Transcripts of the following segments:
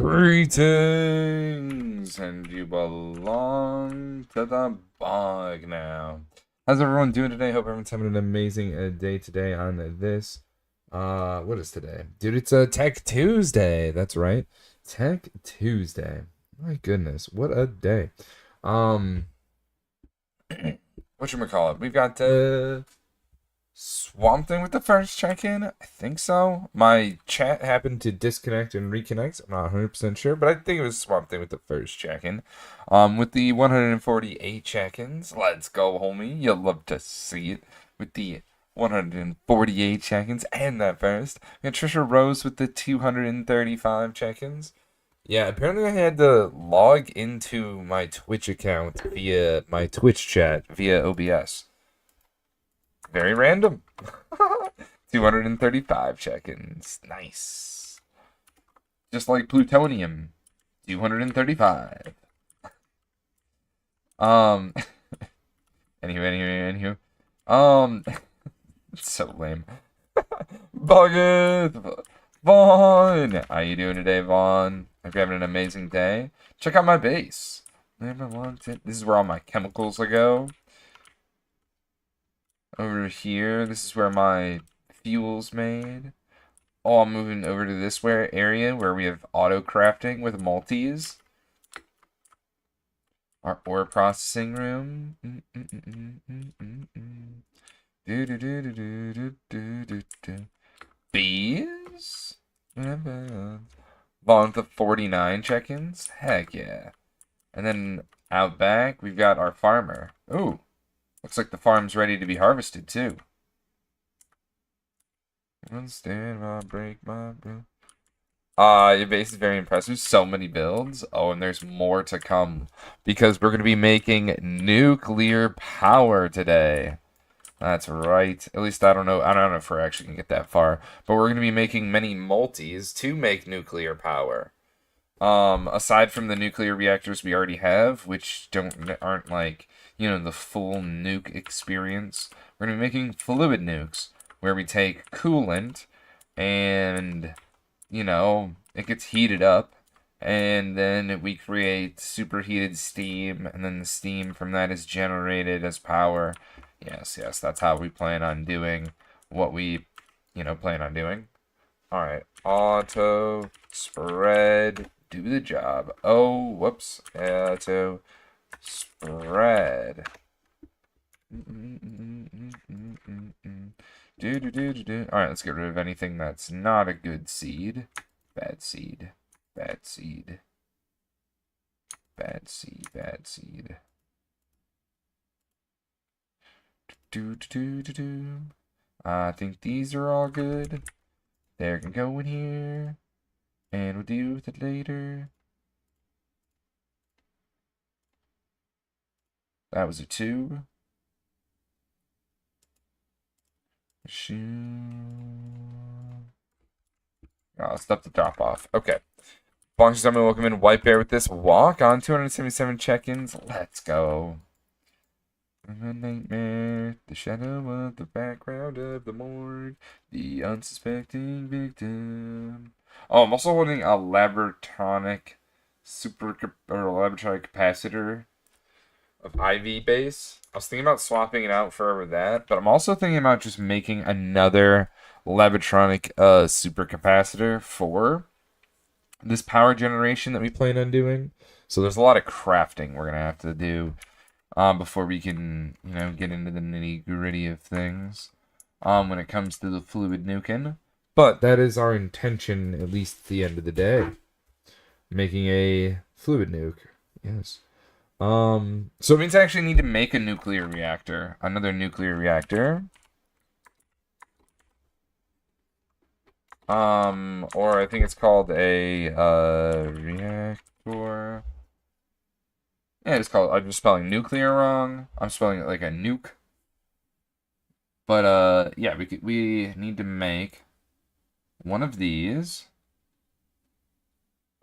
Greetings, and you belong to the bog now. How's everyone doing today? Hope everyone's having an amazing day today on this. What is today? Dude, it's a Tech Tuesday. That's right. Tech Tuesday. My goodness, what a day. Um, whatchamacallit? We've got Swamp Thing with the first check-in? I think so. My chat happened to disconnect and reconnect. I'm not 100% sure, but I think it was Swamp Thing with the first check-in. With the 148 check-ins, let's go, homie. You'll love to see it. With the 148 check-ins and that first. We got Trisha Rose with the 235 check-ins. Yeah, apparently I had to log into my Twitch account via my Twitch chat via OBS. Very random. 235 check-ins. Nice. Just like plutonium. 235. Um. anywho. It's so lame. Buggeth! Vaughn! How you doing today, Vaughn? Hope you're having an amazing day. Check out my base. Never wanted. This is where all my chemicals go. Over here, this is where my fuel's made. Oh, I'm moving over to this area where we have auto crafting with multis. Our ore processing room. Bees? Vaughn with 49 check-ins? Heck yeah. And then out back, we've got our farmer. Ooh. Looks like the farm's ready to be harvested, too. Instead, I'll break my bill. Your base is very impressive. So many builds. Oh, and there's more to come. Because we're going to be making nuclear power today. That's right. At least I don't know. I don't know if we're actually going to get that far. But we're going to be making many multis to make nuclear power. Aside from the nuclear reactors we already have, which aren't like, the full nuke experience, we're gonna be making fluid nukes, where we take coolant and, it gets heated up, and then we create superheated steam, and then the steam from that is generated as power. Yes, that's how we plan on doing what we, plan on doing. Alright, auto, spread, do the job. Oh, whoops. Auto, spread. Alright, let's get rid of anything that's not a good seed. Bad seed. Bad seed. Bad seed. Bad seed. I think these are all good. There can go in here. And we'll deal with it later. That was a 2. Oh, stuff to drop off. Okay. Bonks, I'm gonna welcome in White Bear with this walk on 277 check-ins. Let's go. A nightmare, the shadow of the background of the morgue, the unsuspecting victim. Oh, I'm also holding a laboratronic laboratory capacitor of IV base. I was thinking about swapping it out for that, but I'm also thinking about just making another laboratronic supercapacitor for this power generation that we plan on doing. So there's a lot of crafting we're gonna have to do before we can, get into the nitty-gritty of things when it comes to the fluid nuking. But that is our intention, at least at the end of the day. Making a fluid nuke. Yes. So it means I actually need to make a nuclear reactor. Another nuclear reactor. Or I think it's called a, reactor. Yeah, it's called, I'm just spelling nuclear wrong. I'm spelling it like a nuke. But, yeah, we need to make one of these.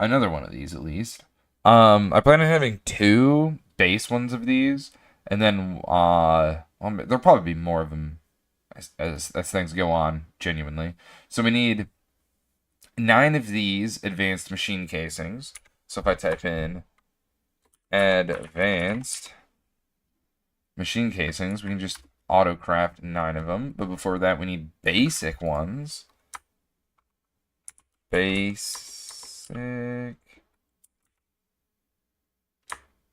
Another one of these, at least. I plan on having 2 base ones of these, and then, there'll probably be more of them as things go on, genuinely. So we need 9 of these advanced machine casings. So if I type in advanced machine casings, we can just auto craft 9 of them. But before that, we need basic ones. Basic.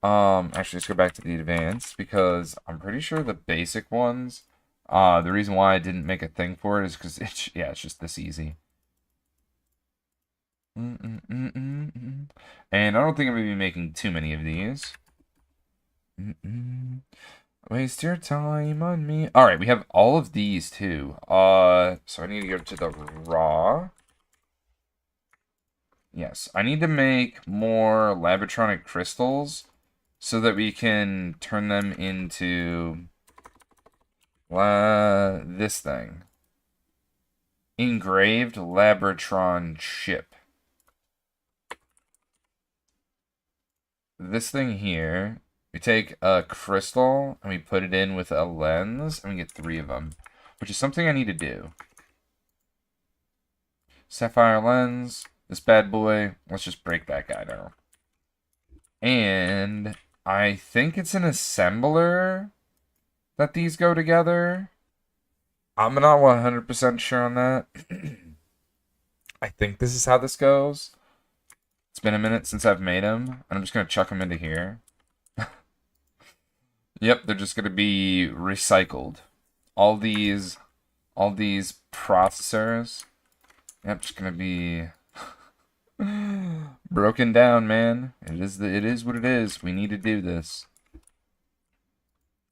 Actually, let's go back to the advanced because I'm pretty sure the basic ones. The reason why I didn't make a thing for it is because it's just this easy. And I don't think I'm gonna be making too many of these. Waste your time on me. All right, we have all of these too. So I need to go to the raw. Yes, I need to make more Labotronic crystals so that we can turn them into this thing. Engraved Labratron ship. This thing here, we take a crystal and we put it in with a lens and we get 3 of them, which is something I need to do. Sapphire lens, this bad boy, let's just break that guy down. And I think it's an assembler that these go together. I'm not 100% sure on that. I think this is how this goes. It's been a minute since I've made them, and I'm just going to chuck them into here. Yep, they're just going to be recycled. All these processors, yep, just going to be broken down, man. It is what it is. We need to do this.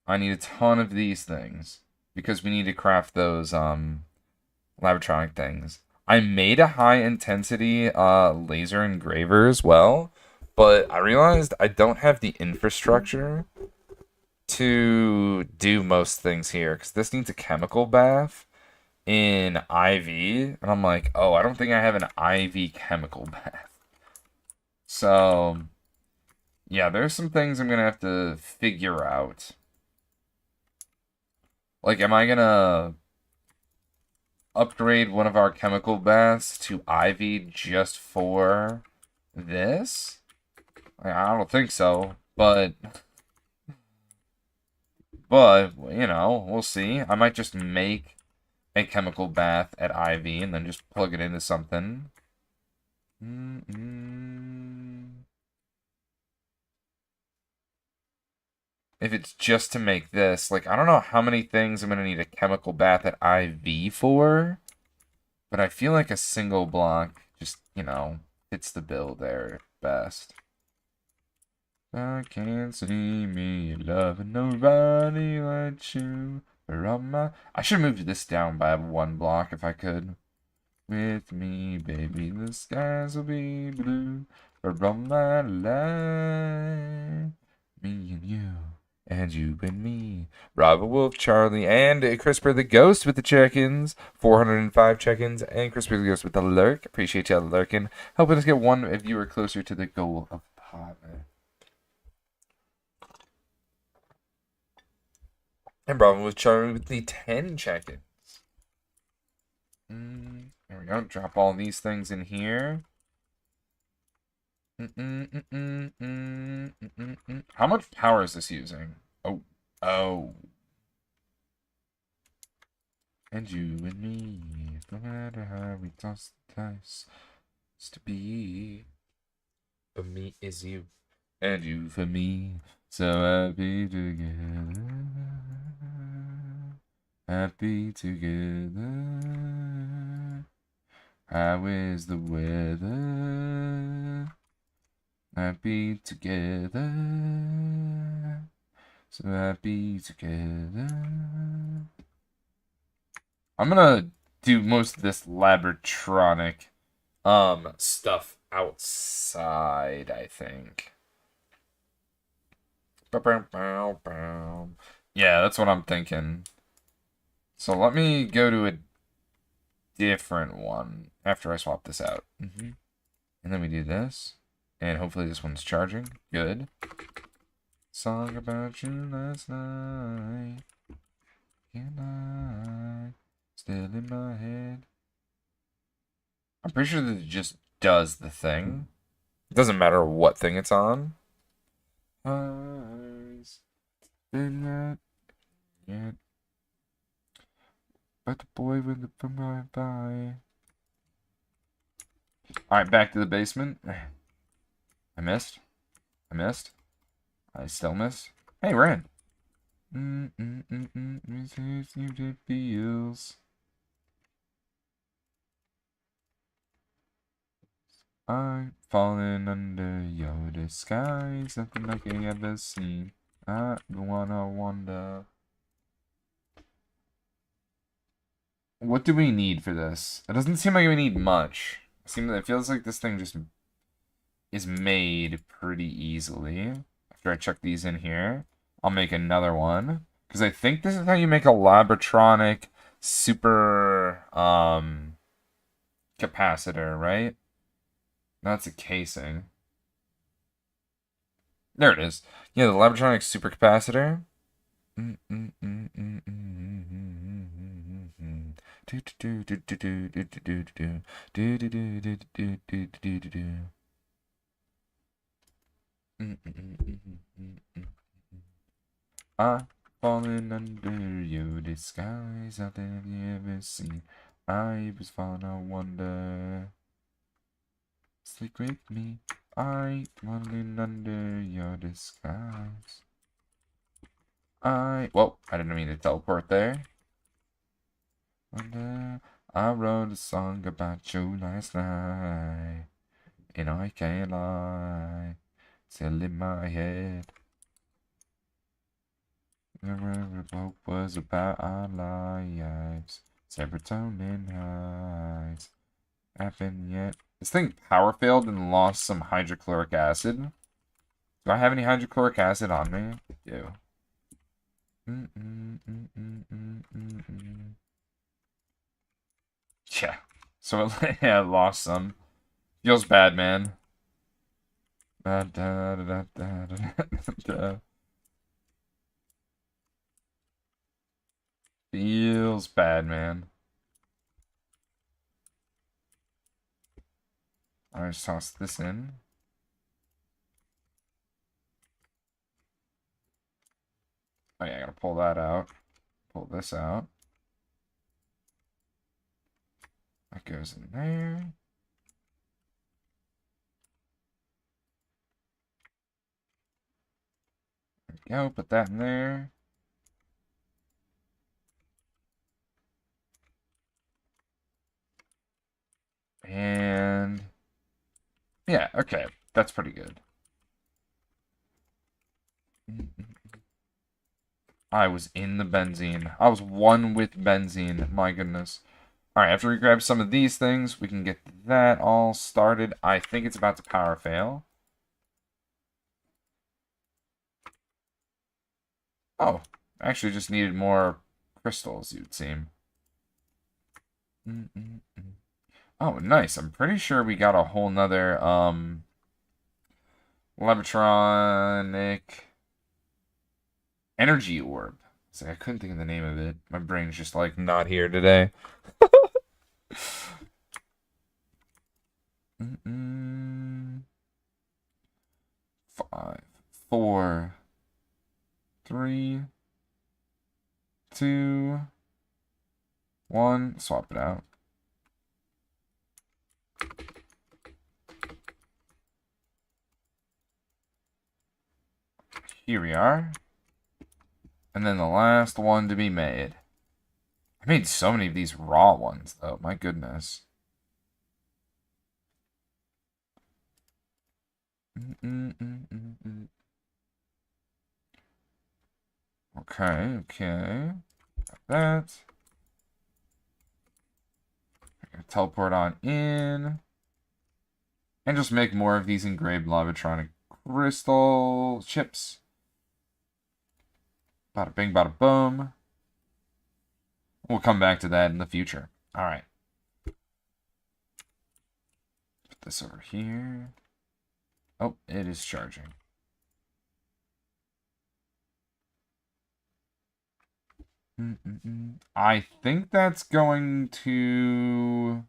I need a ton of these things because we need to craft those Labotronic things. I made a high intensity laser engraver as well, but I realized I don't have the infrastructure to do most things here because this needs a chemical bath in IV, and I'm like, oh, I don't think I have an IV chemical bath. So yeah, there's some things I'm gonna have to figure out. Like, am I gonna upgrade one of our chemical baths to IV just for this? I don't think so, but you know, we'll see. I might just make a chemical bath at IV and then just plug it into something. If it's just to make this, like, I don't know how many things I'm gonna need a chemical bath at IV for, but I feel like a single block just, you know, fits the bill there best. I can't see me loving nobody like you. I should have moved this down by 1 block if I could. With me, baby, the skies will be blue. For all my life, me and you. And you and me. Bravo Wolf, Charlie, and Crisper the Ghost with the check-ins. 405 check-ins, and Crisper the Ghost with the lurk. Appreciate y'all lurking. Helping us get one viewer closer to the goal of partner. And Bravo with Charlie with the 10 check-ins. There we go. Drop all these things in here. How much power is this using? Oh. And you and me, no matter how we toss the dice, it's to be. For me is you, and you for me, so happy together. Happy together. How is the weather? Happy together. So happy together. I'm gonna do most of this Labotronic stuff outside, I think. Yeah, that's what I'm thinking. So let me go to a different one after I swap this out. And then we do this. And hopefully this one's charging. Good. Song about you last night. Can I? Still in my head. I'm pretty sure that it just does the thing. It doesn't matter what thing it's on. Eyes been not yet, but the boy with the from by. All right, back to the basement. I missed. I missed. I still missed. Hey, we're in. It feels. I'm falling under your disguise, nothing like I ever seen. I wanna wonder. What do we need for this? It doesn't seem like we need much. It feels like this thing just is made pretty easily. After I chuck these in here, I'll make another one. Because I think this is how you make a Labratronic super capacitor, right? That's a casing. There it is. Yeah, the Labratronic supercapacitor. I'm falling under your disguise, nothing have you ever seen. I was falling, I wonder. Sleep with me. I falling under your disguise. Whoa, I didn't mean to teleport there. Wonder, I wrote a song about you last night, and I can't lie. Still in my head. The book was about our lives. Serotonin highs. Haven't yet. This thing power failed and lost some hydrochloric acid. Do I have any hydrochloric acid on me? Ew. Yeah. So yeah, I lost some. Feels bad, man. Feels bad, man. I just toss this in. Oh yeah, I gotta pull that out. Pull this out. That goes in there. There we go. Put that in there. And yeah, okay. That's pretty good. I was in the benzene. I was one with benzene. My goodness. Alright, after we grab some of these things, we can get that all started. I think it's about to power fail. Oh, actually just needed more crystals, you'd seem. Oh, nice. I'm pretty sure we got a whole nother, Labratronic energy orb. It's like I couldn't think of the name of it. My brain's just like not here today. 5, 4, 3, 2, 1. Swap it out. Here we are. And then the last one to be made. I made so many of these raw ones, though. My goodness. Okay, okay. Got that. Teleport on in. And just make more of these engraved Lavatronic crystal chips. Bada bing, bada boom. We'll come back to that in the future. Alright. Put this over here. Oh, it is charging. I think that's going to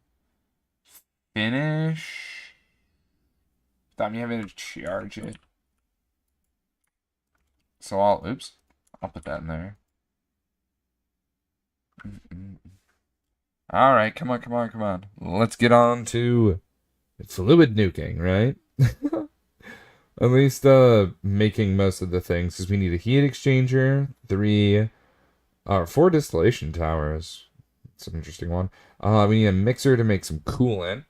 Finish. Stop me having to charge it. So oops. I'll put that in there. All right, come on. Let's get on to fluid nuking, right? At least making most of the things, because we need a heat exchanger, 4 distillation towers. It's an interesting one. We need a mixer to make some coolant.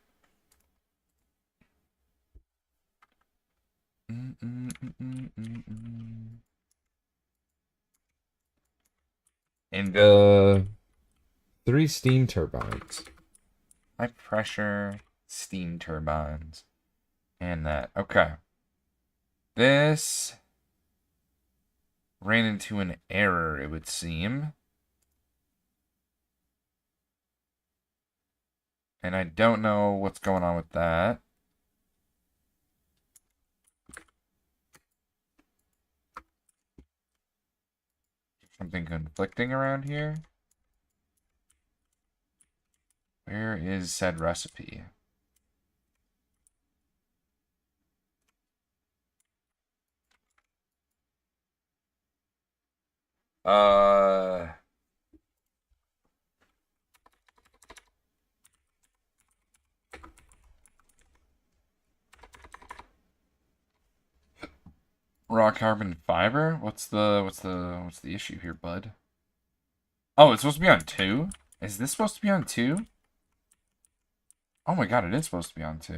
And 3 steam turbines. High pressure steam turbines. And that. Okay. This ran into an error, it would seem. And I don't know what's going on with that. Something conflicting around here. Where is said recipe? Raw carbon fiber? What's the issue here, bud? Oh, it's supposed to be on 2? Is this supposed to be on 2? Oh my god, it is supposed to be on 2.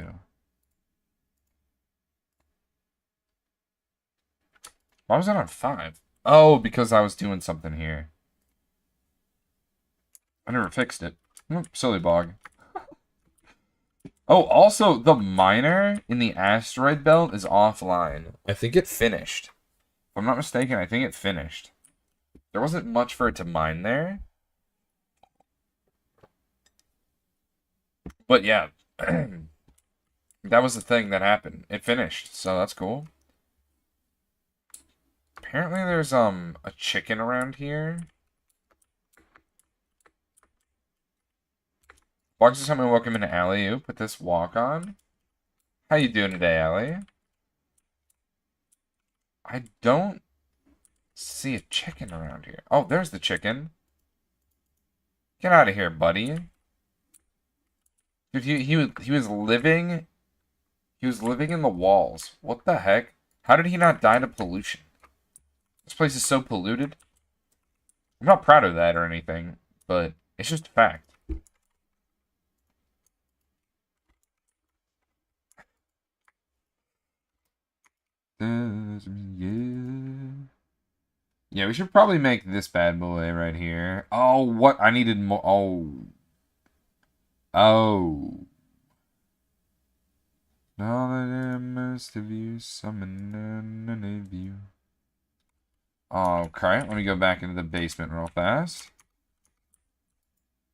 Why was that on 5? Oh, because I was doing something here. I never fixed it. Silly bog. Oh, also, the miner in the asteroid belt is offline. I think it finished. If I'm not mistaken, I think it finished. There wasn't much for it to mine there. But yeah, that was the thing that happened. It finished, so that's cool. Apparently there's a chicken around here. Box is coming. Welcome into Alley. Put this walk on. How you doing today, Alley? I don't see a chicken around here. Oh, there's the chicken. Get out of here, buddy. Dude, he was living. He was living in the walls. What the heck? How did he not die to pollution? This place is so polluted. I'm not proud of that or anything, but it's just a fact. Yeah, we should probably make this bad boy right here. Oh, what? I needed more. Oh. Oh. All that I must of you, summon none of you. Okay, let me go back into the basement real fast.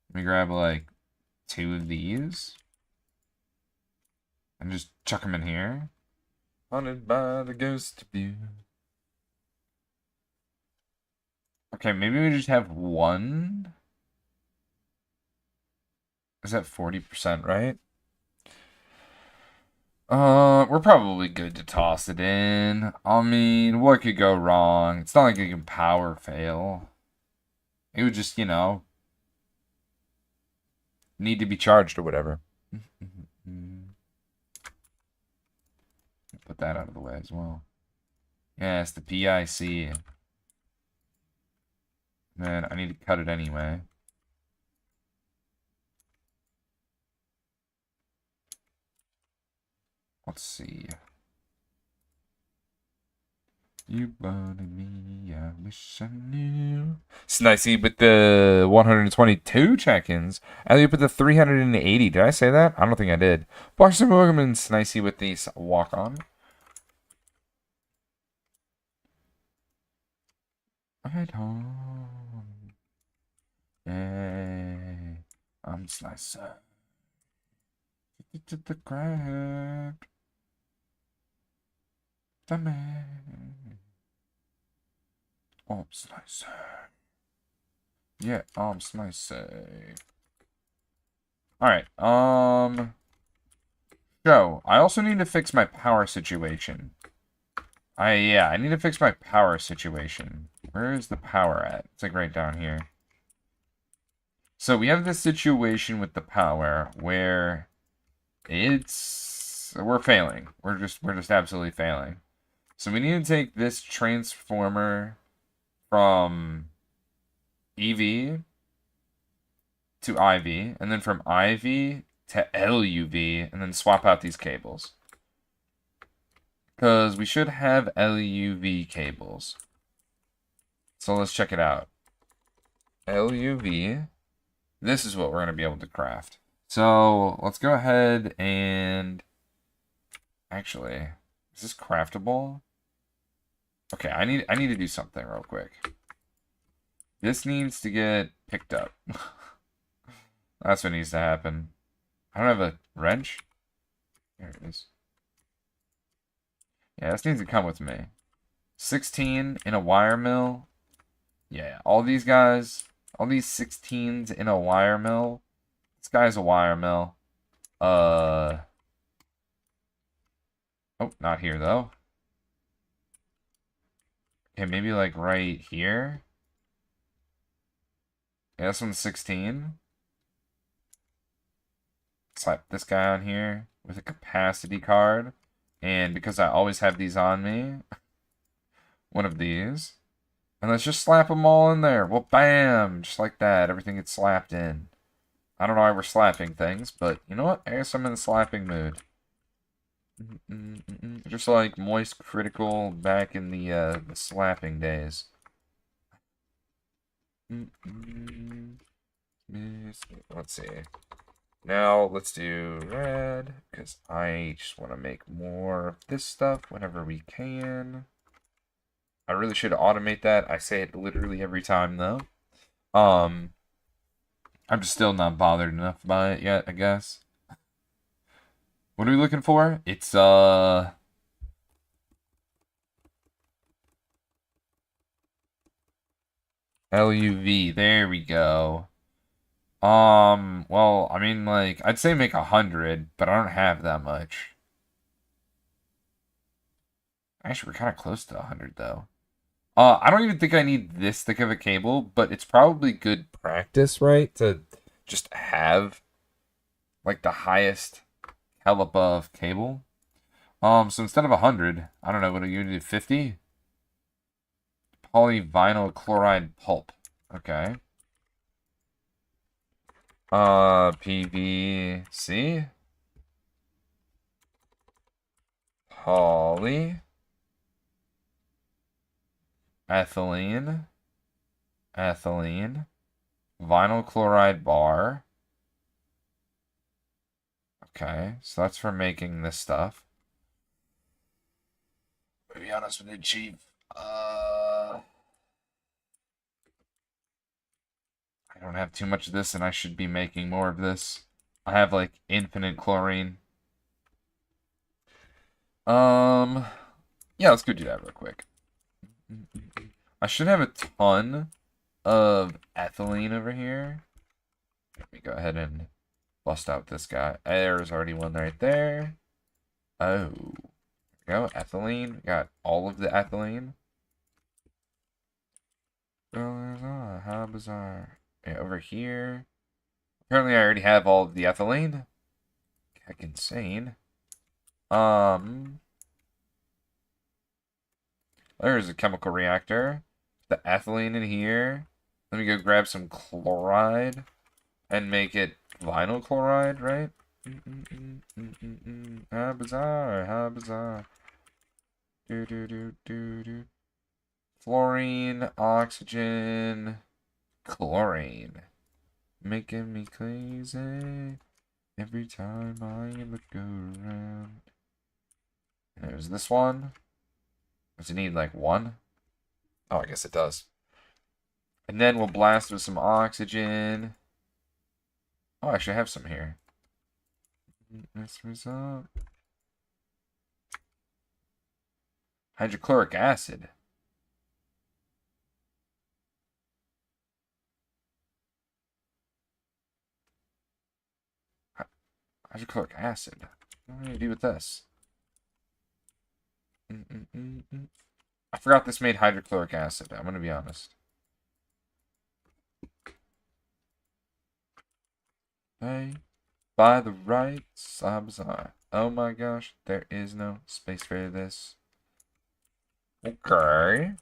Let me grab, like, 2 of these. And just chuck them in here. Haunted by the ghost of you. Okay, maybe we just have 1. Is that 40%, right? We're probably good to toss it in. I mean, what could go wrong? It's not like it can power fail. It would just, need to be charged or whatever. Put that out of the way as well. Yes, the PIC. Man, I need to cut it anyway. Let's see. You wanted me, I wish I knew. Snicey with the 122 check-ins. Elliot with the 380. Did I say that? I don't think I did. Boxer William and Snicey with the walk-on. Right home. Yay. I'm Slicer. To the crack. The man. I'm Slicer. Yeah, I'm Slicer. Alright, So, I also need to fix my power situation. I need to fix my power situation. Where is the power at? It's like right down here. So we have this situation with the power where we're failing. We're just absolutely failing. So we need to take this transformer from EV to IV, and then from IV to LUV, and then swap out these cables. Because we should have LUV cables. So let's check it out. LUV. This is what we're going to be able to craft. So let's go ahead and... Actually, is this craftable? Okay, I need to do something real quick. This needs to get picked up. That's what needs to happen. I don't have a wrench. There it is. Yeah, this needs to come with me. 16 in a wire mill. Yeah, all these guys, all these 16s in a wire mill. This guy's a wire mill. Oh, not here though. Okay, maybe like right here. Yeah, this one's 16. Slap this guy on here with a capacity card. And because I always have these on me, one of these. And let's just slap them all in there. Well, bam! Just like that. Everything gets slapped in. I don't know why we're slapping things, but you know what? I guess I'm in the slapping mood. Just like Moist Critical back in the slapping days. Let's see. Now let's do red, because I just want to make more of this stuff whenever we can. I really should automate that. I say it literally every time though. I'm just still not bothered enough by it yet, I guess. What are we looking for? It's LUV. There we go. Well, I mean, like, I'd say make 100, but I don't have that much. Actually, we're kind of close to 100, though. I don't even think I need this thick of a cable, but it's probably good practice, right? To just have, like, the highest caliber of cable. So instead of 100, I don't know, what are you gonna do, 50? Polyvinyl chloride pulp. Okay. PVC. Poly. Ethylene. Ethylene. Vinyl chloride bar. Okay, so that's for making this stuff. To be honest with you, Chief, I don't have too much of this, and I should be making more of this. I have like infinite chlorine. Yeah, let's go do that real quick. I should have a ton of ethylene over here. Let me go ahead and bust out this guy. There's already one right there. Oh, there we go. Ethylene. We got all of the ethylene. Oh, how bizarre. Yeah, over here. Apparently, I already have all of the ethylene. Heck, insane. There's a chemical reactor. The ethylene in here. Let me go grab some chloride and make it vinyl chloride, right? How bizarre, how bizarre. Do. Fluorine, oxygen, chlorine. Making me crazy every time I look around. There's this one. Does it need like one? Oh, I guess it does. And then we'll blast with some oxygen. Oh, I actually have some here. Next result. Hydrochloric acid. Hydrochloric acid. What do you do with this? I forgot this made hydrochloric acid. I'm gonna be honest. Hey, by the right, Sabzar. Oh my gosh, there is no space for this. Okay.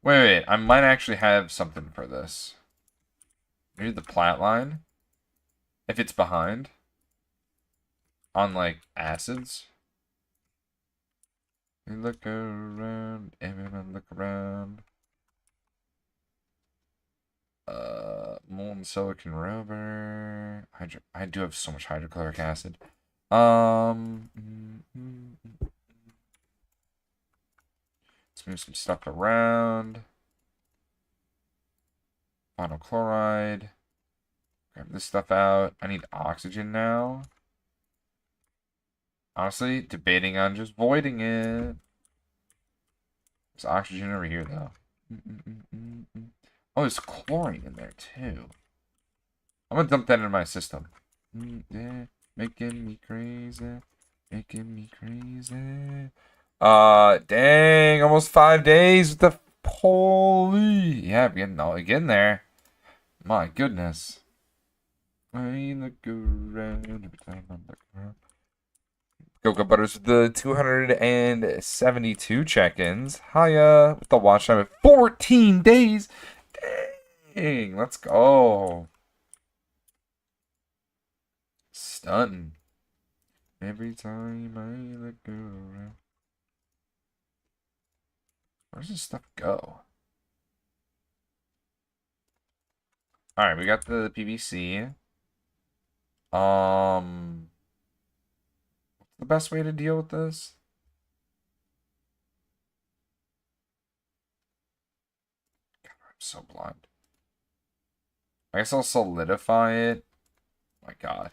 Wait, I might actually have something for this. Maybe the plat line? If it's behind. On, like, acids. You look around, everyone look around. Molten silicon rubber. I do have so much hydrochloric acid. Let's move some stuff around. Vinyl chloride. Grab this stuff out. I need oxygen now. Honestly, debating on just voiding it. There's oxygen over here, though. Oh, there's chlorine in there, too. I'm gonna dump that into my system. Yeah, making me crazy. Making me crazy. Dang, almost 5 days with the holy. Yeah, getting there. My goodness. I look around every time I look around. Cocoa Butters with the 272 check-ins. Hiya, with the watch time of 14 days. Dang, let's go. Stunting. Every time I look around. Where does this stuff go? Alright, we got the PVC. What's the best way to deal with this? God, I'm so blind. I guess I'll solidify it. My God.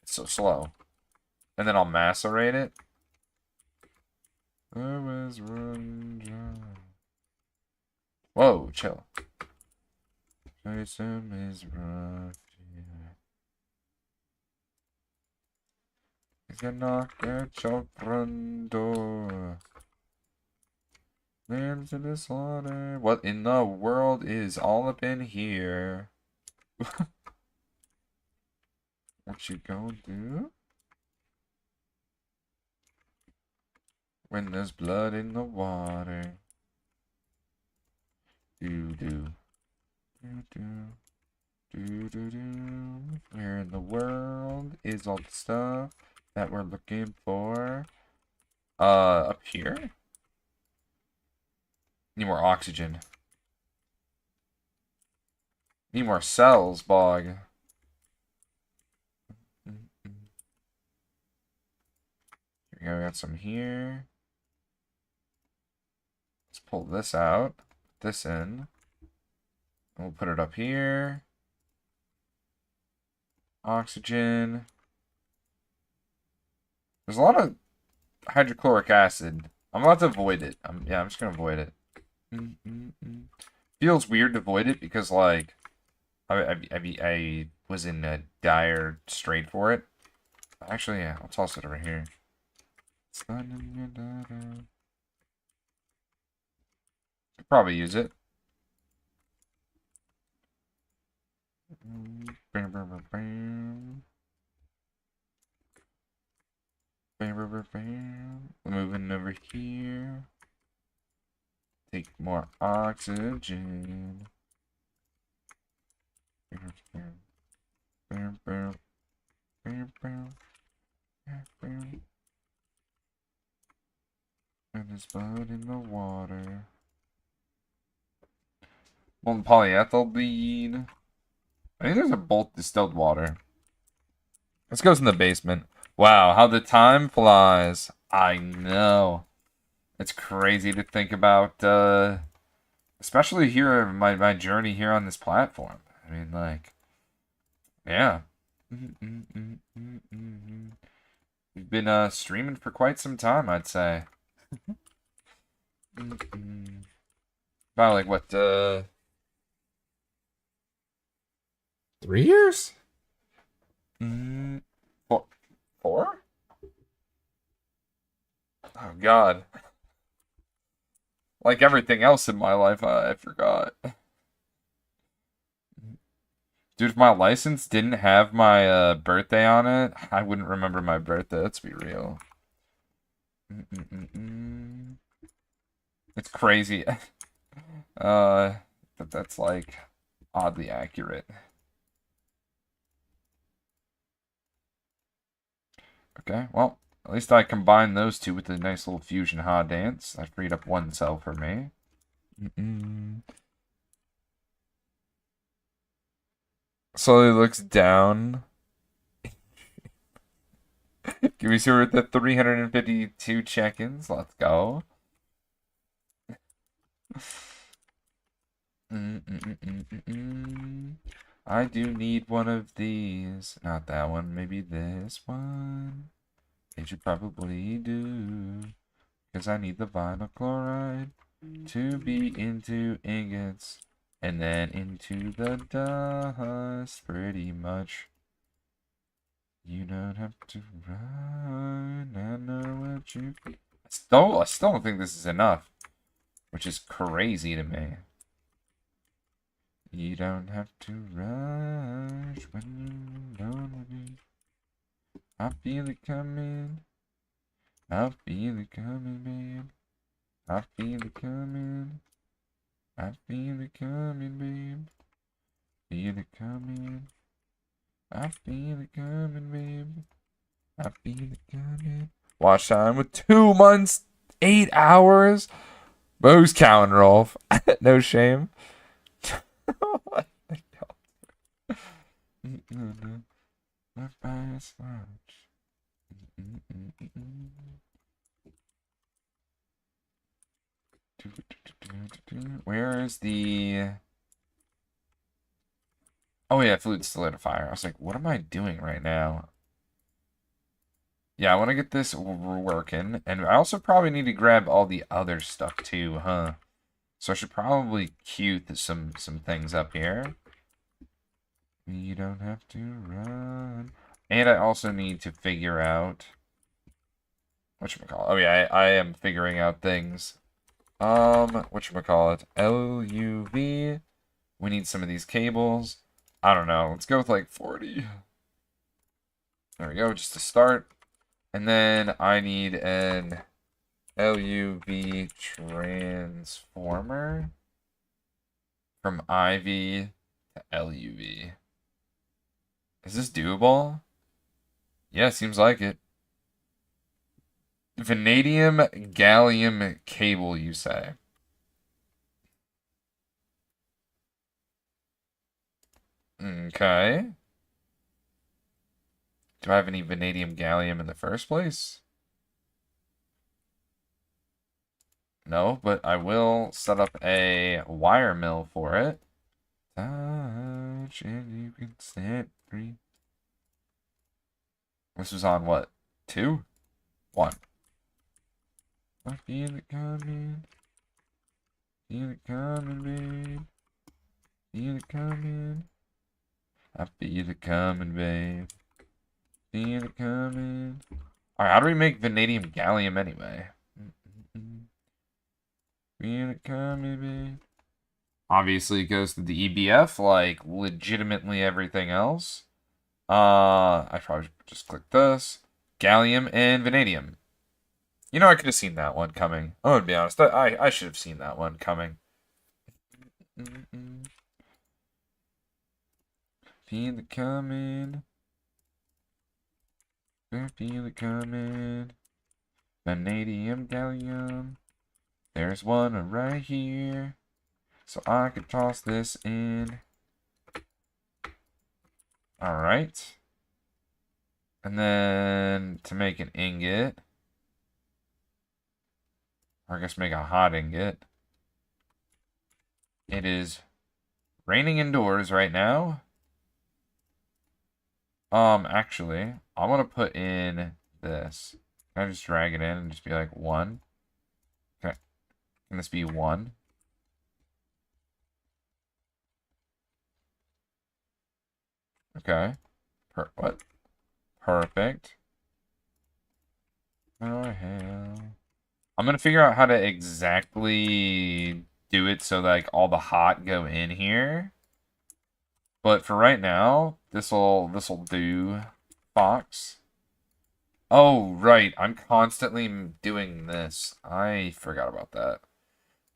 It's so slow. And then I'll macerate it. Always run dry. Whoa, chill. Jason is rough. He's gonna knock at your front door. There's to the slaughter. What in the world is all up in here? What you gonna do? When there's blood in the water. Do do. Do do. Do do do. Where in the world is all the stuff that we're looking for? Up here? Need more oxygen. Need more cells, Bog. Here we go, we got some here. Let's pull this out. Put this in. We'll put it up here. Oxygen. There's a lot of hydrochloric acid. I'm about to avoid it. I'm just gonna avoid it. Feels weird to avoid it because, like, I was in a dire strait for it. Actually, yeah, I'll toss it over here. Could probably use it. Moving over here. Take more oxygen. And there's blood in the water. Molten polyethylene. I think there's a bulk distilled water. This goes in the basement. Wow, how the time flies. I know. It's crazy to think about, especially here, my journey here on this platform. I mean, like, yeah. We've been streaming for quite some time, I'd say. About like what, 3 years? Mm, four? Four? Oh God. Like everything else in my life, I forgot. Dude, if my license didn't have my birthday on it, I wouldn't remember my birthday. Let's be real. Mm-mm-mm-mm. It's crazy. That's like oddly accurate. Okay, well, at least I combined those two with a nice little fusion ha dance. I freed up one cell for me. Mm-mm. Slowly looks down. Give me see we're at the 352 check-ins. Let's go. I do need one of these. Not that one, maybe this one. It should probably do. Because I need the vinyl chloride to be into ingots. And then into the dust, pretty much. You don't have to run. I know what you. I still don't think this is enough, which is crazy to me. You don't have to rush when you don't be. I feel it coming. I feel it coming, babe. I feel it coming. I feel it coming, babe. Feel it coming. I feel it coming, babe. I feel it coming. Watch time with 2 months, 8 hours. But who's counting, Rolf? No shame. What the hell? Not by as much. Where is the... Oh yeah, fluid solidifier. I was like, what am I doing right now? Yeah, I want to get this working. And I also probably need to grab all the other stuff too, huh? So I should probably queue some things up here. You don't have to run. And I also need to figure out... Whatchamacallit? Oh yeah, I am figuring out things. Whatchamacallit? LUV. We need some of these cables. I don't know. Let's go with like 40. There we go, just to start. And then I need an LUV transformer from IV to LUV. Is this doable? Yeah, seems like it. Vanadium gallium cable, you say? Okay. Do I have any vanadium gallium in the first place? No, but I will set up a wire mill for it. Touch and you can set free. This was on what? 2? 1. I feel it coming. Feel it coming, babe. Feel it coming. I feel it coming, babe. Feel it coming. Alright, how do we make vanadium gallium anyway? Feel it coming, babe. Obviously, it goes to the EBF, like legitimately everything else. I probably should just click this. Gallium and vanadium. You know, I could have seen that one coming. I'm gonna be honest. I should have seen that one coming. Feel it coming. Feel it coming. Vanadium, gallium. There's one right here. So I could toss this in. Alright. And then to make an ingot. Or I guess make a hot ingot. It is raining indoors right now. Actually, I want to put in this. Can I just drag it in and just be like 1? Can this be 1? Okay. What? Perfect. Oh, hell. I'm gonna figure out how to exactly do it so that, like, all the hot go in here. But for right now, this'll do. Fox. Oh, right. I'm constantly doing this. I forgot about that.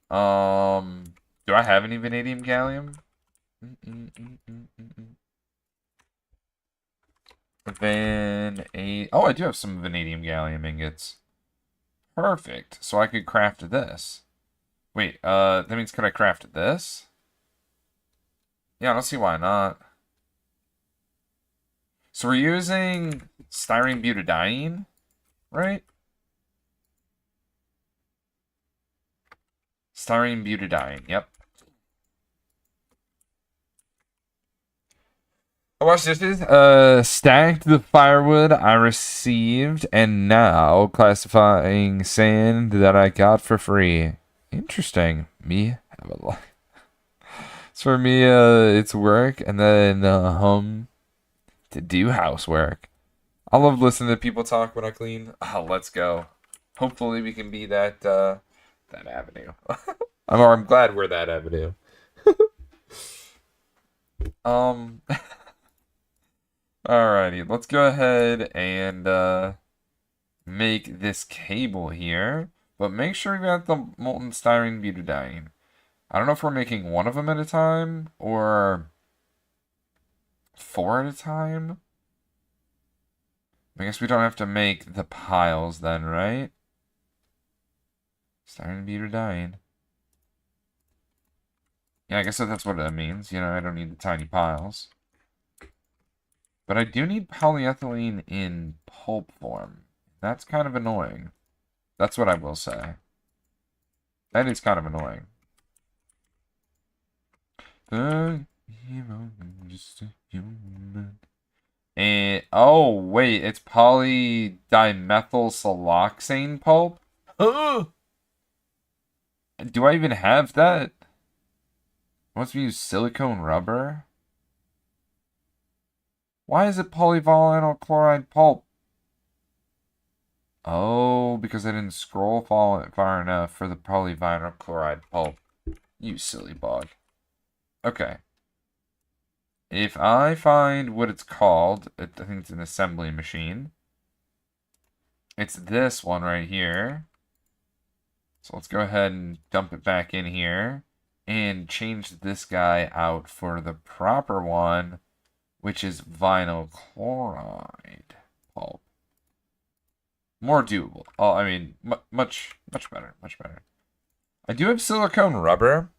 Do I have any vanadium gallium? Oh, I do have some vanadium gallium ingots. Perfect. So I could craft this. Wait, that means could I craft this? Yeah, I don't see why not. So we're using styrene butadiene, right? Styrene butadiene, yep. Watch this. Stacked the firewood I received and now classifying sand that I got for free. Interesting. Me have a lot. So for me, it's work and then to do housework. I love listening to people talk when I clean. Oh, let's go. Hopefully we can be that avenue. I'm glad we're that avenue. Um. Alrighty, let's go ahead and make this cable here, but make sure we got the molten styrene butadiene. I don't know if we're making one of them at a time or four at a time. I guess we don't have to make the piles then, right? Styrene butadiene. Yeah, I guess that's what that means. You know, I don't need the tiny piles. But I do need polyethylene in pulp form. That's kind of annoying. That's what I will say. That is kind of annoying. Just a human. And oh wait, it's polydimethylsiloxane pulp? Do I even have that? Must we use silicone rubber? Why is it polyvinyl chloride pulp? Oh, because I didn't scroll far enough for the polyvinyl chloride pulp. You silly bug. Okay. If I find what it's called, I think it's an assembly machine. It's this one right here. So let's go ahead and dump it back in here and change this guy out for the proper one, which is vinyl chloride pulp. More doable. Oh, I mean, much better, much better. I do have silicone rubber.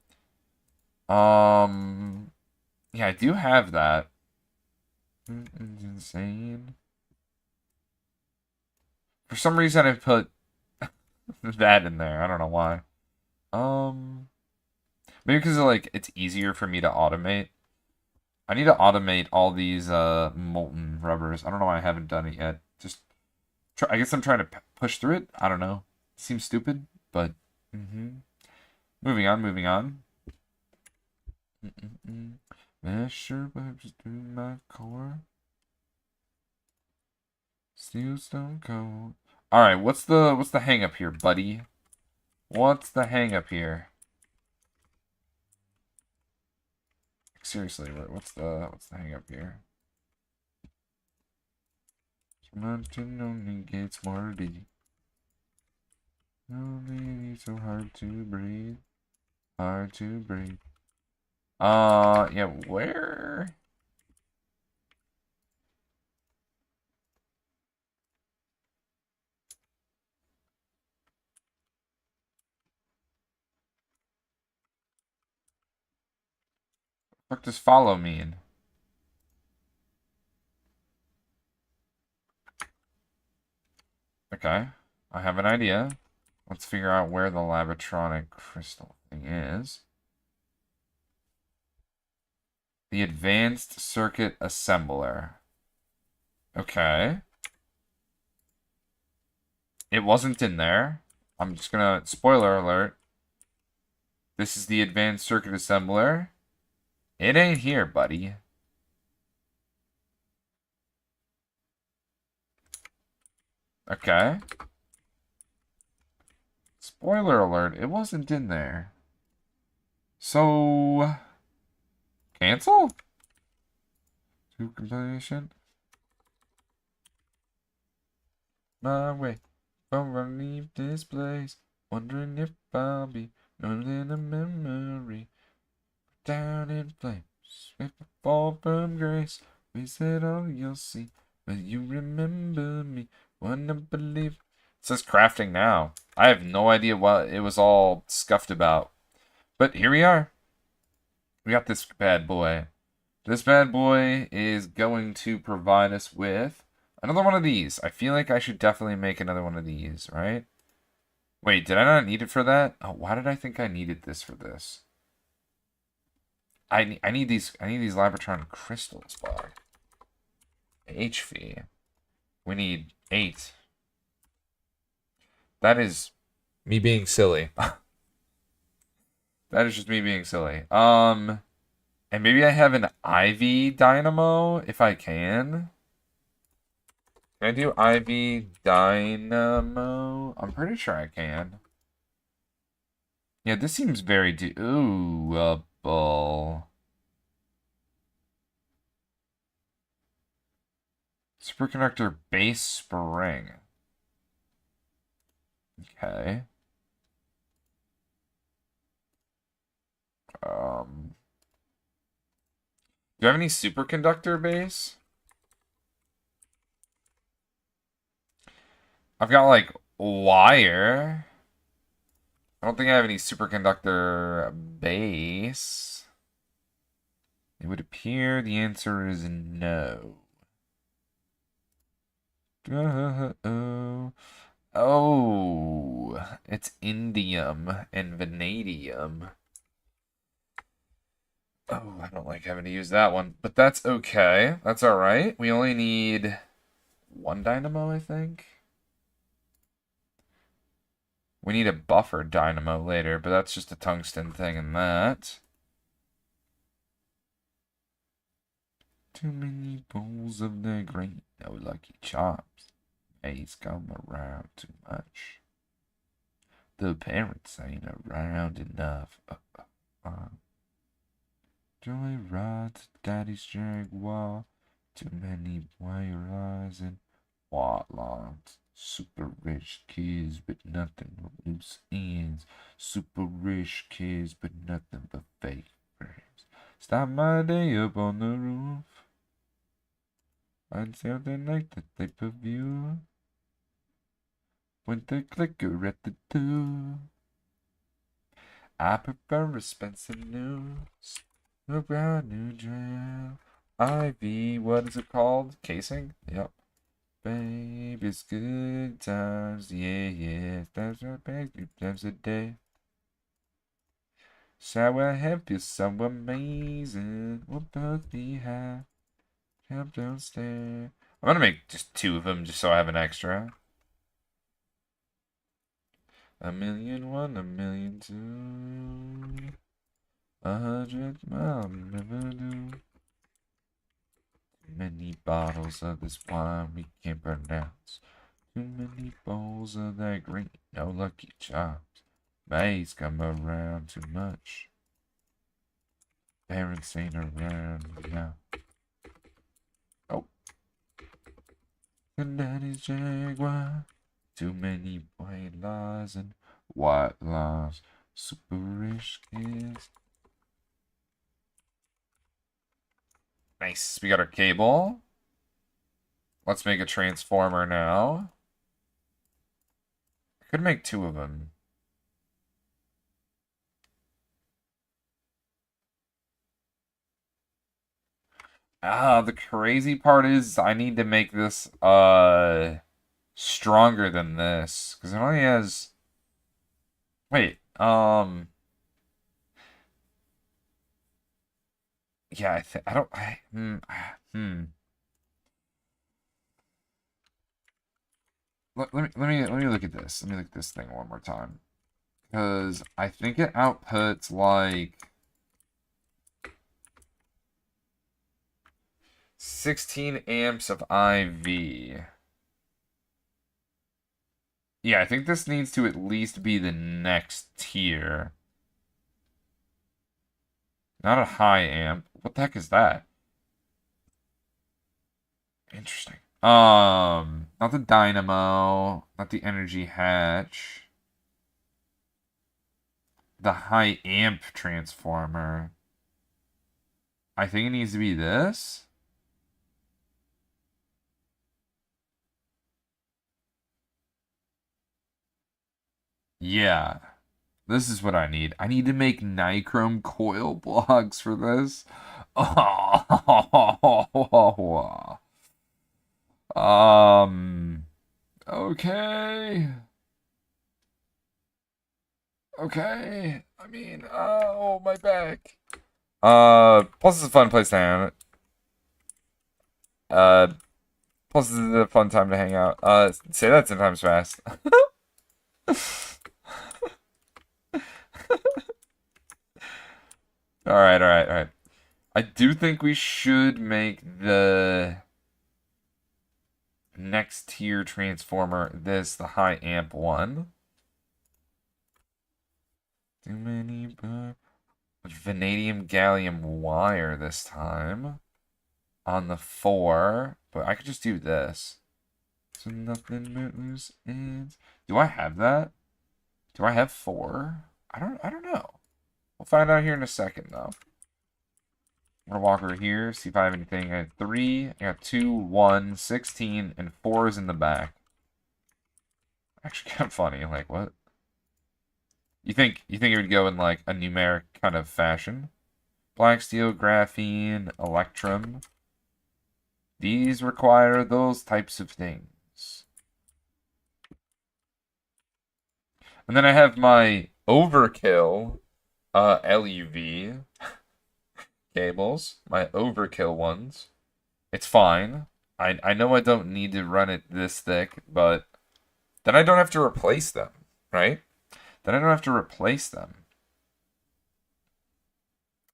Yeah, I do have that. It's insane. For some reason, I put that in there. I don't know why. Maybe because like it's easier for me to automate. I need to automate all these molten rubbers. I don't know why I haven't done it yet. Just try. I guess I'm trying to push through it. I don't know. Seems stupid, but moving on. Moving on. Measure webs through my core. Steel stone cold. All right, what's the hang up here, buddy? What's the hang up here? Seriously, what's the hang up here? Mountain only gets more deep. Only so hard to breathe. Hard to breathe. Yeah, where? What does follow mean? Okay, I have an idea. Let's figure out where the Labotronic crystal thing is. The Advanced Circuit Assembler. Okay. It wasn't in there. I'm just gonna... Spoiler alert. This is the Advanced Circuit Assembler. It ain't here, buddy. Okay. Spoiler alert, it wasn't in there. So... Cancel? To completion? My way. Before I leave this place. Wondering if I'll be known in a memory. Down in flames. If I fall from grace. We said all you'll see. Will you remember me? Wanna believe. It says crafting now. I have no idea what it was all scuffed about. But here we are. We got this bad boy. This bad boy is going to provide us with another one of these. I feel like I should definitely make another one of these, right? Wait, did I not need it for that? Oh, why did I think I needed this for this? I need these Labratron crystals, bar. HV. We need 8. That is me being silly. That is just me being silly. And maybe I have an Ivy Dynamo if I can. Can I do Ivy Dynamo? I'm pretty sure I can. Yeah, this seems very doable. Superconductor base spring. Okay. Do I have any superconductor base? I've got like wire. I don't think I have any superconductor base. It would appear the answer is no. Oh, it's indium and vanadium. Oh, I don't like having to use that one, but that's okay. That's all right. We only need 1 dynamo, I think. We need a buffer dynamo later, but that's just a tungsten thing and that. Too many bowls of the grain, no lucky chops. He's come around too much. The parents ain't around enough. Joy rides daddy's Jaguar. Too many wire eyes and white lines. Super rich kids, but nothing but loose ends. Super rich kids, but nothing but fake friends. Start my day up on the roof. Find something like the pay-per-view. Point the clicker at the door. I prefer expensive news. A brand new drill. Ivy, what is it called? Casing? Yep. Babe, it's good times. Yeah, yeah. That's what pays 3 times a day. Shower head feels so amazing. We'll both be high. Come downstairs. I'm gonna make just 2 of them just so I have an extra. 1,000,001, 1,000,002. 100 I'll never do. Too many bottles of this wine we can't pronounce. Too many bowls of that green, no lucky chops. Maids come around too much. Parents ain't around now. Oh. And daddy's Jaguar. Too many white lies and white lies. Super rich kids. Nice. We got our cable. Let's make a transformer now. I could make 2 of them. The crazy part is I need to make this stronger than this because it only has. Wait, yeah, I don't. Let me look at this. Let me look at this thing one more time because I think it outputs like 16 amps of IV. Yeah, I think this needs to at least be the next tier. Not a high amp. What the heck is that? Interesting. Not the dynamo, not the energy hatch. The high amp transformer. I think it needs to be this. Yeah. This is what I need. I need to make nichrome coil blocks for this. Oh. Okay. Okay. I mean, oh, my back. Plus it's a fun place to hang out. Plus this is a fun time to hang out. Say that 10 times fast. Alright, alright, alright. I do think we should make the next tier transformer the high amp one. Too many vanadium gallium wire this time on the 4, but I could just do this. So nothing moves in. Do I have that? Do I have 4? I don't know. We'll find out here in a second though. I'm gonna walk over here, see if I have anything. I have 3, I got 2, 1, 16, and 4 is in the back. Actually kind of funny, like what? You think it would go in like a numeric kind of fashion? Black steel, graphene, electrum. These require those types of things. And then I have my overkill LUV cables, my overkill ones. It's fine. I know I don't need to run it this thick, but then I don't have to replace them, right? Then I don't have to replace them.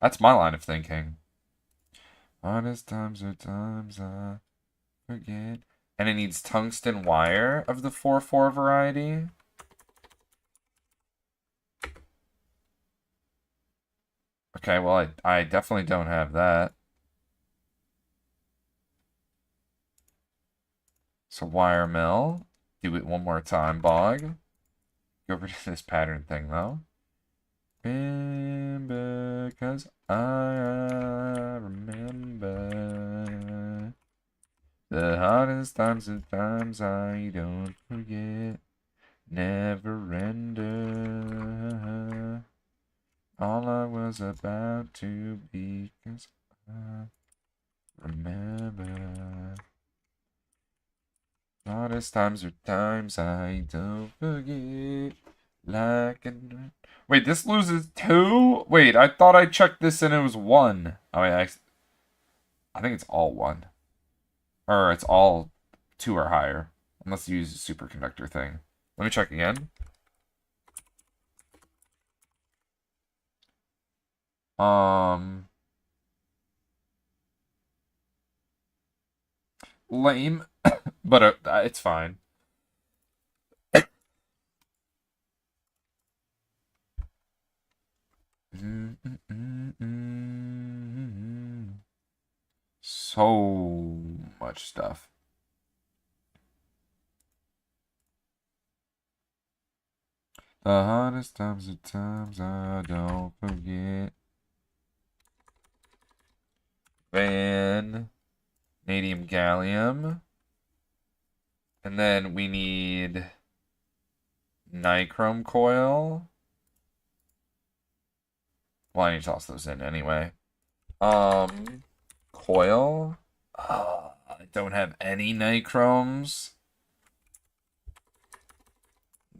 That's my line of thinking. Honest times are times I forget. And it needs tungsten wire of the 4-4 variety. Okay, well, I definitely don't have that. So wire mill. Do it one more time, Bog. Go over to this pattern thing, though. Because I remember the hardest times and times I don't forget. Never render. All I was about to be, 'cause I remember. Hardest times are times I don't forget. Like a... Wait, this loses 2? Wait, I thought I checked this and it was 1. Oh, wait, I think it's all 1. Or it's all 2 or higher. Unless you use a superconductor thing. Let me check again. Lame, but it's fine. So much stuff. The hardest times are times I don't forget. Vanadium gallium. And then we need nichrome coil. Well, I need to toss those in anyway. Coil. I don't have any nichromes.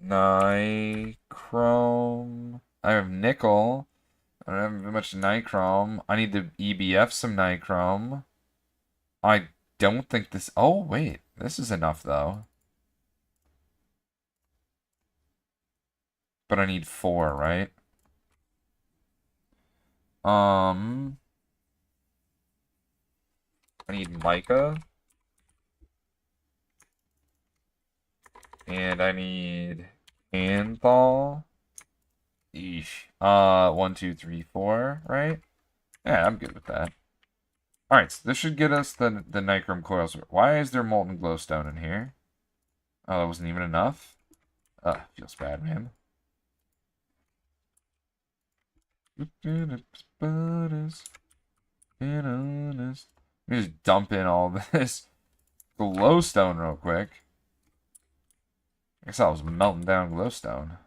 Nichrome. I have nickel. I don't have much nichrome. I need to EBF some nichrome. I don't think this... Oh, wait. This is enough, though. But I need 4, right? I need mica. And I need Anthol. Eesh. 1, 2, 3, 4, right? Yeah, I'm good with that. Alright, so this should get us the Nichrome coils. Why is there molten glowstone in here? Oh, that wasn't even enough? Feels bad, man. Being honest. Let me just dump in all this glowstone real quick. I guess I was melting down glowstone.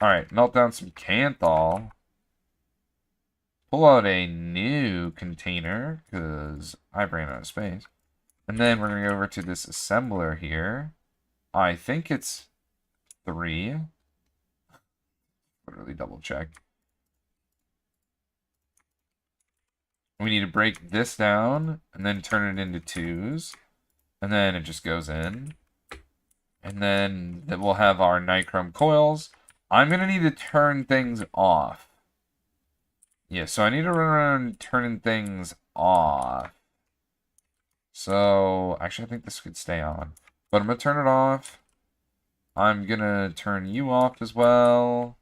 Alright, melt down some Kanthal. Pull out a new container, because I ran out of space. And then we're going to go over to this assembler here. I think it's 3. Literally double check. We need to break this down, and then turn it into 2s. And then it just goes in. And then we'll have our Nichrome coils. I'm going to need to turn things off. Yeah, so I need to run around turning things off. So, actually, I think this could stay on. But I'm going to turn it off. I'm going to turn you off as well.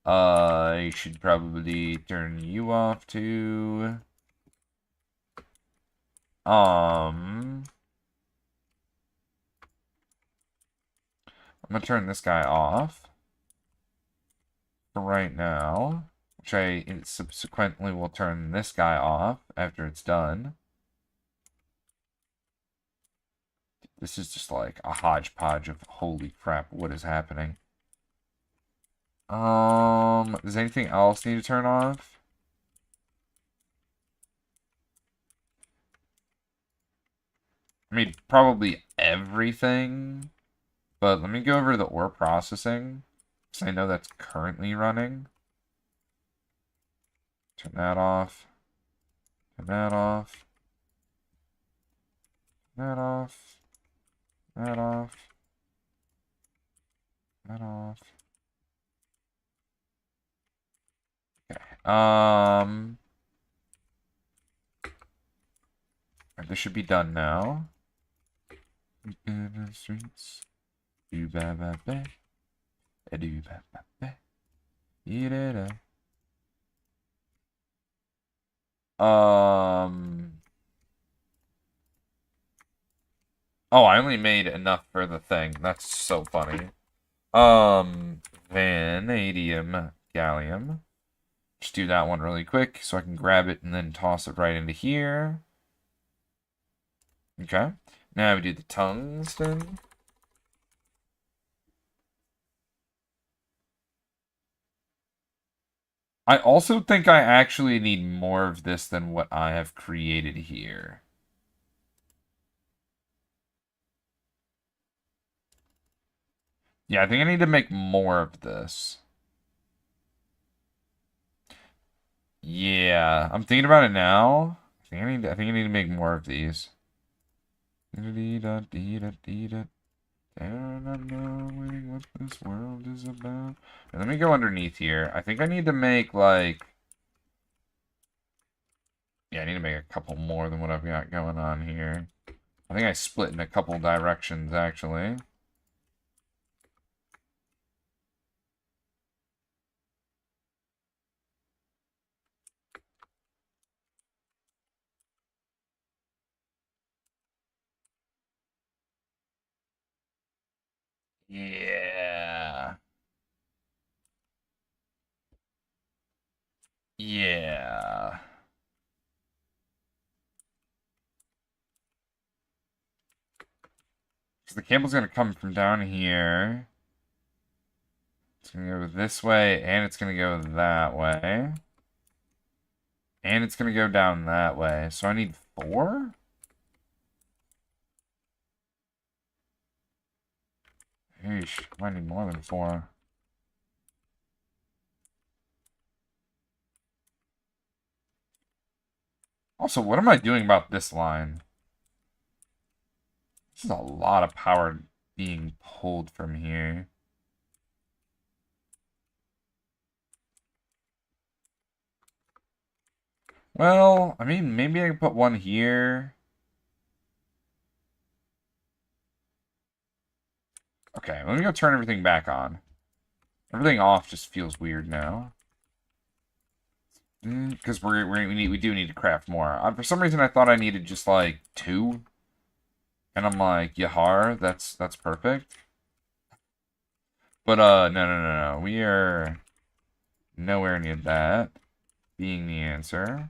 I should probably turn you off too. I'm going to turn this guy off for right now. Which I subsequently will turn this guy off after it's done. This is just like a hodgepodge of holy crap, what is happening? Does anything else need to turn off? I mean, probably everything. But let me go over to the ore processing, because I know that's currently running. Turn that off. Turn that off. Turn that off. That off. That off. Okay. This should be done now. In the streets. Do ba ba ba. Do ba ba ba. Eat it up. Oh, I only made enough for the thing. That's so funny. Vanadium, gallium. Just do that one really quick so I can grab it and then toss it right into here. Okay. Now we do the tungsten. I also think I actually need more of this than what I have created here. Yeah, I think I need to make more of this. Yeah, I'm thinking about it now. I think I need to make more of these. And I'm knowing what this world is about. And let me go underneath here. I think I need to make, like... Yeah, I need to make a couple more than what I've got going on here. I think I split in a couple directions, actually. Yeah. Yeah. Because the cable's going to come from down here. It's going to go this way, and it's going to go that way. And it's going to go down that way. So I need 4? Eesh, I need more than 4. Also, what am I doing about this line? This is a lot of power being pulled from here. Well, I mean, maybe I can put one here. Okay, let me go turn everything back on. Everything off just feels weird now. Because we do need to craft more. For some reason, I thought I needed just like 2, and I'm like, Yahar, that's perfect. But no. We are nowhere near that being the answer.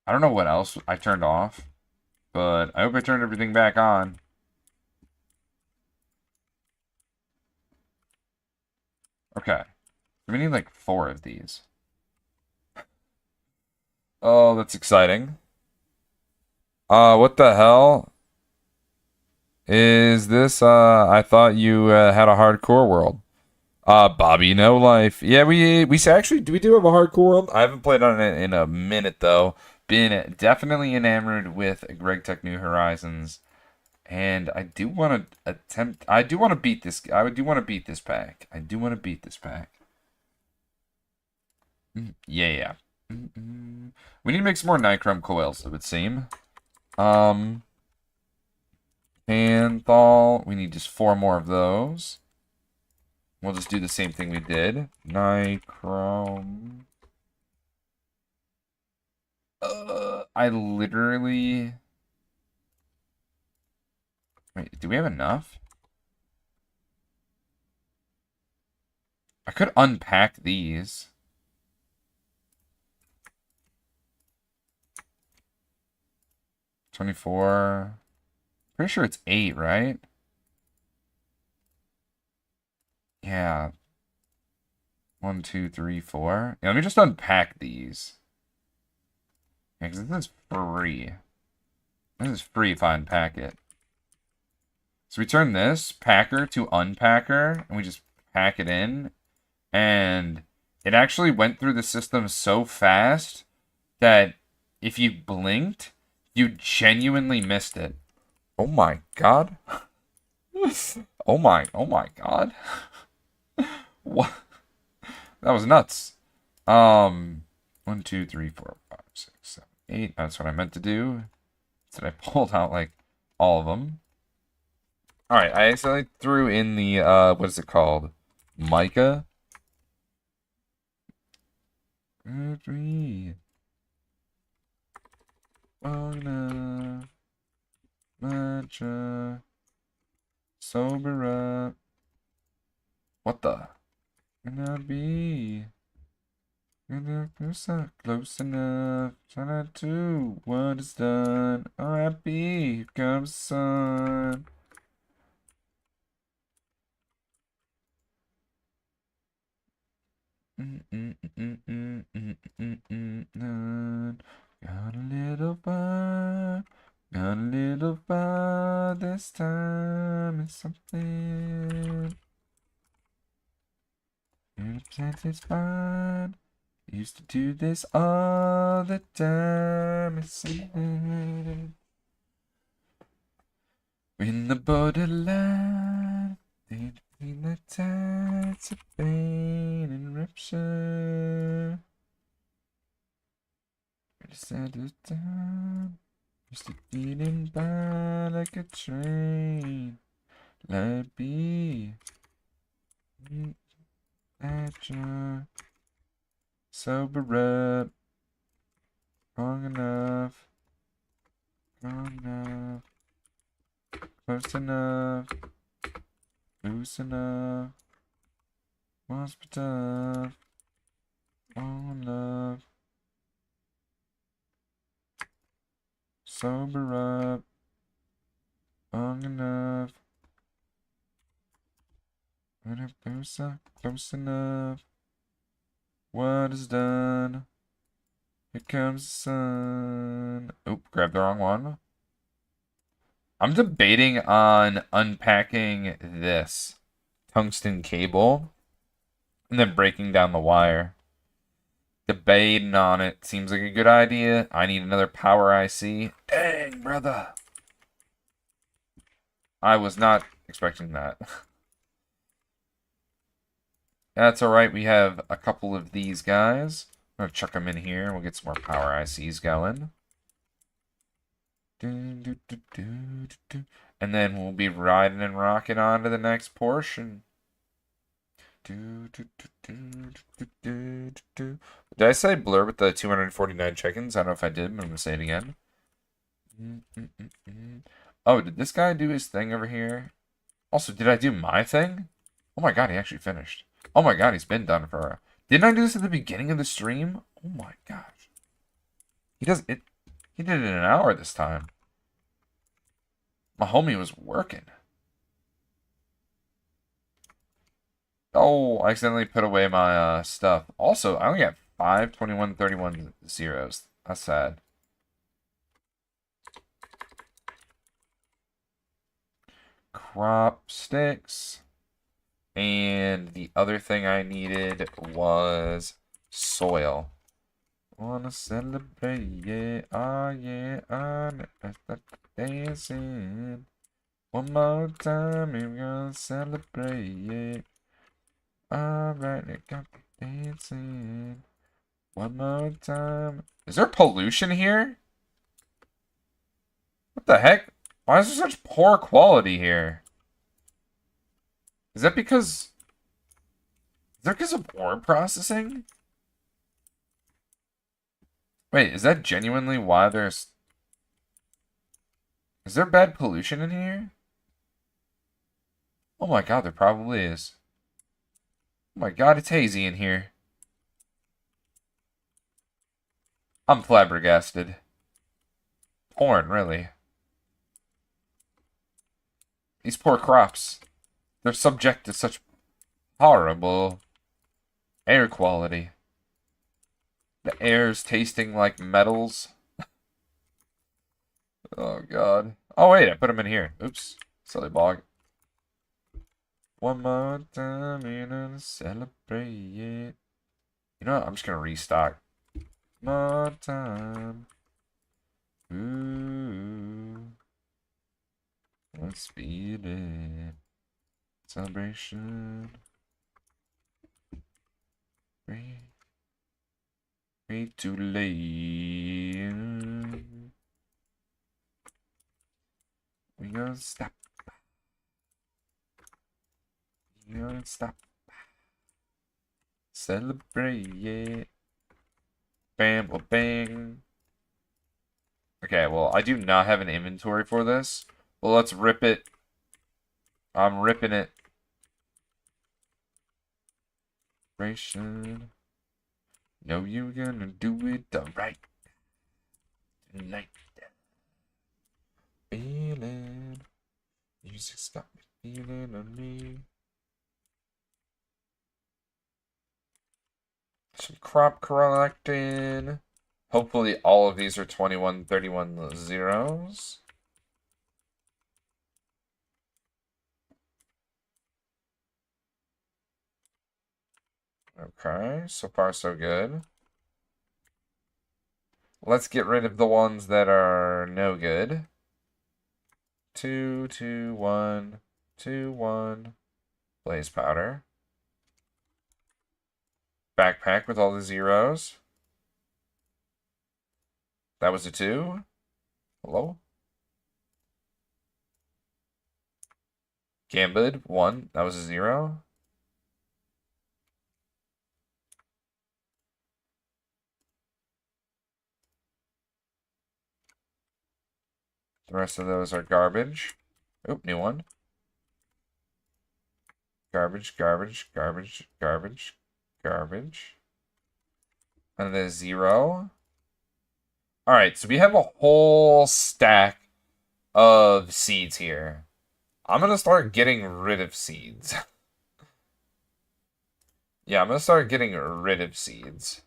I don't know what else I turned off, but I hope I turned everything back on. Okay, we need like 4 of these. Oh, that's exciting. What the hell is this? I thought you had a hardcore world. Bobby No Life. Yeah, we actually do have a hardcore world. I haven't played on it in a minute though. Been definitely enamored with Greg Tech New Horizons, and I do want to attempt. I do want to beat this. I do want to beat this pack. I do want to beat this pack. Yeah. We need to make some more Nichrome coils, it would seem. Panthol. We need just 4 more of those. We'll just do the same thing we did. Nichrome. I literally... Wait, do we have enough? I could unpack these. $24. Pretty sure it's 8, right? Yeah. 1, 2, 3, 4. Yeah, let me just unpack these. Yeah, because this is free. This is free if I unpack it. So we turn this packer to unpacker, and we just pack it in. And it actually went through the system so fast that if you blinked, you genuinely missed it. Oh my god. Oh my god. What? That was nuts. 1, 2, 3, 4, 5, 6, 7, 8. That's what I meant to do. So I pulled out like all of them. Alright, I accidentally threw in the what is it called? Mica. 3. Matcha. Sober up. What the? Gonna be close enough. Try not to what is done. R.I.P. Here comes the sun. Got a little fun. Got a little fun this time. It's something. It's fun. Used to do this all the time. It's something. In the borderline, between the tides of pain and rupture. Decided time. Used to feeling by like a train. Let be. Atcha. Sober up. Long enough. Long enough. Close enough. Loose enough. Must be tough. All love. Sober up. Long enough. Close enough. What is done? Here comes the sun. Oop, grabbed the wrong one. I'm debating on unpacking this tungsten cable and then breaking down the wire. Debating on it. Seems like a good idea. I need another power IC. Dang, brother. I was not expecting that. That's alright. We have a couple of these guys. I'm going to chuck them in here. We'll get some more power ICs going. And then we'll be riding and rocking on to the next portion. Did I say blur with the 249 chickens? I don't know if I did, but I'm gonna say it again. Oh, did this guy do his thing over here? Also, did I do my thing? Oh my god, he actually finished. Oh my god, he's been done for a... Didn't I do this at the beginning of the stream? Oh my gosh. He does it. He did it in an hour this time. My homie was working. Oh, I accidentally put away my stuff. Also, I only got 5, 21, 31 zeros. That's sad. Crop sticks. And the other thing I needed was soil. Wanna celebrate, yeah, oh yeah, dancing. One more time, and we're gonna celebrate, yeah. Alright, it got me dancing. One more time. Is there pollution here? What the heck? Why is there such poor quality here? Is that because... Is that because of ore processing? Wait, is that genuinely why there's... Is there bad pollution in here? Oh my god, there probably is. Oh my god, it's hazy in here. I'm flabbergasted. Porn, really. These poor crops. They're subject to such horrible air quality. The air's tasting like metals. Oh god. Oh wait, I put them in here. Oops. Silly bog. One more time, you're gonna celebrate it. You know what? I'm just gonna restock. More time. Ooh. Let's speed it. Celebration. Way too late. We gonna stop. We gonna stop. Celebrate, yeah. Bam, ba, bang. Okay, well, I do not have an inventory for this. Well, let's rip it. I'm ripping it. Ration. Know you're gonna do it right tonight. Feeling. Music's got me feeling on me. Some crop collecting. Hopefully all of these are 21, 31 zeros. Okay, so far so good. Let's get rid of the ones that are no good. 2, 2, 1, 2, 1. Blaze powder. Backpack with all the zeros. That was a 2. Hello? Gambit, 1. That was a 0. The rest of those are garbage. Oop, new one. Garbage, garbage, garbage, garbage, garbage. And then 0. Alright, so we have a whole stack of seeds here. I'm going to start getting rid of seeds. Yeah, I'm going to start getting rid of seeds.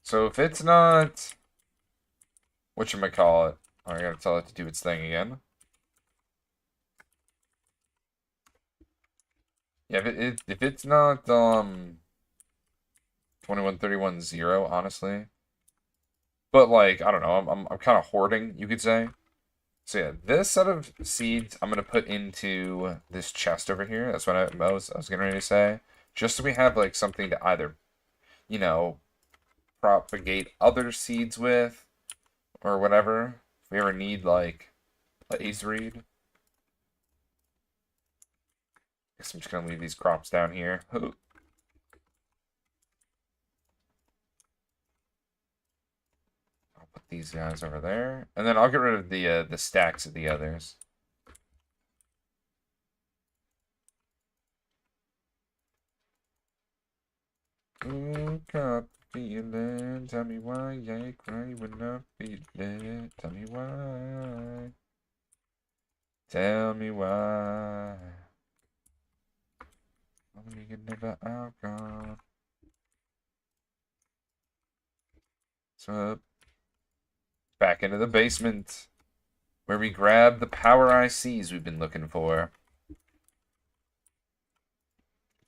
So if it's not... Whatchamacallit? Oh, I gotta tell it to do its thing again. Yeah, if it's not 2131 0, honestly. But like, I don't know, I'm kind of hoarding, you could say. So yeah, this set of seeds I'm gonna put into this chest over here. That's what I was getting ready to say. Just so we have like something to either, you know, propagate other seeds with, or whatever. If we ever need, like, a ace read. Guess I'm just gonna leave these crops down here. I'll put these guys over there, and then I'll get rid of the stacks of the others. Ooh, got feeling. Tell me why I cry when I feel it. Tell me why. Tell me why. Only you never outgone. So back into the basement, where we grab the power ICs we've been looking for.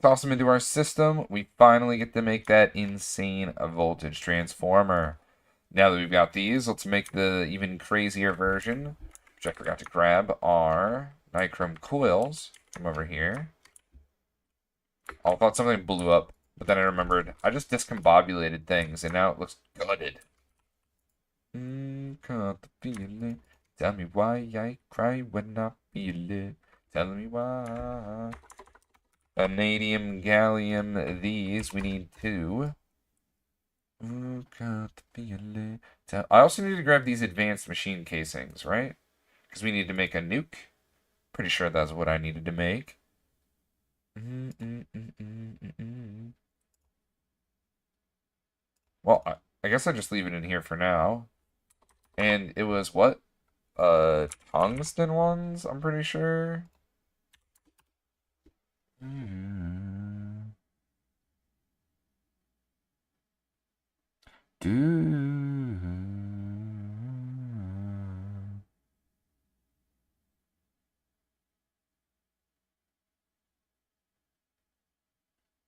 Toss them into our system. We finally get to make that insane voltage transformer. Now that we've got these, let's make the even crazier version, which I forgot to grab, our nichrome coils from over here. I thought something blew up, but then I remembered I just discombobulated things, and now it looks gutted. Caught the feeling. Tell me why I cry when I feel it. Tell me why. Vanadium, gallium, these we need 2. Caught the feeling. I also need to grab these advanced machine casings, right? Because we need to make a nuke. Pretty sure that's what I needed to make. Well, I guess I just leave it in here for now. And it was what? Tungsten ones, I'm pretty sure.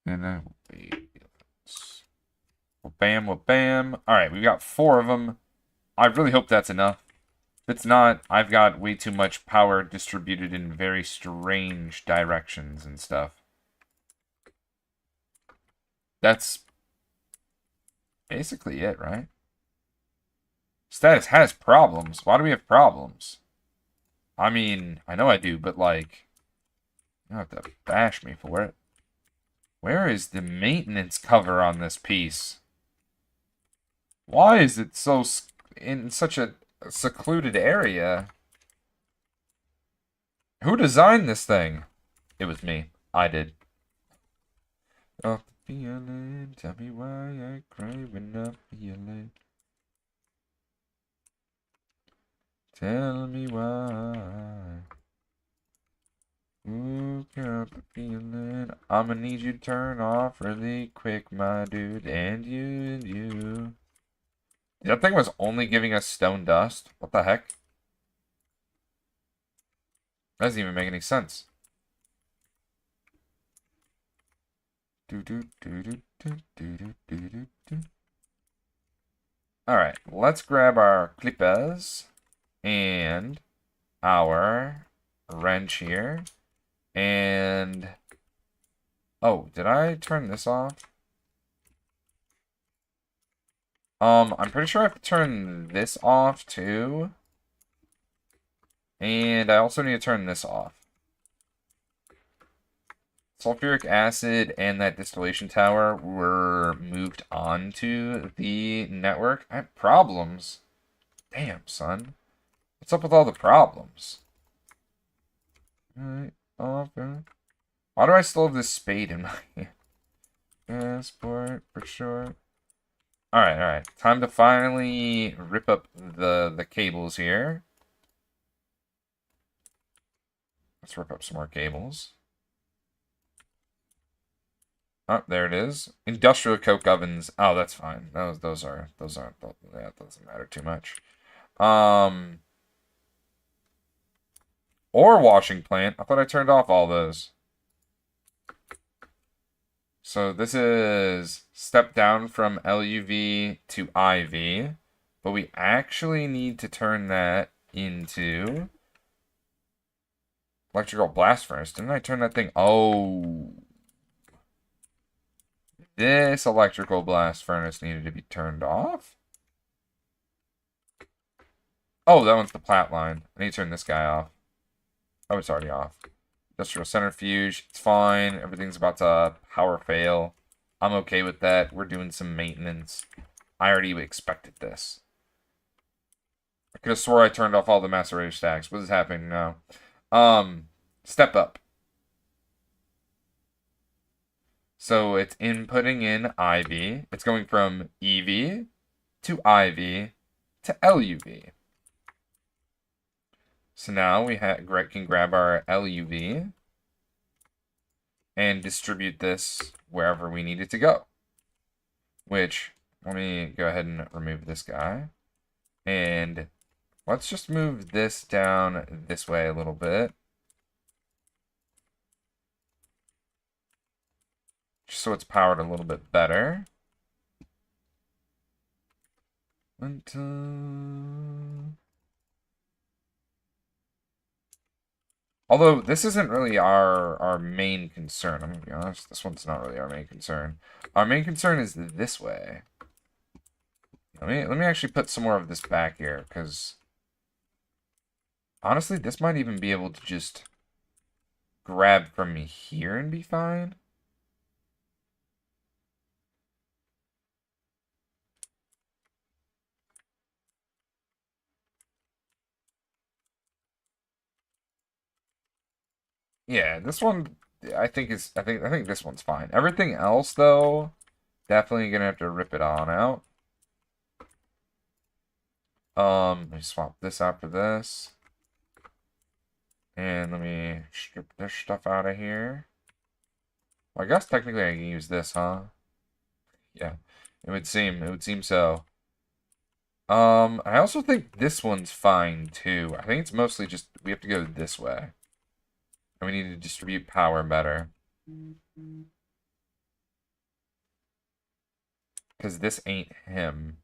And then bam, well, bam. All right, we've got 4 of them. I really hope that's enough. If it's not, I've got way too much power distributed in very strange directions and stuff. That's basically it, right? Status has problems. Why do we have problems? I mean, I know I do, but like, you don't have to bash me for it. Where is the maintenance cover on this piece? Why is it so in such a secluded area? Who designed this thing? It was me. I did. Oh, feeling. Tell me why I cry when I feel it. Tell me why. Ooh, got the feeling. I'ma need you to turn off really quick, my dude. And you. That thing was only giving us stone dust? What the heck? That doesn't even make any sense. Alright, let's grab our clippers and our wrench here. And... oh, did I turn this off? I'm pretty sure I have to turn this off too. And I also need to turn this off. Sulfuric acid and that distillation tower were moved onto the network. I have problems. Damn, son. What's up with all the problems? Alright, okay. Why do I still have this spade in my hand? Passport, for sure. Alright. Time to finally rip up the cables here. Let's rip up some more cables. Oh, there it is. Industrial coke ovens. Oh, that's fine. Those aren't. That doesn't matter too much. Ore washing plant. I thought I turned off all those. So this is step down from LUV to IV, but we actually need to turn that into electrical blast furnace. Didn't I turn that thing? Oh. this electrical blast furnace needed to be turned off. Oh, that one's the plat line. I need to turn this guy off. Oh, it's already off. Industrial centrifuge. It's fine. Everything's about to power fail. I'm okay with that. We're doing some maintenance. I already expected this. I could have swore I turned off all the macerator stacks. What is happening now? Step up. So it's inputting in IV. It's going from EV to IV to LUV. So now we can grab our LUV and distribute this wherever we need it to go. Which, let me go ahead and remove this guy. And let's just move this down this way a little bit. Just so it's powered a little bit better. Although this isn't really our main concern. I'm gonna be honest, this one's not really our main concern. Our main concern is this way. Let me actually put some more of this back here, because honestly, this might even be able to just grab from here and be fine. Yeah, this one I think this one's fine. Everything else though, definitely gonna have to rip it on out. Let me swap this out for this. And let me strip this stuff out of here. Well, I guess technically I can use this, huh? Yeah, it would seem so. I also think this one's fine too. I think it's mostly just we have to go this way. And we need to distribute power better. Because this ain't him.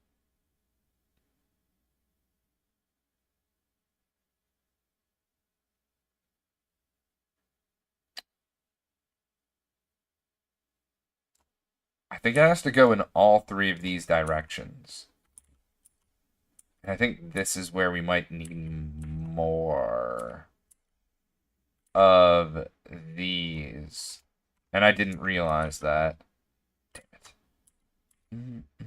I think it has to go in all three of these directions. And I think this is where we might need more of these. And I didn't realize that. Damn it.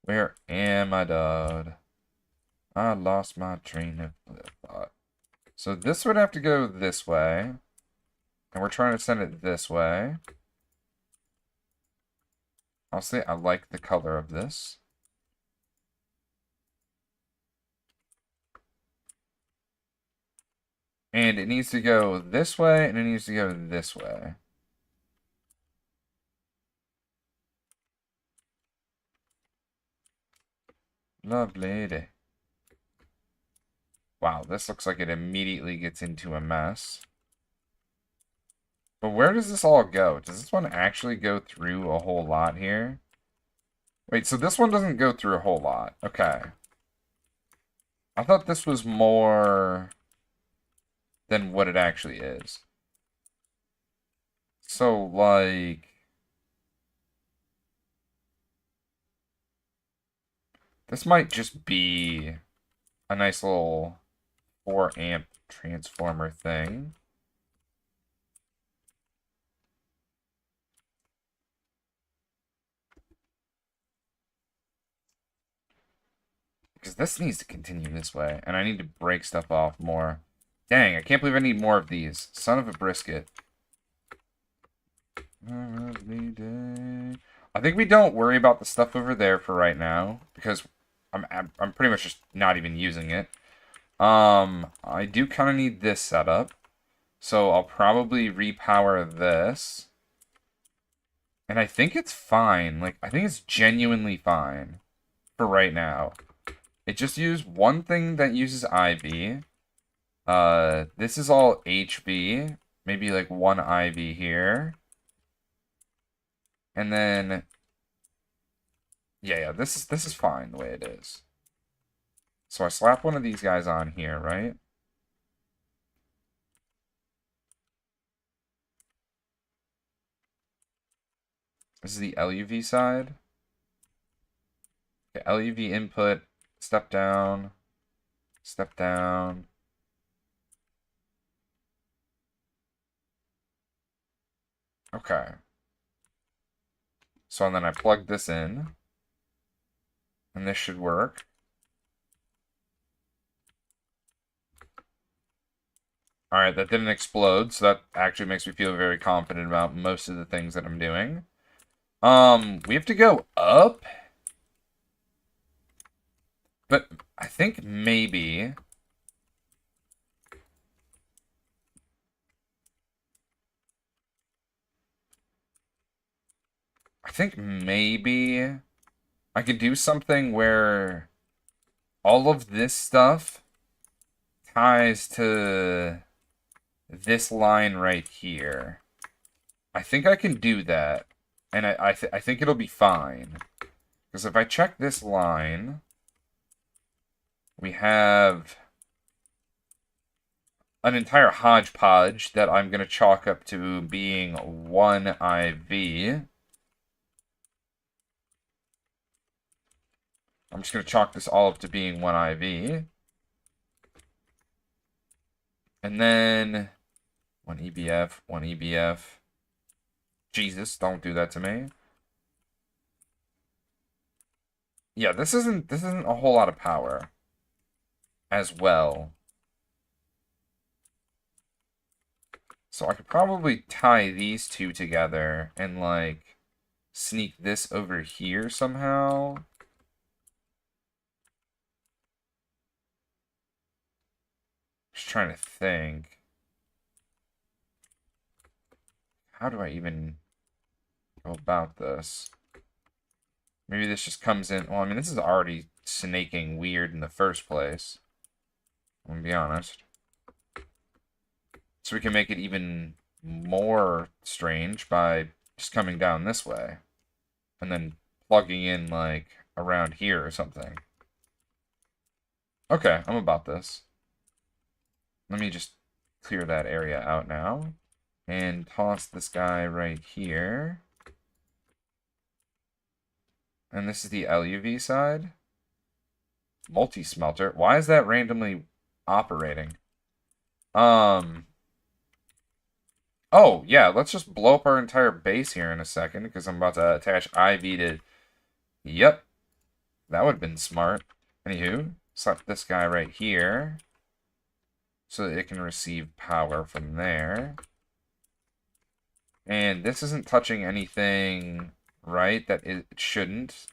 Where am I, dude? I lost my train of thought. So this would have to go this way. And we're trying to send it this way. Honestly, I like the color of this. And it needs to go this way, and it needs to go this way. Lovely. Wow, this looks like it immediately gets into a mess. But where does this all go? Does this one actually go through a whole lot here? Wait, so this one doesn't go through a whole lot. Okay. I thought this was more than what it actually is. So, like... this might just be a nice little 4 amp transformer thing. Because this needs to continue this way, and I need to break stuff off more. Dang, I can't believe I need more of these. Son of a brisket. I think we don't worry about the stuff over there for right now, because I'm pretty much just not even using it. I do kind of need this setup, so I'll probably repower this. And I think it's fine. Like, I think it's genuinely fine for right now. It just used one thing that uses IV. This is all HV. Maybe like one IV here. And then, yeah, this is fine the way it is. So I slap one of these guys on here, right? This is the LUV side. Okay, LUV input, step down, step down. Okay. So then I plug this in, and this should work. Alright, that didn't explode, so that actually makes me feel very confident about most of the things that I'm doing. We have to go up. But I think maybe... I think maybe I could do something where all of this stuff ties to this line right here. I think I can do that. And I think it'll be fine. Because if I check this line, we have an entire hodgepodge that I'm going to chalk up to being 1 IV. I'm just going to chalk this all up to being 1 IV. And then 1 EBF, 1 EBF. Jesus, don't do that to me. Yeah, this isn't a whole lot of power as well. So I could probably tie these two together and like sneak this over here somehow. Just trying to think. How do I even go about this? Maybe this just comes in. Well, I mean, this is already snaking weird in the first place. I'm gonna be honest. So we can make it even more strange by just coming down this way. And then plugging in, like, around here or something. Okay, I'm about this. Let me just clear that area out now. And toss this guy right here. And this is the LUV side. Multi-smelter. Why is that randomly operating? Oh, yeah, let's just blow up our entire base here in a second, because I'm about to attach IV to... Yep. That would have been smart. Anywho, slap this guy right here, so that it can receive power from there. And this isn't touching anything, right, that it shouldn't.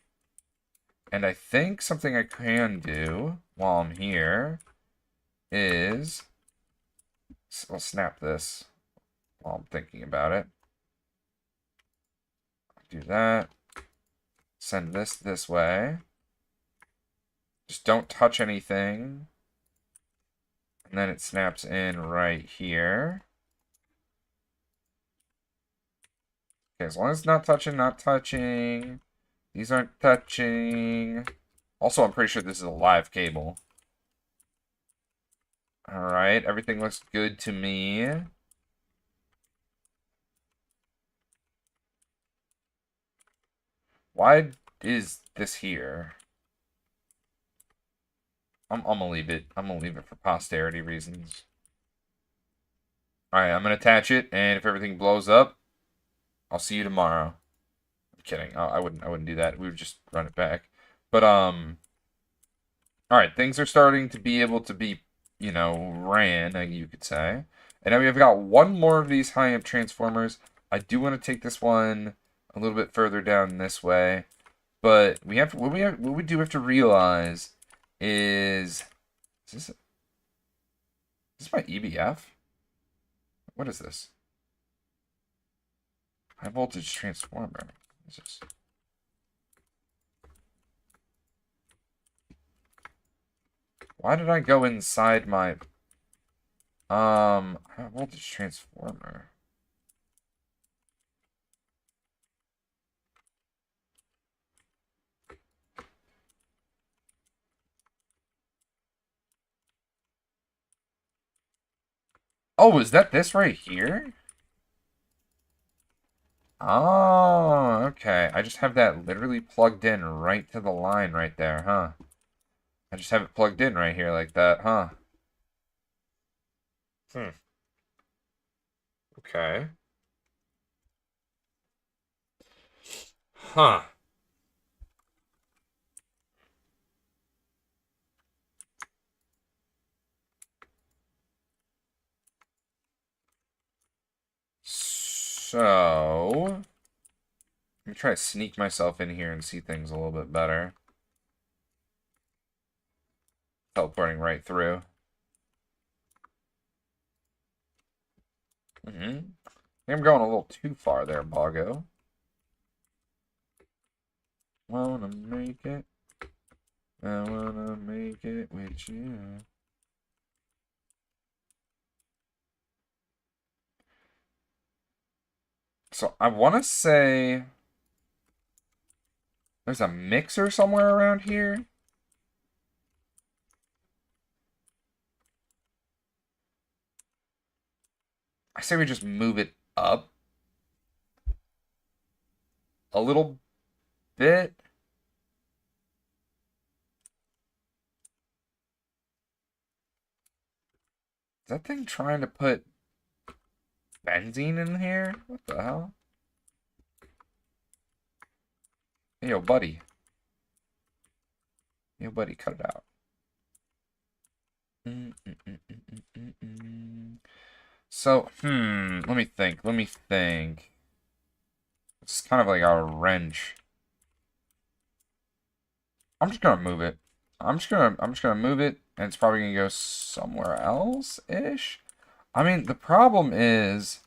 And I think something I can do while I'm here is... I'll snap this while I'm thinking about it. Do that. Send this way. Just don't touch anything. And then it snaps in right here. Okay, as long as it's not touching, not touching. These aren't touching. Also, I'm pretty sure this is a live cable. Alright, everything looks good to me. Why is this here? I'm gonna leave it. I'm gonna leave it for posterity reasons. Alright, I'm gonna attach it, and if everything blows up, I'll see you tomorrow. I'm kidding. I wouldn't do that. We would just run it back. But alright, things are starting to be able to be, you know, ran, you could say. And now we've got one more of these high amp transformers. I do want to take this one a little bit further down this way. But what we do have to realize is this my EBF? What is this? High voltage transformer. What is this? Why did I go inside my high voltage transformer? Oh, is that this right here? Oh, okay. I just have that literally plugged in right to the line right there, huh? I just have it plugged in right here like that, huh? Hmm. Okay. Huh. So, let me try to sneak myself in here and see things a little bit better. Teleporting right through. I think I'm going a little too far there, Boggo. Wanna make it. I wanna make it with you. So I want to say there's a mixer somewhere around here. I say we just move it up a little bit. Is that thing trying to put benzene in here? What the hell? Hey, yo, buddy. Yo, buddy, cut it out. So, let me think. Let me think. It's kind of like a wrench. I'm just gonna move it. I'm just gonna move it, and it's probably gonna go somewhere else-ish. I mean, the problem is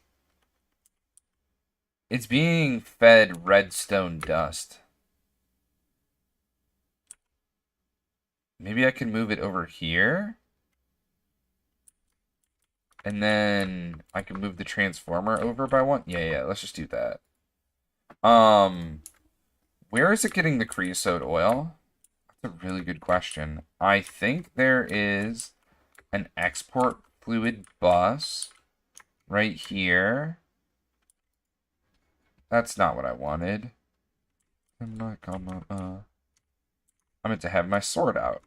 it's being fed redstone dust. Maybe I can move it over here. And then I can move the transformer over by one. Yeah, let's just do that. Where is it getting the creosote oil? That's a really good question. I think there is an export fluid bus right here. That's not what I wanted. I meant to have my sword out.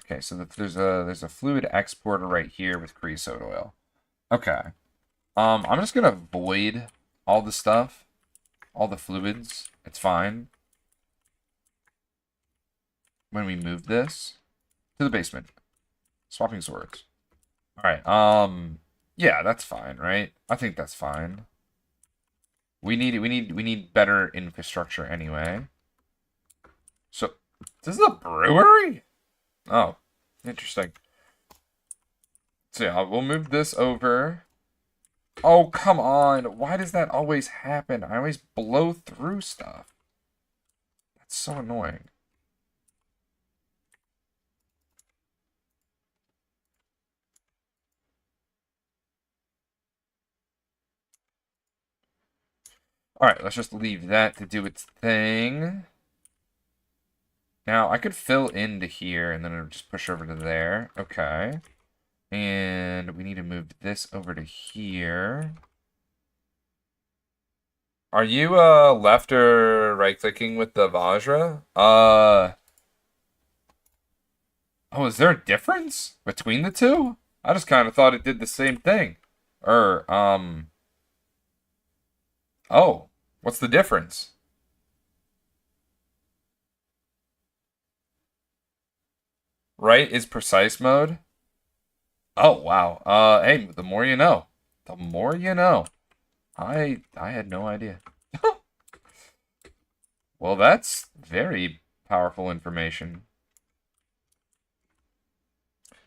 Okay, so there's a fluid exporter right here with creosote oil. Okay. I'm just gonna void all the stuff, all the fluids. It's fine. When we move this to the basement, swapping swords. All right. Yeah, that's fine, right? I think that's fine. We need better infrastructure anyway. So, this is a brewery? Oh, interesting. So yeah, we'll move this over. Oh, come on. Why does that always happen? I always blow through stuff. That's so annoying. Alright, let's just leave that to do its thing. Now, I could fill into here and then it'll just push over to there. Okay. And we need to move this over to here. Are you left or right clicking with the Vajra? Oh, is there a difference between the two? I just kind of thought it did the same thing. Oh, what's the difference? Right is precise mode. Oh, wow. Hey, the more you know. The more you know. I had no idea. Well, that's very powerful information.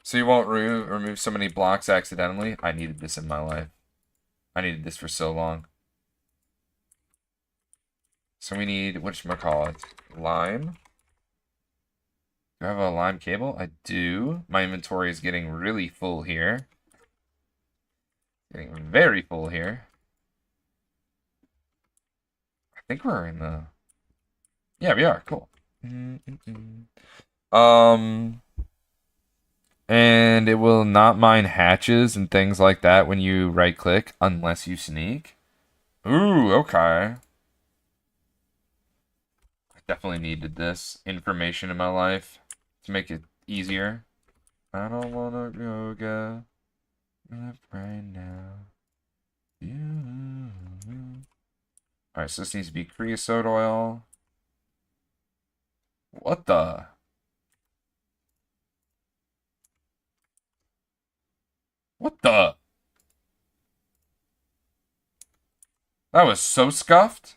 So you won't remove so many blocks accidentally? I needed this in my life. I needed this for so long. So we need, whatchamacallit, lime. Do I have a lime cable? I do. My inventory is getting really full here. Getting very full here. I think we're in the... Yeah, we are. Cool. And it will not mine hatches and things like that when you right click unless you sneak. Ooh, okay. I definitely needed this information in my life to make it easier. I don't wanna yoga right now. Alright, so this needs to be creosote oil. What the? What the? That was so scuffed.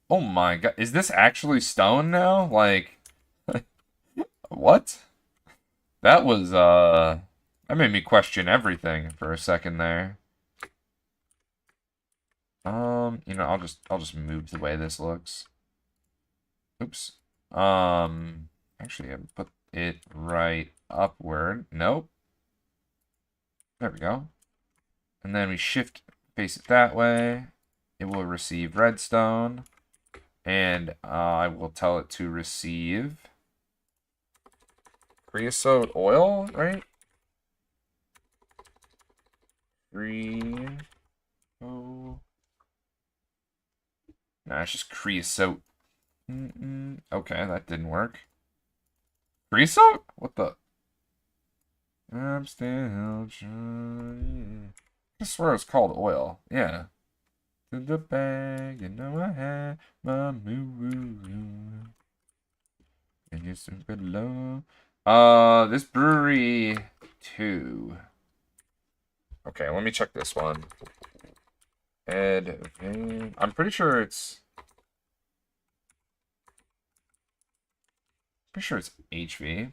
Oh my god. Is this actually stone now? Like, what? That was, that made me question everything for a second there. I'll just move the way this looks. Oops. Actually, I put it right upward. Nope. There we go. And then we shift, face it that way. It will receive redstone. And I will tell it to receive creosote oil, right? Oh. Nah, it's just creosote. Okay, that didn't work. Creosote? What the? I'm still trying. I swear it's called oil. Yeah. To the bag, you know I had my move. And you're super low. This brewery 2. Okay, let me check this one. I'm pretty sure it's HV.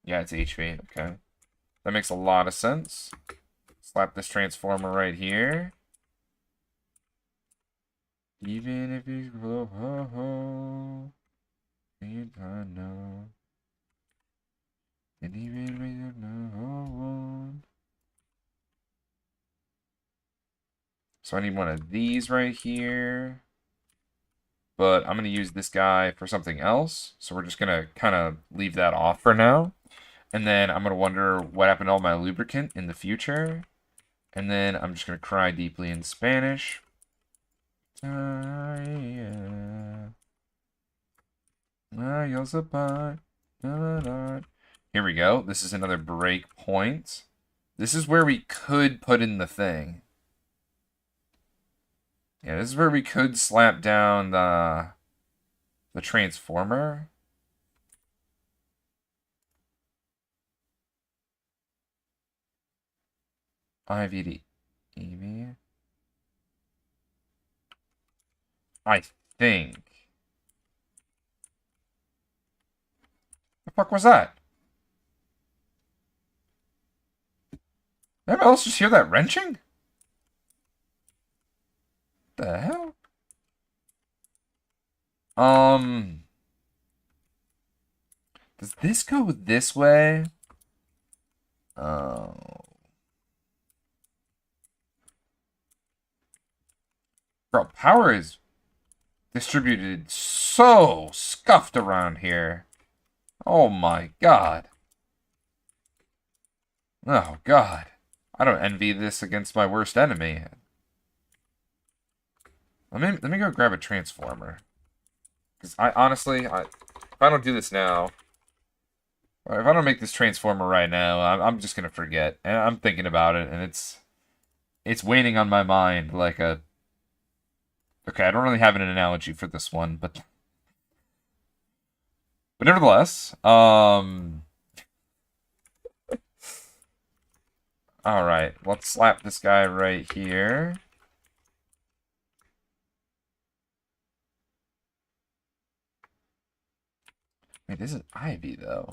Yeah, it's HV. Okay. That makes a lot of sense. Slap this transformer right here. Even if he's below, and I know. And even when you know. So I need one of these right here. But I'm going to use this guy for something else. So we're just going to kind of leave that off for now. And then I'm going to wonder what happened to all my lubricant in the future. And then I'm just going to cry deeply in Spanish. Here we go. This is another break point. This is where we could put in the thing. Yeah, this is where we could slap down the transformer. IVD. EV. I think. The fuck was that? Did anyone else just hear that wrenching? The hell? Does this go this way? Oh. Bro, power is distributed so scuffed around here. Oh my god. Oh god. I don't envy this against my worst enemy. Let me go grab a transformer. Because I honestly, if I don't do this now, or if I don't make this transformer right now, I'm just gonna forget. And I'm thinking about it, and it's weighing on my mind like a. Okay, I don't really have an analogy for this one, but nevertheless, all right, let's slap this guy right here. Wait, this is Ivy though.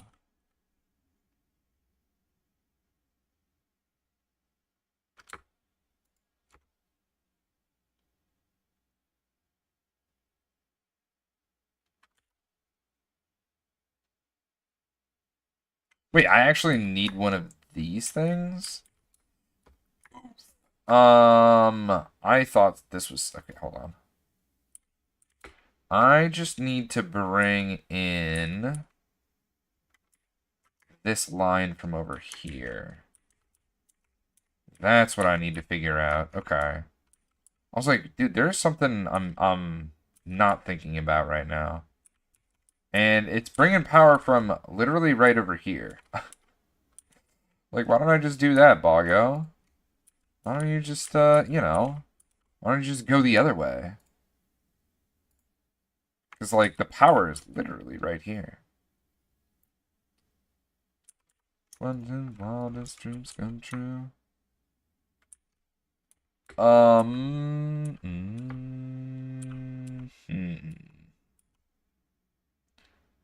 Wait, I actually need one of these things? I thought this was... Okay, hold on. I just need to bring in this line from over here. That's what I need to figure out. Okay. I was like, dude, there's something I'm not thinking about right now. And it's bringing power from literally right over here. Like, why don't I just do that, Boggo? Why don't you just, you know, why don't you just go the other way? Because, like, the power is literally right here. When do wildest dreams come true?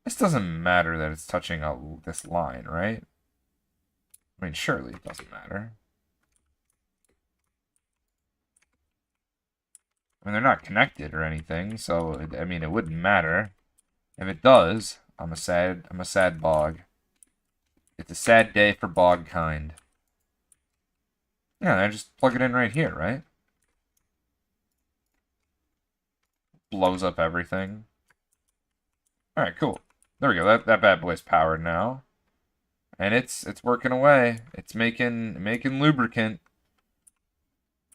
This doesn't matter that it's touching this line, right? I mean, surely it doesn't matter. I mean, they're not connected or anything, so I mean, it wouldn't matter. If it does, I'm a sad bog. It's a sad day for bog kind. Yeah, I just plug it in right here, right? Blows up everything. All right, cool. There we go. That bad boy's powered now, and it's working away. It's making lubricant.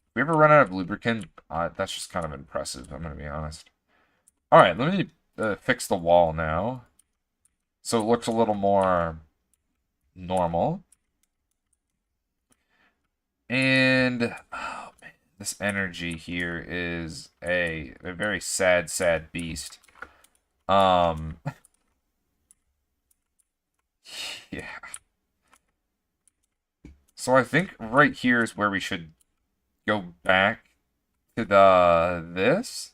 If we ever run out of lubricant, that's just kind of impressive. I'm gonna be honest. All right, let me fix the wall now, so it looks a little more normal. And oh man, this energy here is a very sad, sad beast. Yeah. So I think right here is where we should go back to this.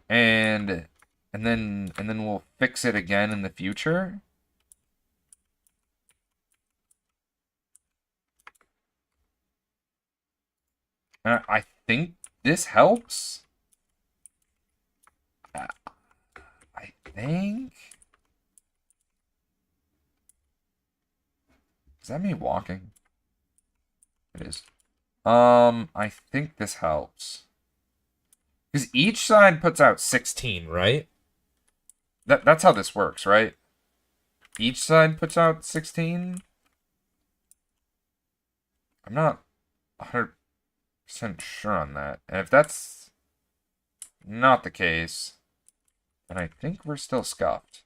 And then we'll fix it again in the future. And I think this helps. I think. Is that me walking? It is. I think this helps. Because each side puts out 16, right? That's how this works, right? Each side puts out 16? I'm not 100% sure on that. And if that's not the case, then I think we're still scuffed.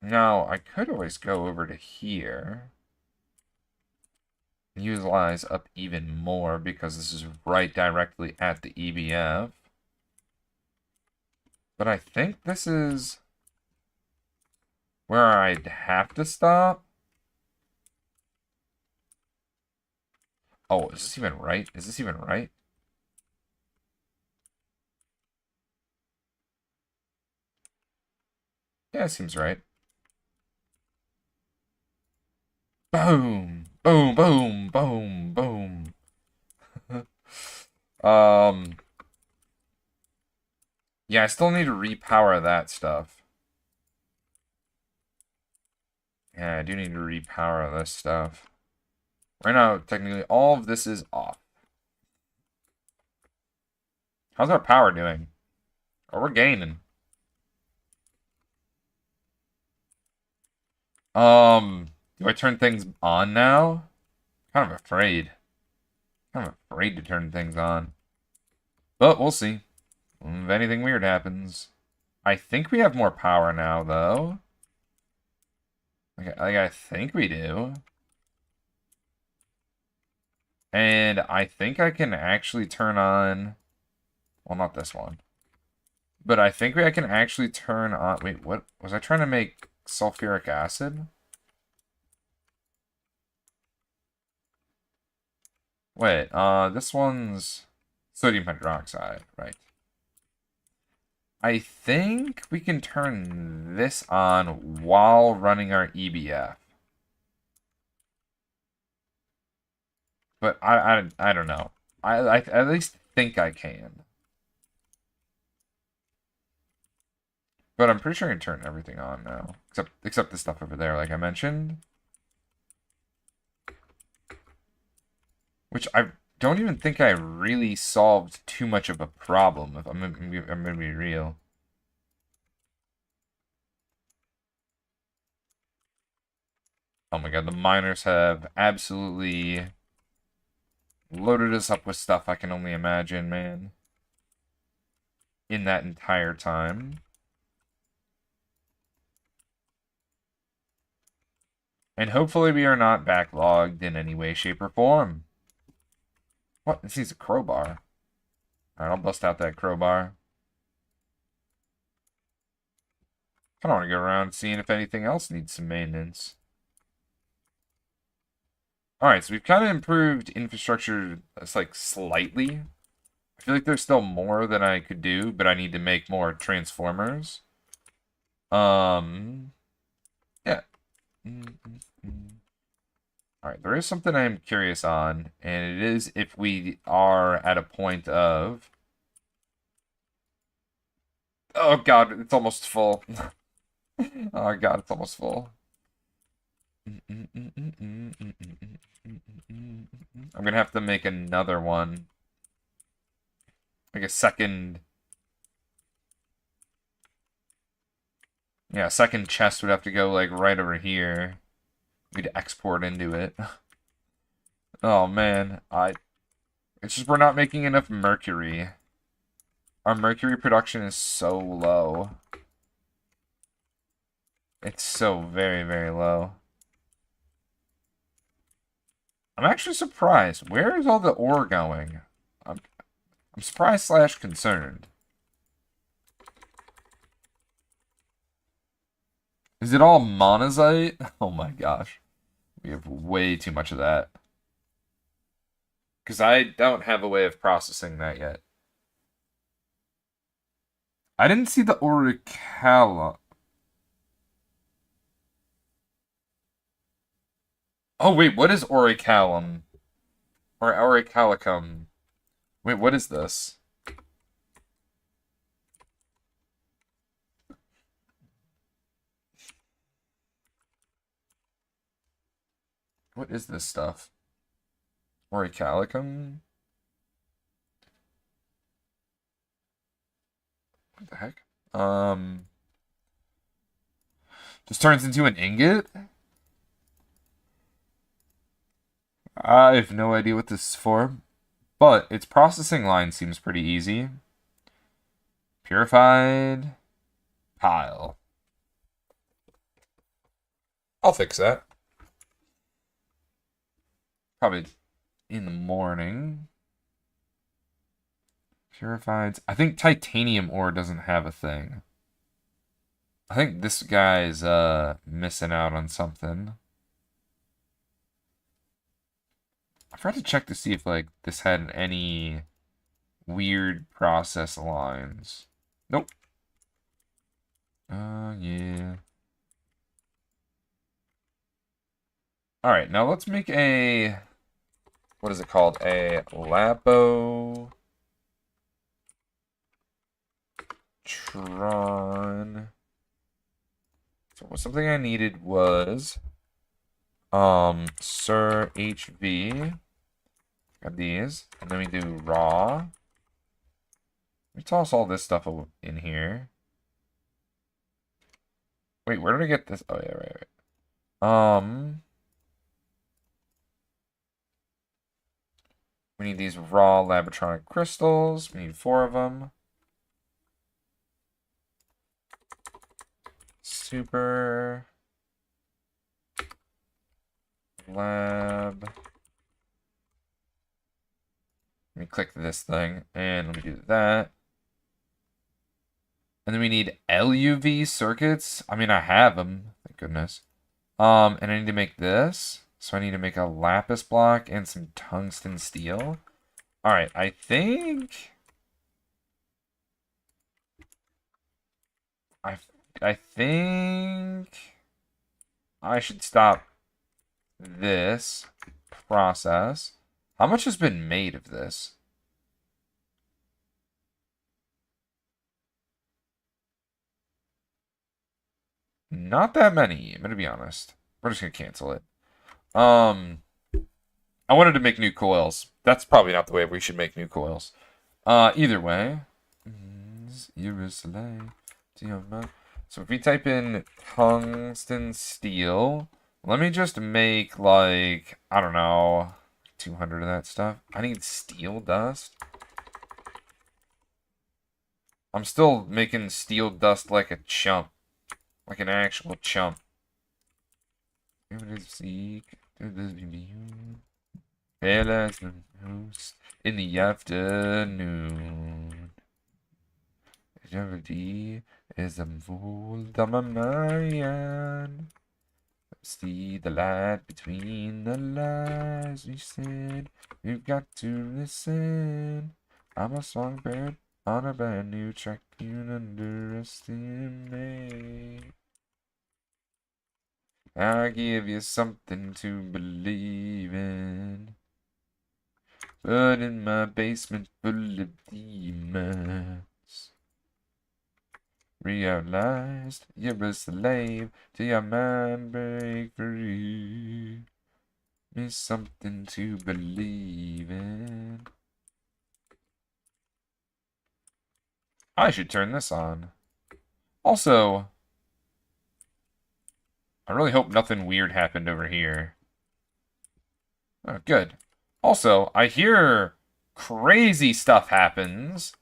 Now, I could always go over to here. Utilize up even more because this is right directly at the EBF. But I think this is where I'd have to stop. Oh, is this even right? Is this even right? Yeah, it seems right. Boom! Boom, boom, boom, boom. Yeah, I still need to repower that stuff. Yeah, I do need to repower this stuff. Right now, technically, all of this is off. How's our power doing? Oh, we're gaining. Do I turn things on now? Kind of afraid. Kind of afraid to turn things on. But we'll see. If anything weird happens. I think we have more power now, though. Like I think we do. And I think I can actually turn on... Well, not this one. But I think I can actually turn on... Wait, what? Was I trying to make sulfuric acid? Wait, this one's sodium hydroxide, right? I think we can turn this on while running our EBF. But I don't know. I at least think I can. But I'm pretty sure I can turn everything on now. Except the stuff over there, like I mentioned. Which don't even think I really solved too much of a problem, if I'm gonna be real. Oh my god, the miners have absolutely loaded us up with stuff I can only imagine, man. In that entire time. And hopefully we are not backlogged in any way, shape, or form. What? This needs a crowbar. Alright, I'll bust out that crowbar. I don't want to go around seeing if anything else needs some maintenance. Alright, so we've kind of improved infrastructure, like, slightly. I feel like there's still more than I could do, but I need to make more transformers. Yeah. Alright, there is something I'm curious on, and it is if we are at a point of... Oh god, it's almost full. Oh god, it's almost full. I'm gonna have to make another one. Like a second... Yeah, a second chest would have to go, like, right over here. We'd export into it. Oh, man. It's just we're not making enough mercury. Our mercury production is so low. It's so very, very low. I'm actually surprised. Where is all the ore going? I'm surprised / concerned. Is it all monazite? Oh my gosh. We have way too much of that. Because I don't have a way of processing that yet. I didn't see the auricala. Oh, wait, what is auricalum? Or auricalicum? Wait, what is this? What is this stuff? Auricalicum? What the heck? Just turns into an ingot? I have no idea what this is for. But its processing line seems pretty easy. Purified pile. I'll fix that. Probably in the morning. Purified. I think titanium ore doesn't have a thing. I think this guy's missing out on something. I forgot to check to see if like this had any weird process lines. Nope. Yeah. Alright, now let's make a... What is it called? A Lapotron. So something I needed was... Sir HV. Got these. And then we do raw. We toss all this stuff in here. Wait, where did I get this? Oh, yeah, right. We need these raw labotronic crystals. We need 4 of them. Super lab. Let me click this thing, and let me do that. And then we need LUV circuits. I mean, I have them. Thank goodness. And I need to make this. So I need to make a lapis block and some tungsten steel. Alright, I think... I think... I should stop this process. How much has been made of this? Not that many, I'm gonna be honest. We're just gonna cancel it. I wanted to make new coils. That's probably not the way we should make new coils. Either way. So if we type in tungsten steel, let me just make like, I don't know, 200 of that stuff. I need steel dust. I'm still making steel dust like a chump. Like an actual chump. In the afternoon. Gravity is a fool, dumb man. See the light between the lies we said. You've got to listen. I'm a songbird on a brand new track. You underestimate. I'll give you something to believe in. But in my basement full of demons. Realized you're a slave to your mind, break free. Me something to believe in. I should turn this on. Also, I really hope nothing weird happened over here. Oh, good. Also, I hear crazy stuff happens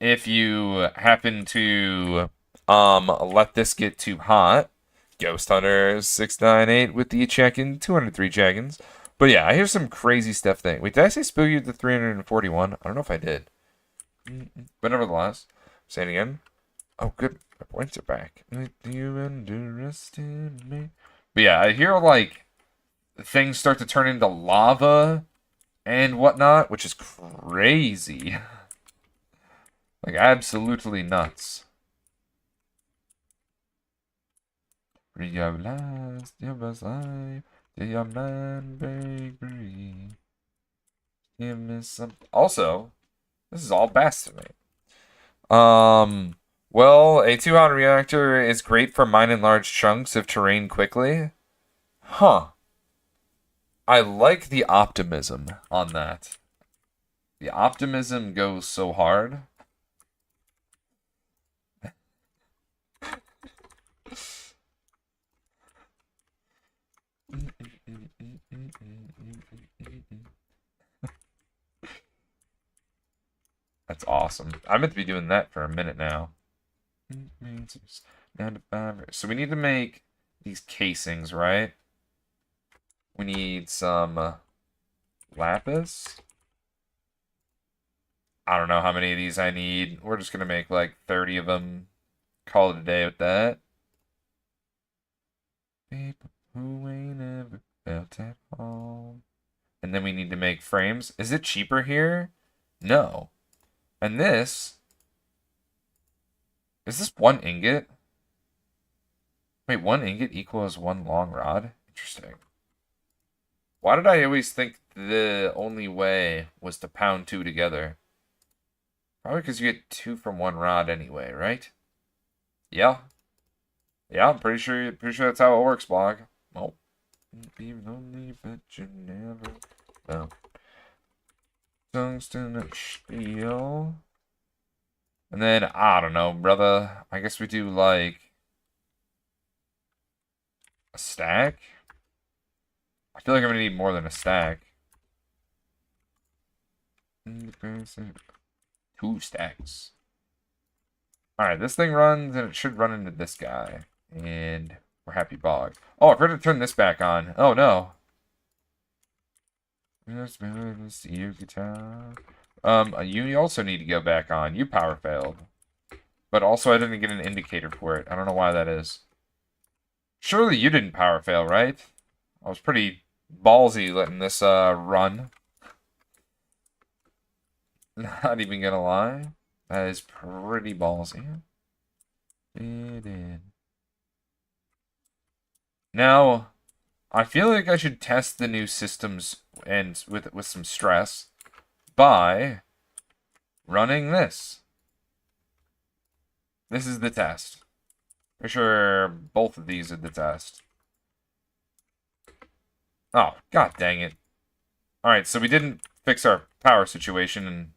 if you happen to let this get too hot. Ghost Hunter 698 with the check-in, 203 check-ins. But yeah, I hear some crazy stuff thing. Wait, did I say Spooky with the 341? I don't know if I did. But nevertheless, say it again. Oh, good. My points are back. Do you underestimate? But yeah, I hear like things start to turn into lava and whatnot, which is crazy. Like, absolutely nuts. Realize your best life to your mind break free. Give me some. Also, this is all Bastimate. Well, a 2-hour reactor is great for mining large chunks of terrain quickly. Huh. I like the optimism on that. The optimism goes so hard. That's awesome. I meant to be doing that for a minute now. So we need to make these casings, right? We need some lapis. I don't know how many of these I need. We're just going to make like 30 of them. Call it a day with that. People who ain't ever felt at home. And then we need to make frames. Is it cheaper here? No. And this... Is this 1 ingot? Wait, 1 ingot equals 1 long rod? Interesting. Why did I always think the only way was to pound 2 together? Probably because you get 2 from 1 rod anyway, right? Yeah. Yeah, I'm pretty sure that's how it works, Blog. Oh. Be lonely, but you never know. Tungsten steel. And then, I don't know, brother. I guess we do, like, a stack? I feel like I'm gonna need more than a stack. 2 stacks. Alright, this thing runs, and it should run into this guy. And we're happy bog. Oh, I forgot to turn this back on. Oh, no. Your guitar. You also need to go back on. You power failed. But also I didn't get an indicator for it. I don't know why that is. Surely you didn't power fail, right? I was pretty ballsy letting this run. Not even gonna lie. That is pretty ballsy. It is. Now, I feel like I should test the new systems and with some stress by running this. This is the test. Pretty sure both of these are the test. Oh, god dang it. Alright, so we didn't fix our power situation, and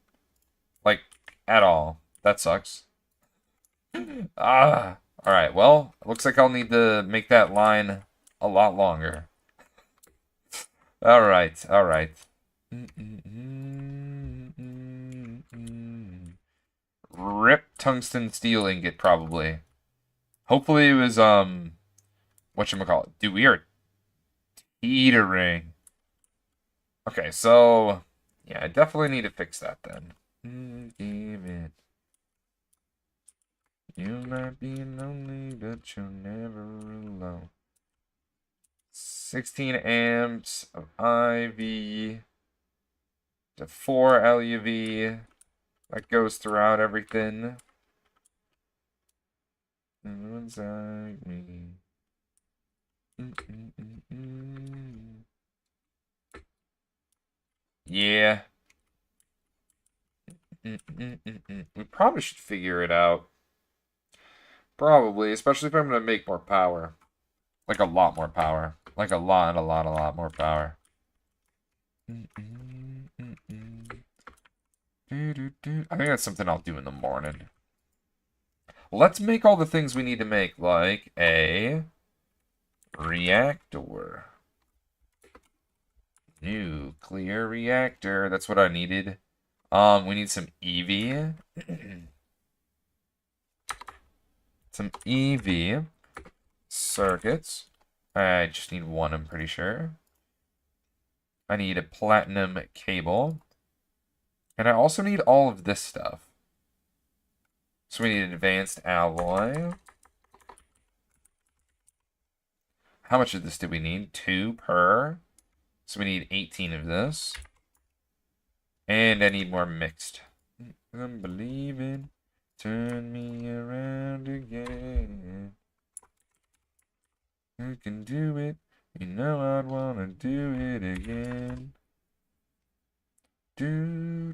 like, at all. That sucks. Ah. Alright, well, looks like I'll need to make that line a lot longer. Alright, alright. Rip tungsten steel ingot, probably. Hopefully it was, whatchamacallit. Dude, we are teetering. Okay, so, yeah, I definitely need to fix that then. Give it. You might be lonely, but you're never alone. 16 amps of IV to 4 LUV. That goes throughout everything. Everyone's like me. Yeah. We probably should figure it out. Probably, especially if I'm going to make more power. Like a lot more power. Like a lot more power. I think that's something I'll do in the morning. Let's make all the things we need to make, like a reactor. Nuclear reactor. That's what I needed. We need some EV. Some EV circuits. I just need one, I'm pretty sure. I need a platinum cable. And I also need all of this stuff. So we need an advanced alloy. How much of this do we need? 2 per. So we need 18 of this. And I need more mixed. I'm believing. Turn me around again. You can do it. You know I'd wanna do it again. Do.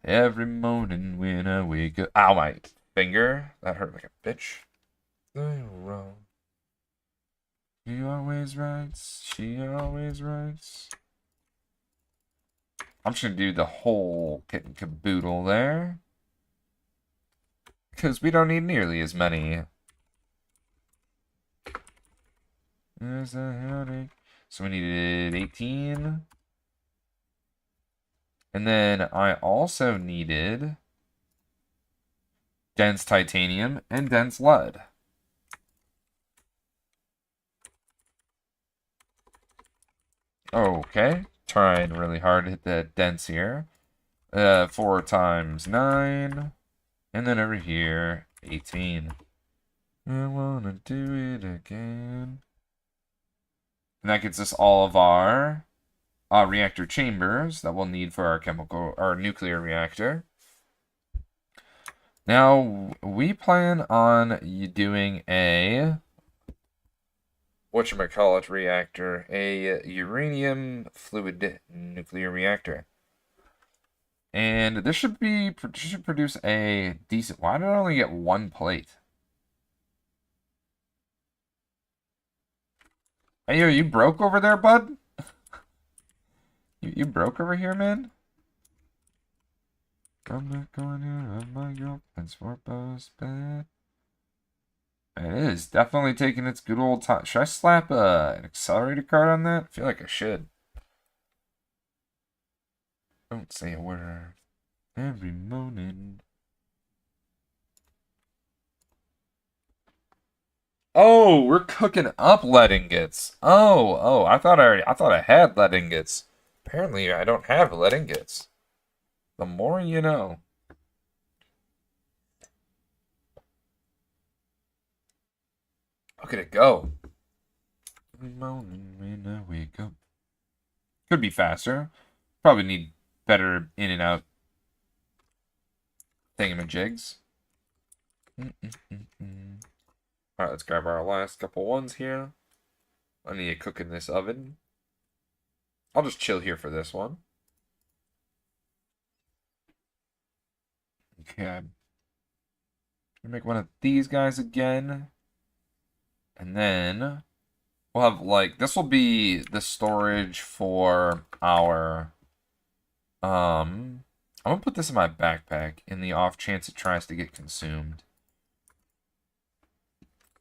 Every morning when I wake up. Ow, my finger. That hurt like a bitch. They're wrong. He always writes. She always writes. I'm just gonna do the whole kit and caboodle there. Because we don't need nearly as many. There's a headache. So we needed 18. And then I also needed dense titanium and dense lead. Okay. Trying really hard to hit the dense here. 4 times 9. And then over here, 18. I wanna do it again. And that gets us all of our reactor chambers that we'll need for our nuclear reactor. Now, we plan on doing a whatchamacallit reactor, a uranium fluid nuclear reactor. And this should produce a decent. Why did I only get 1 plate? Hey, are you broke over there, bud? You broke over here, man? I'm not going to have my girlfriend's for post bed. It is definitely taking its good old time. Should I slap an accelerator card on that? I feel like I should. Don't say a word. Every morning. Oh, we're cooking up lead ingots. Oh, I thought I had lead ingots. Apparently, I don't have lead ingots. The more you know. Look at it go. Every morning when I wake up. Could be faster. Probably need better in and out thingamajigs. Alright, let's grab our last couple ones here. I need to cook in this oven. I'll just chill here for this one. Okay. Make one of these guys again. And then we'll have like this will be the storage for our I'm gonna put this in my backpack in the off chance it tries to get consumed.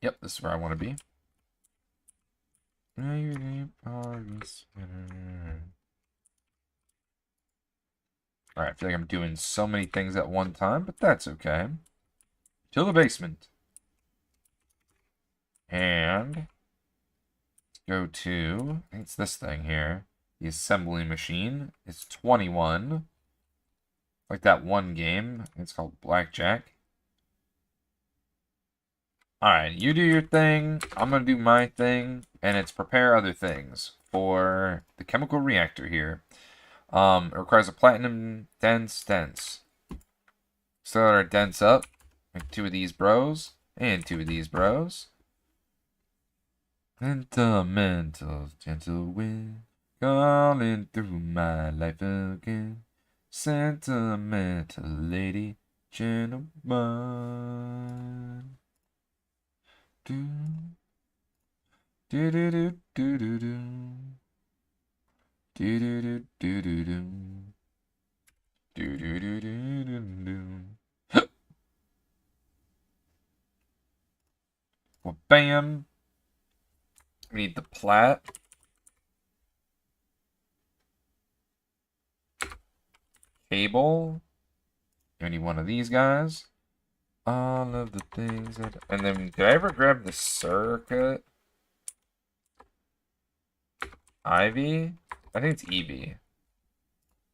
Yep, this is where I want to be. Alright, I feel like I'm doing so many things at one time, but that's okay. To the basement. And go to, I think it's this thing here. The assembly machine. It's 21. Like that one game. It's called Blackjack. Alright, you do your thing. I'm going to do my thing. And it's prepare other things for the chemical reactor here. It requires a platinum dense. Start our dense up. Make 2 of these bros. And 2 of these bros. Sentimental, gentle wind, calling through my life again. Sentimental lady, gentleman. Do, do do do do do do. Do do do do do do. Do do do do do do. Well, bam. We need the plat. Cable. You need one of these guys. All of the things that... And then, did I ever grab the circuit? Ivy? I think it's Evie.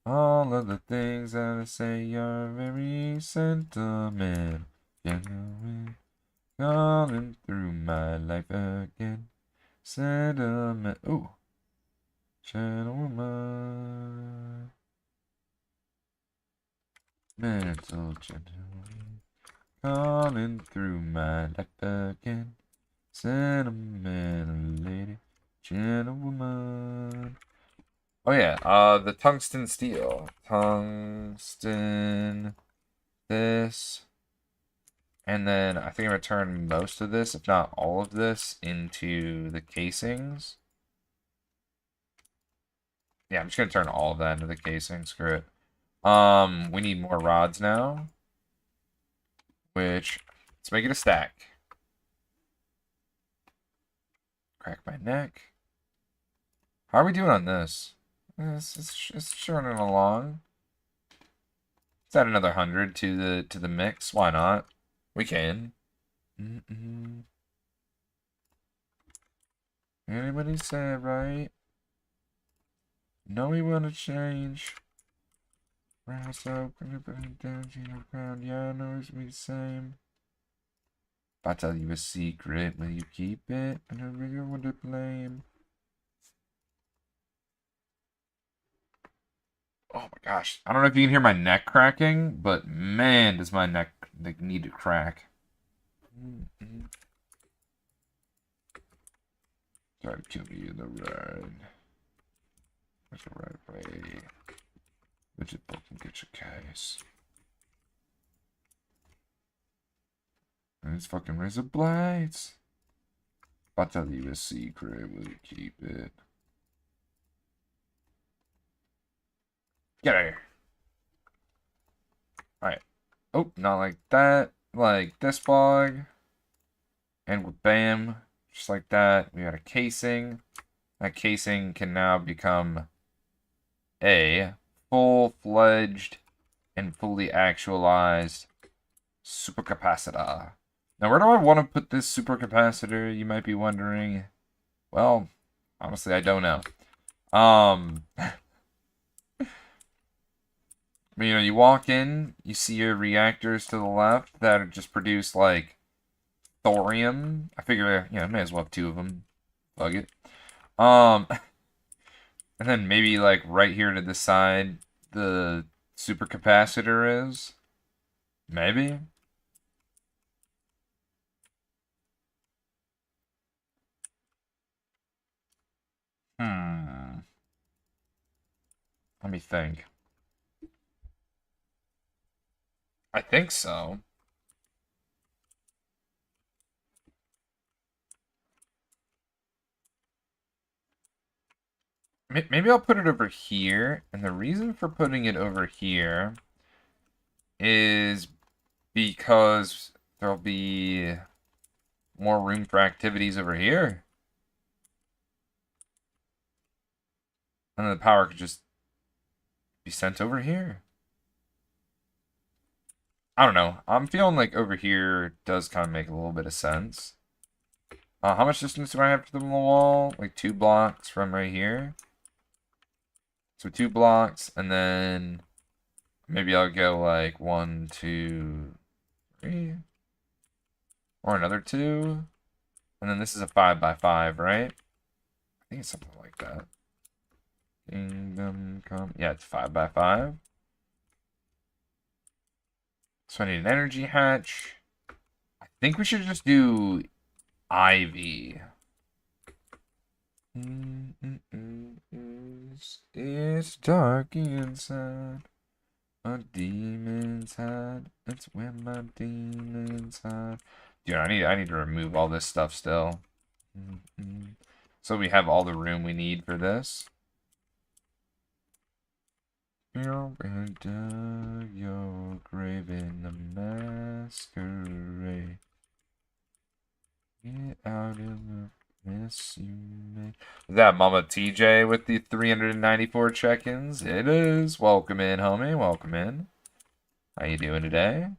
All of the things that I say are very sentimental. Calling through my life again. Sentiment. Ooh. Gentleman. Mental gentleman. Calling through my life again. Sentimental lady. Gentlewoman. Oh yeah, the tungsten steel. Tungsten. This. And then I think I'm going to turn most of this, if not all of this, into the casings. Yeah, I'm just going to turn all of that into the casing. Screw it. We need more rods now. Which, let's make it a stack. Crack my neck. How are we doing on this? It's churning along. Let's add another 100 to the mix. Why not? We can. Anybody say it right? No, we want to change. Rise up, down, crown. Yeah, I know it's me the same. If I tell you a secret, will you keep it? I don't really want to blame. Oh my gosh. I don't know if you can hear my neck cracking, but man, does my neck need to crack. Try to kill me in the ride. That's the right way. But you fucking get your case. And it's fucking razor blades. If I tell you a secret, will you keep it? Get out of here. Alright. Oh, not like that. Like this bog. And bam. Just like that. We got a casing. That casing can now become a full-fledged and fully actualized supercapacitor. Now, where do I want to put this supercapacitor, you might be wondering? Well, honestly, I don't know. You know, you walk in, you see your reactors to the left that are just produce, like, thorium. I figure, you know, may as well have 2 of them. Bug it. And then maybe, like, right here to the side, the supercapacitor is. Maybe. Let me think. I think so. maybe I'll put it over here. And the reason for putting it over here is because there'll be more room for activities over here. And then the power could just be sent over here. I don't know. I'm feeling like over here does kind of make a little bit of sense. How much distance do I have to the wall? Like 2 blocks from right here. So 2 blocks, and then maybe I'll go like 1, 2, 3. Or another 2. And then this is a 5 by 5, right? I think it's something like that. Kingdom come. Yeah, it's 5 by 5. So I need an energy hatch. I think we should just do Ivy. It's dark inside a demon's hide. That's where my demons hide. Dude, I need to remove all this stuff still. So we have all the room we need for this. Your grave in the masquerade. Get out of the mess you made. Is that Mama TJ with the 394 check-ins? It is. Welcome in, homie. Welcome in. How you doing today?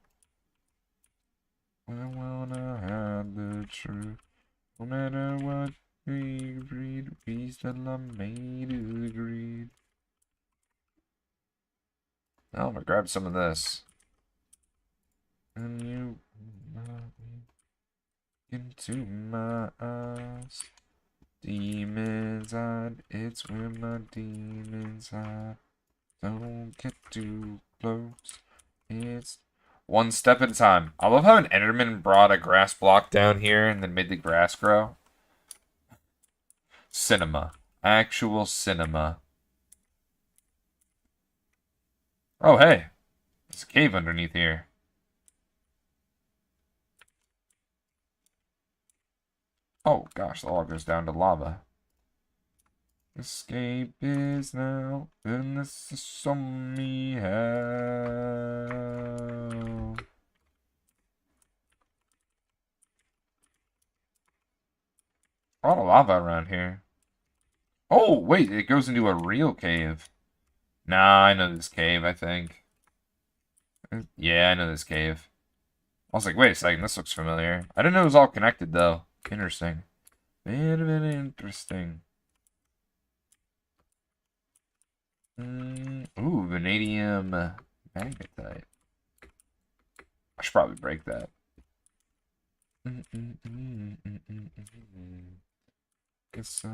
I wanna have the truth. No matter what we read, we still are made to agree. I'm gonna grab some of this. And you into my eyes. Demons hide, it's where my demons hide. Don't get too close. It's one step at a time. I love how an Enderman brought a grass block down here and then made the grass grow. Cinema. Actual cinema. Oh, hey. There's a cave underneath here. Oh, gosh, the lava goes down to lava. Escape is now, and this is on me how. A lot of lava around here. Oh, wait, it goes into a real cave. Nah, I know this cave, I think. Yeah, I know this cave. I was like, wait a second, this looks familiar. I didn't know it was all connected, though. Interesting. Very interesting. Ooh, vanadium magnetite. I should probably break that. Guess so.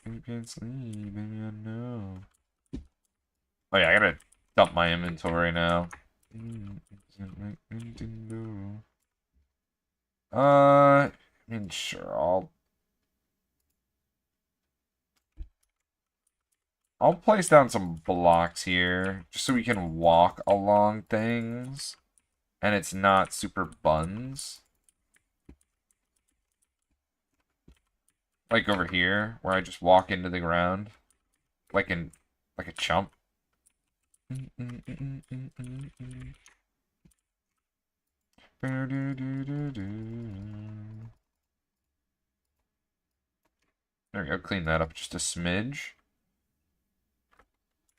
You can't sleep, baby, I know. Oh yeah, I gotta dump my inventory now. I mean, sure, I'll place down some blocks here, just so we can walk along things, and it's not super buns. Like over here, where I just walk into the ground, like a chump. There we go, clean that up just a smidge.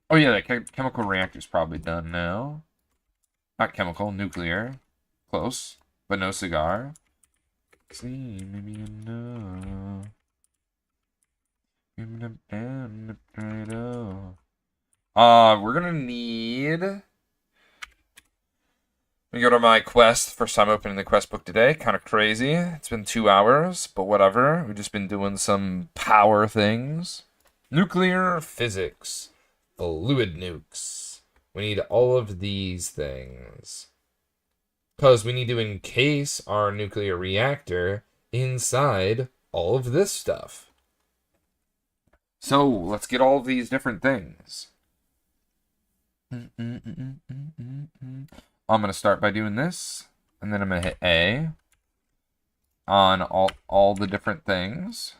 Oh yeah, that chemical reactor's probably done now. Not chemical, nuclear. Close, but no cigar. See, maybe you know. We're gonna need. Let me go to my quest. First time opening the quest book today. Kind of crazy. It's been 2 hours, but whatever. We've just been doing some power things. Nuclear physics. Fluid nukes. We need all of these things. Because we need to encase our nuclear reactor inside all of this stuff. So, let's get all of these different things. I'm going to start by doing this, and then I'm going to hit A on all the different things.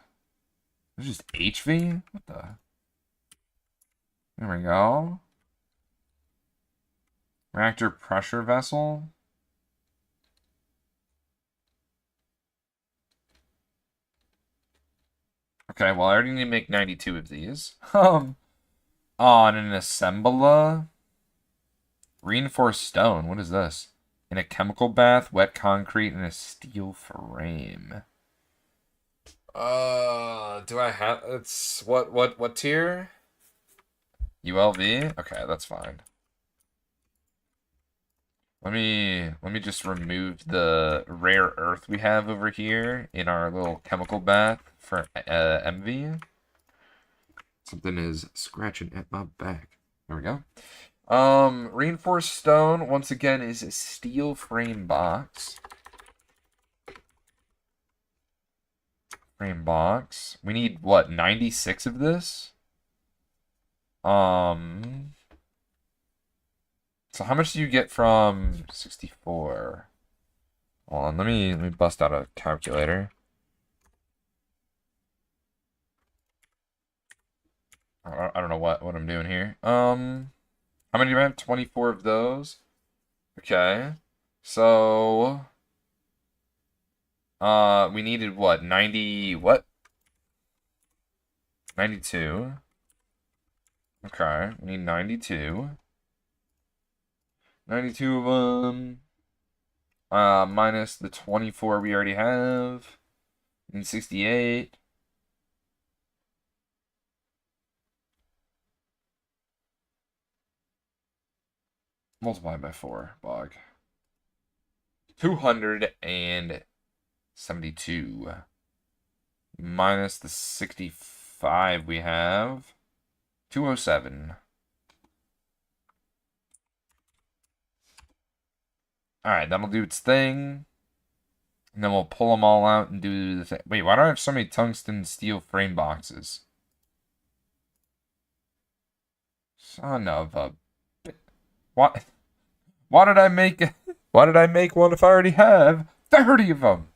There's just HV? What the? There we go. Reactor pressure vessel. Okay, well, I already need to make 92 of these. On an assembler. Reinforced stone. What is this? In a chemical bath, wet concrete, and a steel frame. Do I have... It's... What tier? ULV? Okay, that's fine. Let me just remove the rare earth we have over here in our little chemical bath for MV. Something is scratching at my back. There we go. Reinforced stone, once again, is a steel frame box. Frame box. We need, what, 96 of this? So how much do you get from 64? Hold on, let me bust out a calculator. I don't know what I'm doing here. How many do I have? 24 of those. Okay. So we needed what? 90 what? 92. Okay, we need 92. 92 of them. Minus the 24 we already have. And 68. Multiply by 4, bog. 272. Minus the 65 we have. 207. Alright, that'll do its thing. And then we'll pull them all out and do the thing. Wait, why do I have so many tungsten steel frame boxes? Son of a... What? Why did I make... Why did I make one if I already have 30 of them?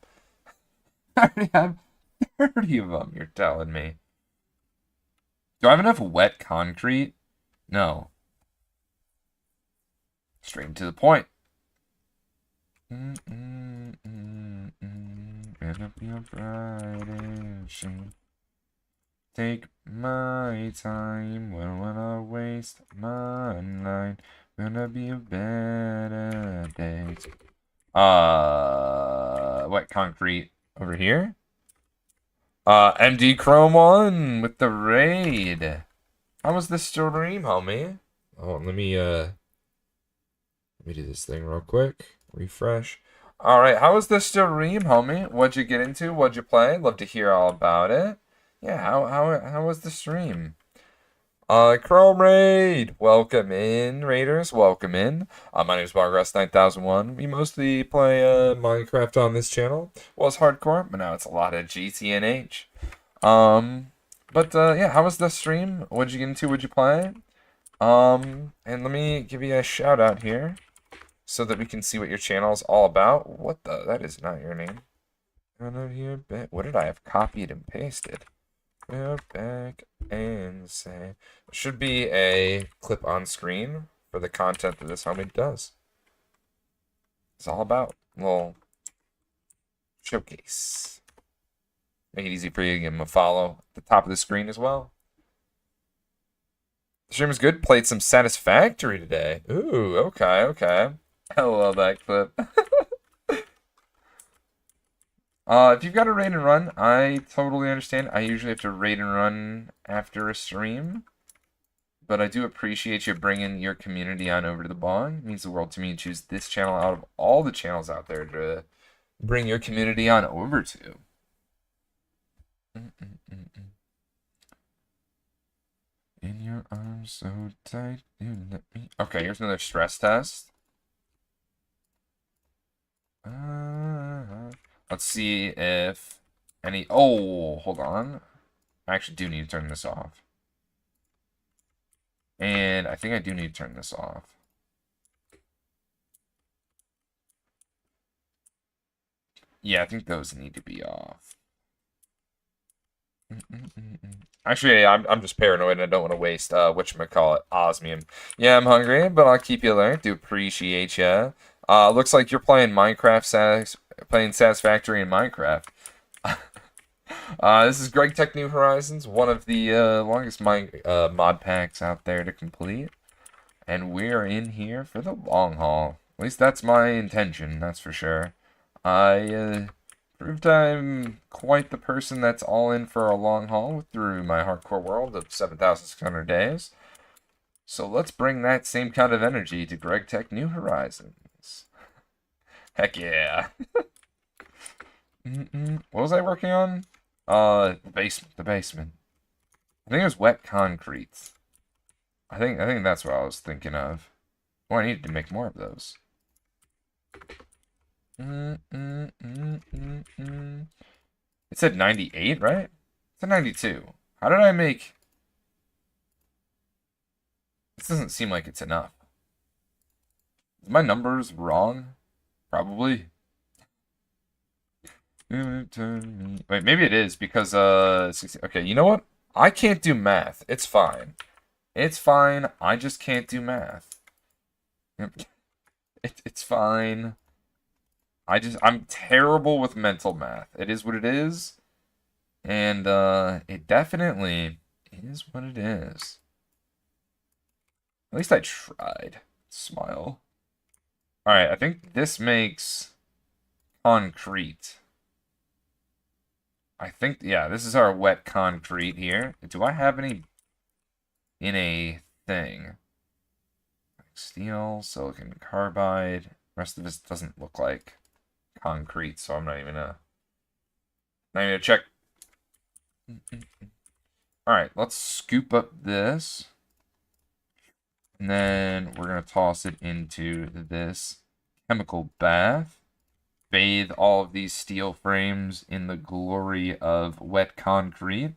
I already have 30 of them, you're telling me. Do I have enough wet concrete? No. Straight to the point. Gonna be a Friday. Take my time. When will I waste my night? Gonna be a better day. Wet concrete over here. MD Chrome 1 with the raid. How was the stream, homie? Oh, let me do this thing real quick. Refresh. Alright, how was the stream, homie? What'd you get into? What'd you play? Love to hear all about it. Yeah, how was the stream? Chrome Raid! Welcome in, Raiders. Welcome in. My name is Bargrass9001. We mostly play Minecraft on this channel. Well, it's hardcore, but now it's a lot of GTNH. Yeah, how was the stream? What'd you get into? What'd you play? And let me give you a shout out here so that we can see what your channel is all about. What the? That is not your name. What did I have copied and pasted? Go back and say... Should be a clip on screen for the content that this homie does. It's all about a little showcase. Make it easy for you to give him a follow at the top of the screen as well. The stream is good. Played some Satisfactory today. Ooh, okay. I love that clip. If you've got a raid and run, I totally understand. I usually have to raid and run after a stream. But I do appreciate you bringing your community on over to the bong. It means the world to me to choose this channel out of all the channels out there to bring your community on over to. In your arms so tight, you let me... Okay, here's another stress test. Let's see if any... Oh, hold on. I actually do need to turn this off. And I think I do need to turn this off. Yeah, I think those need to be off. Actually, I'm just paranoid and I don't want to waste whatchamacallit, osmium. Yeah, I'm hungry, but I'll keep you alert. Do appreciate ya. Looks like you're playing playing Satisfactory in Minecraft. This is Greg Tech New Horizons, one of the longest mod packs out there to complete. And we're in here for the long haul. At least that's my intention, that's for sure. I proved I'm quite the person that's all in for a long haul through my hardcore world of 7,600 days. So let's bring that same kind of energy to Greg Tech New Horizons. Heck yeah. What was I working on? The basement. I think it was wet concrete. I think that's what I was thinking of. Oh, I needed to make more of those. It said 98, right? It said 92. How did I make... This doesn't seem like it's enough. Is my numbers wrong? Probably. Wait, maybe it is because, 60... Okay, you know what? I can't do math. It's fine. It's fine. I just can't do math. It's fine. I'm terrible with mental math. It is what it is. And, it definitely is what it is. At least I tried. Smile. Alright, I think this makes concrete. I think, yeah, this is our wet concrete here. Do I have any in a thing? Steel, silicon carbide. The rest of this doesn't look like concrete, so I'm not even gonna check. Alright, let's scoop up this. And then we're gonna toss it into this chemical bath. Bathe all of these steel frames in the glory of wet concrete.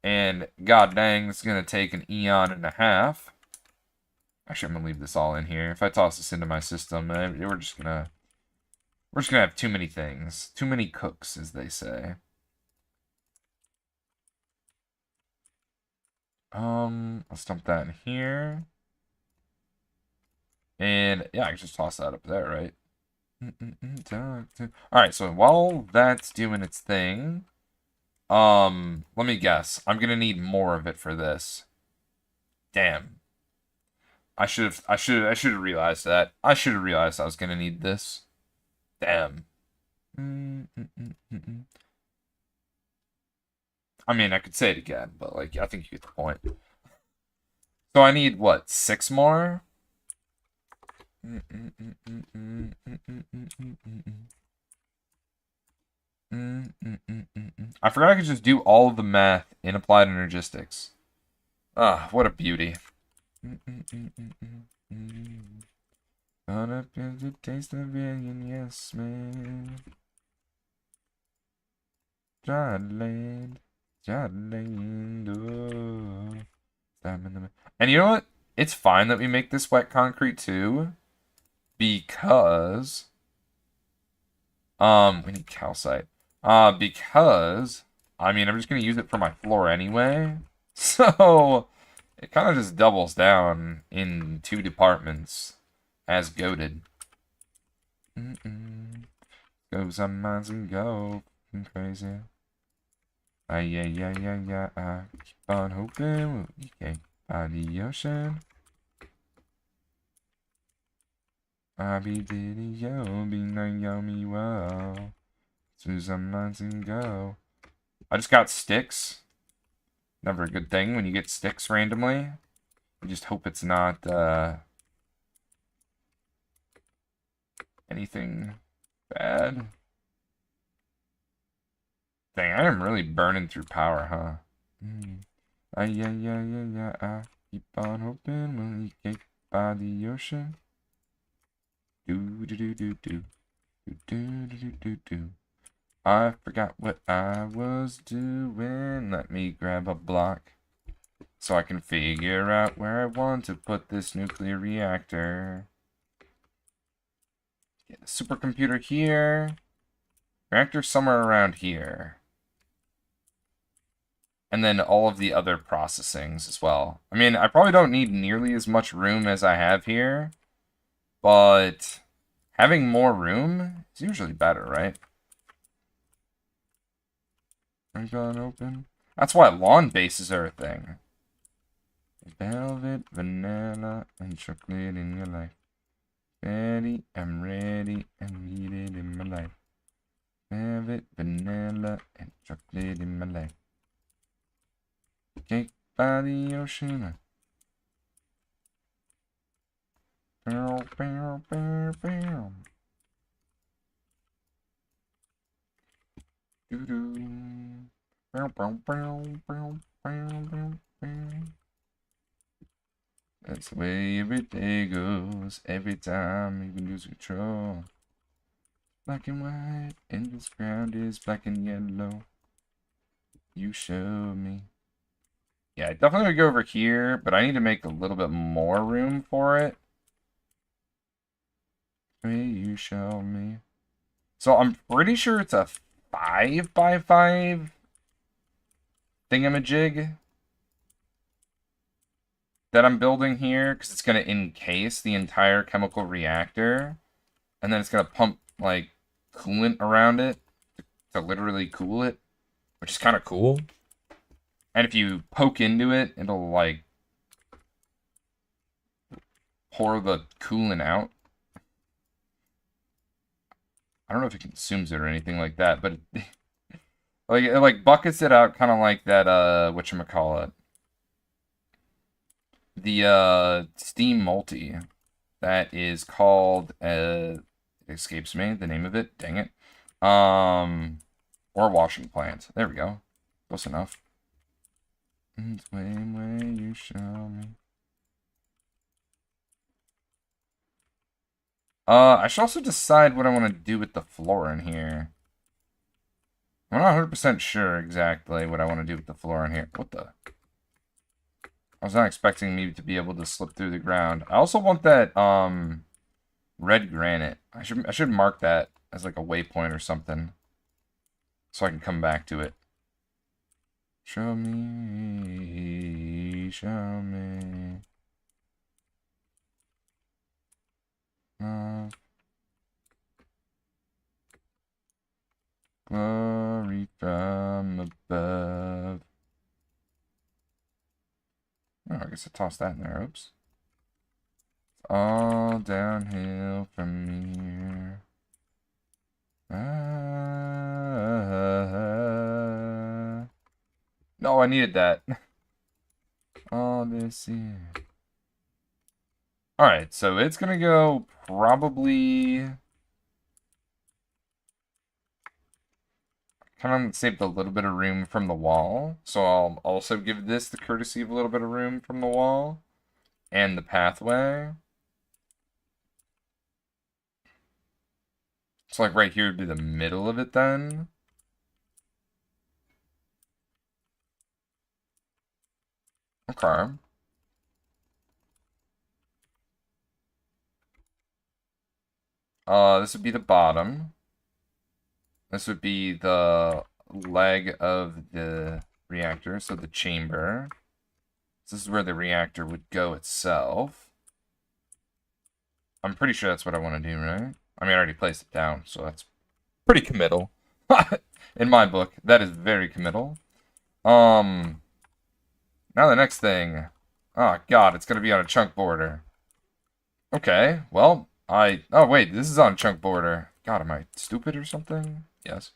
And god dang, it's gonna take an eon and a half. Actually, I'm gonna leave this all in here. If I toss this into my system, we're just gonna have too many things. Too many cooks, as they say. Let's dump that in here. And yeah, I can just toss that up there, right? Alright, so while that's doing its thing, let me guess. I'm gonna need more of it for this. Damn. I should have realized that. I should have realized I was gonna need this. Damn. I mean, I could say it again, but like, I think you get the point. So I need what, 6 more? I forgot I could just do all of the math in applied energistics. Ah, what a beauty. Caught up in the taste of being, yes, man. Jadland, oh. And you know what? It's fine that we make this wet concrete too, because we need calcite. Because I mean I'm just gonna use it for my floor anyway, so it kind of just doubles down in 2 departments as goated. Go some minds and go crazy. Yeah. I keep on hoping we'll get by the ocean. I be video, be no yummy wow. To some minds and go. I just got sticks. Never a good thing when you get sticks randomly. I just hope it's not anything bad. Dang, I am really burning through power, huh? Yeah. I keep on hoping we'll get by the ocean. Do. I forgot what I was doing. Let me grab a block so I can figure out where I want to put this nuclear reactor. Get a supercomputer here. Reactor somewhere around here. And then all of the other processings as well. I mean, I probably don't need nearly as much room as I have here, but having more room is usually better, right? Gun open. That's why lawn bases are a thing. Velvet, vanilla, and chocolate in your life. Ready, I'm ready, and need it in my life. Velvet, vanilla, and chocolate in my life. Cake by the ocean. Bow, bow, bow, bow. Doo-doo. Bow, bow, bow, bow, bow, bow, bow. That's the way every day goes. Every time you can lose control. Black and white, and this ground is black and yellow. You show me. Yeah, definitely would go over here, but I need to make a little bit more room for it. Way you show me. So I'm pretty sure it's a 5x5 thingamajig that I'm building here, because it's going to encase the entire chemical reactor, and then it's going to pump, like, coolant around it to literally cool it, which is kind of cool. And if you poke into it, it'll, like, pour the coolant out. I don't know if it consumes it or anything like that, but it like buckets it out, kind of like that, whatchamacallit. The, steam multi that is called, it escapes me, the name of it, dang it. Or washing plant. There we go. Close enough. It's way you show me. I should also decide what I want to do with the floor in here. I'm not 100% sure exactly what I want to do with the floor in here. What the? I was not expecting me to be able to slip through the ground. I also want that, red granite. I should mark that as like a waypoint or something, so I can come back to it. Show me, show me. Glory from above. Oh, I guess I tossed that in there. Oops. It's all downhill from here. No, I needed that. All this here. Alright, so it's gonna go probably... kind of saved a little bit of room from the wall. So I'll also give this the courtesy of a little bit of room from the wall. And the pathway. So like right here would be the middle of it then. Okay. This would be the bottom. This would be the leg of the reactor, so the chamber. So this is where the reactor would go itself. I'm pretty sure that's what I want to do, right? I mean, I already placed it down, so that's pretty committal. In my book, that is very committal. Now the next thing. Oh, God, it's going to be on a chunk border. Okay, well, oh, wait, this is on chunk border. God, am I stupid or something? Yes.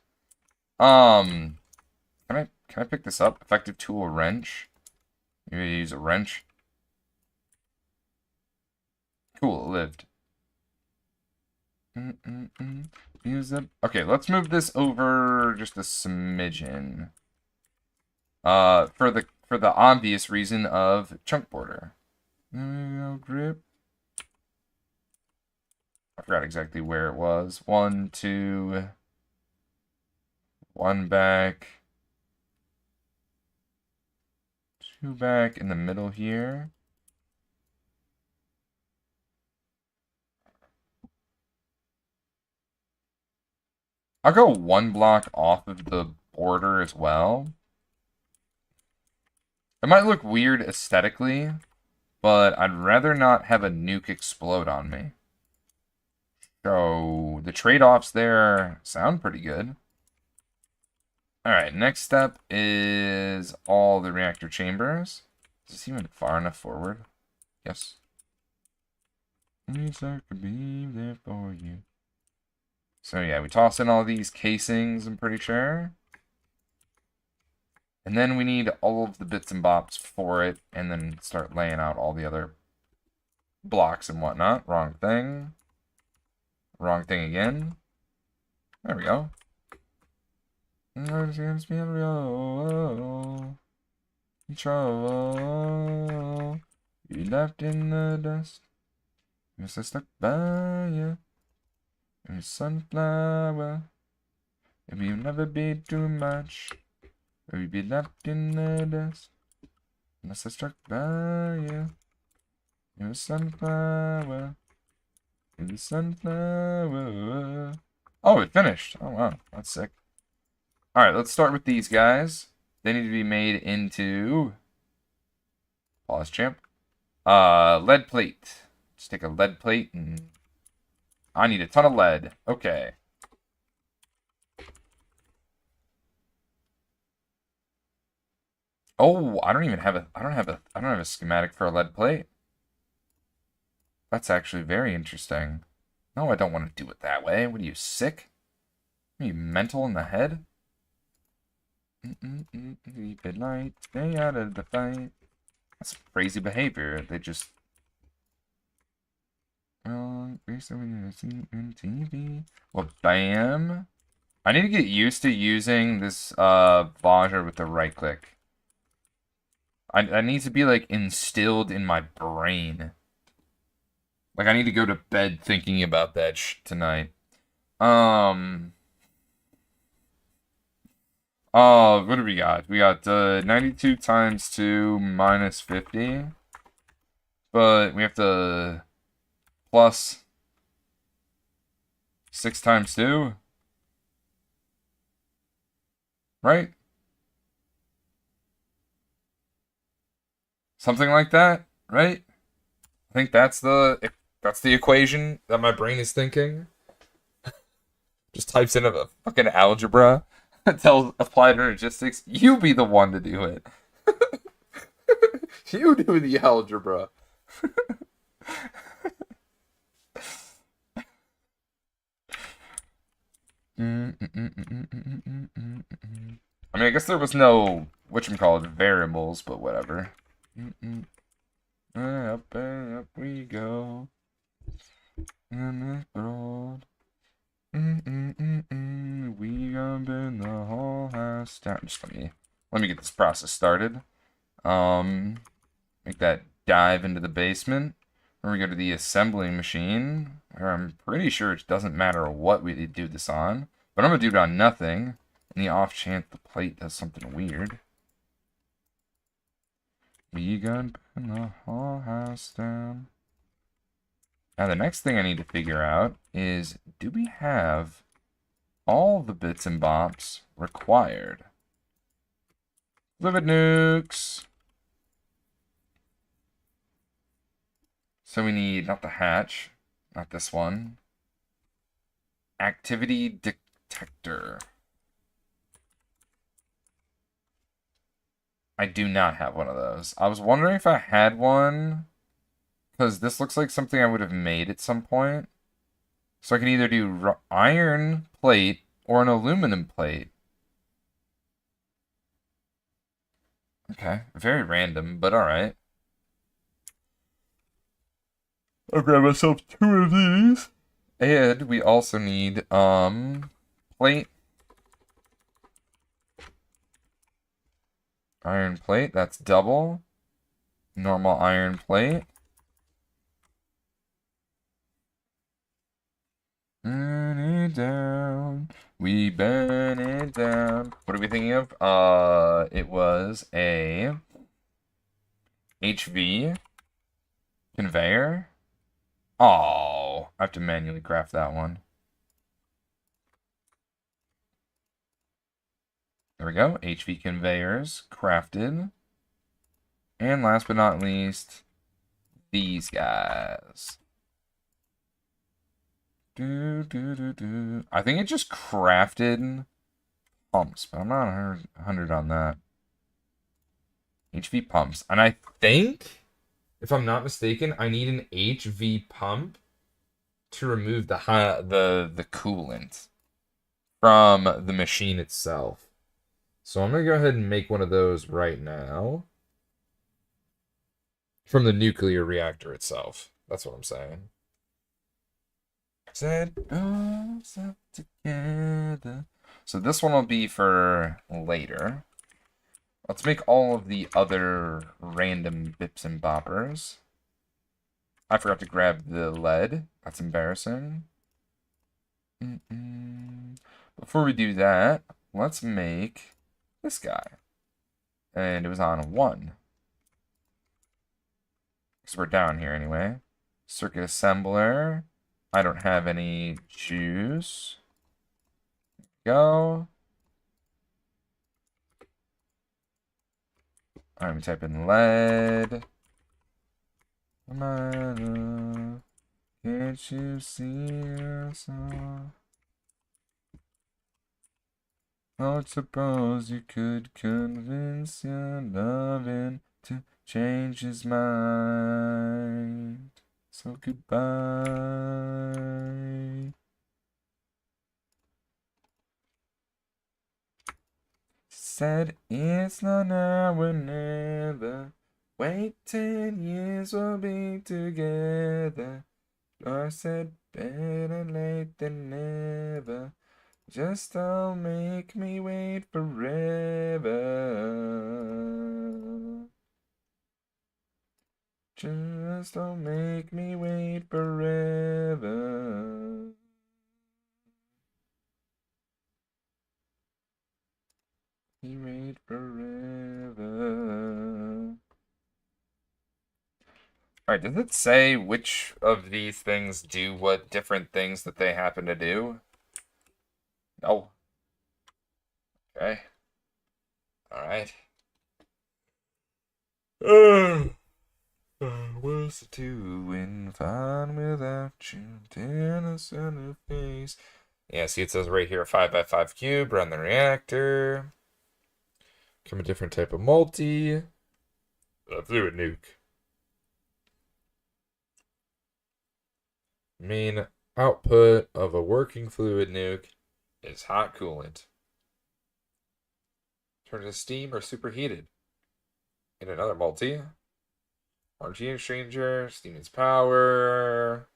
Can I pick this up? Effective tool wrench. Maybe use a wrench. Cool, it lived. Use it. Okay, let's move this over just a smidgen. For the obvious reason of chunk border. Grip. I forgot exactly where it was. 1, 2, 1 back. 2 back in the middle here. I'll go 1 block off of the border as well. It might look weird aesthetically, but I'd rather not have a nuke explode on me. So the trade-offs there sound pretty good. Alright, next step is all the reactor chambers. Is this even far enough forward? Yes. I could be there for you. So yeah, we toss in all these casings, I'm pretty sure. And then we need all of the bits and bops for it, and then start laying out all the other blocks and whatnot. Wrong thing. Wrong thing again. There we go. Trouble. You left in the dust. You're so stuck by you. You're a sunflower. If you never be too much, or you'd be left in the dust. Unless I struck by you. You're a sunflower. You're the sunflower. Oh, it finished. Oh, wow. That's sick. Alright, let's start with these guys. They need to be made into... Pause, champ. Lead plate. Just take a lead plate and... I need a ton of lead. Okay. Oh, I don't have a schematic for a lead plate. That's actually very interesting. No, I don't want to do it that way. What are you, sick? Are you mental in the head? Keep it light, stay out of the fight. That's crazy behavior. They just... Well, TV. Well, bam. I need to get used to using this Vajra with the right click. I need to be like instilled in my brain. Like I need to go to bed thinking about that tonight. Oh, what do we got? We got 92 times 2 minus 50. But we have to plus 6 times 2. Right? Something like that, right? I think that's the equation that my brain is thinking. Just types in a fucking algebra. Tells applied energistics, you be the one to do it. You do the algebra. I mean, I guess there was no whatchamacallit variables, but whatever. Up and up we go. In this world. We gonna burn the whole house down. Just let me get this process started. Make that dive into the basement. Where we go to the assembling machine. Where I'm pretty sure it doesn't matter what we do this on. But I'm gonna do it on nothing. In the off chance the plate does something weird. We gonna burn the whole house down. Now the next thing I need to figure out is, do we have all the bits and bops required? Fluid nukes. So we need, not the hatch, not this one. Activity detector. I do not have one of those. I was wondering if I had one, because this looks like something I would have made at some point. So I can either do iron plate or an aluminum plate. Okay, very random, but alright. I'll grab myself 2 of these. And we also need, plate. Iron plate, that's double. Normal iron plate. Burn it down. We burn it down. What are we thinking of? It was a HV conveyor. Oh, I have to manually craft that one. There we go. HV conveyors crafted. And last but not least, these guys. I think it just crafted pumps, but I'm not 100 on that. HV pumps. And I think, if I'm not mistaken, I need an HV pump to remove the coolant from the machine itself. So I'm going to go ahead and make one of those right now. From the nuclear reactor itself. That's what I'm saying. Said us up together. So this one will be for later. Let's make all of the other random bips and boppers. I forgot to grab the lead. That's embarrassing. Before we do that, let's make this guy. And it was on 1. Because we're down here anyway. Circuit assembler. I don't have any juice. Go. I'm typing lead. Can't you see us all? I suppose you could convince your loving to change his mind. So goodbye. Said it's not now or never. Wait 10 years, we'll be together. I said better late than never. Just don't make me wait forever. Just don't make me wait forever. He wait forever. Alright, does it say which of these things do what different things that they happen to do? No. Okay. Alright. What's doing fine without you? Tennis in the face. Yeah, see it says right here 5x5 cube, run the reactor. Come a different type of multi. Fluid nuke. Main output of a working fluid nuke is hot coolant. Turn to steam or superheated. In another multi. RG exchanger, steam needs power.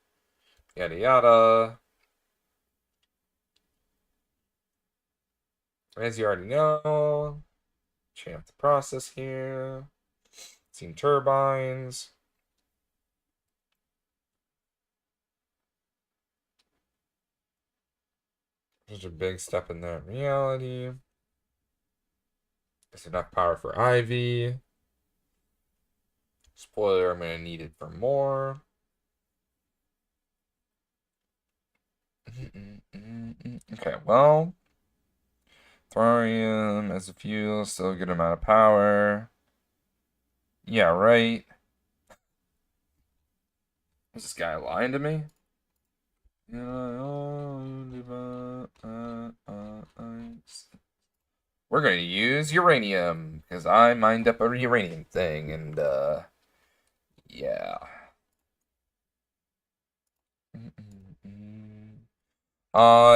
Yada yada. As you already know, champ the process here. Steam turbines. Such a big step in that reality. There's enough power for Ivy. Spoiler, I'm going to need it for more. Okay, well. Thorium as a fuel, still a good amount of power. Yeah, right. Is this guy lying to me? We're going to use uranium, because I mined up a uranium thing, and, yeah.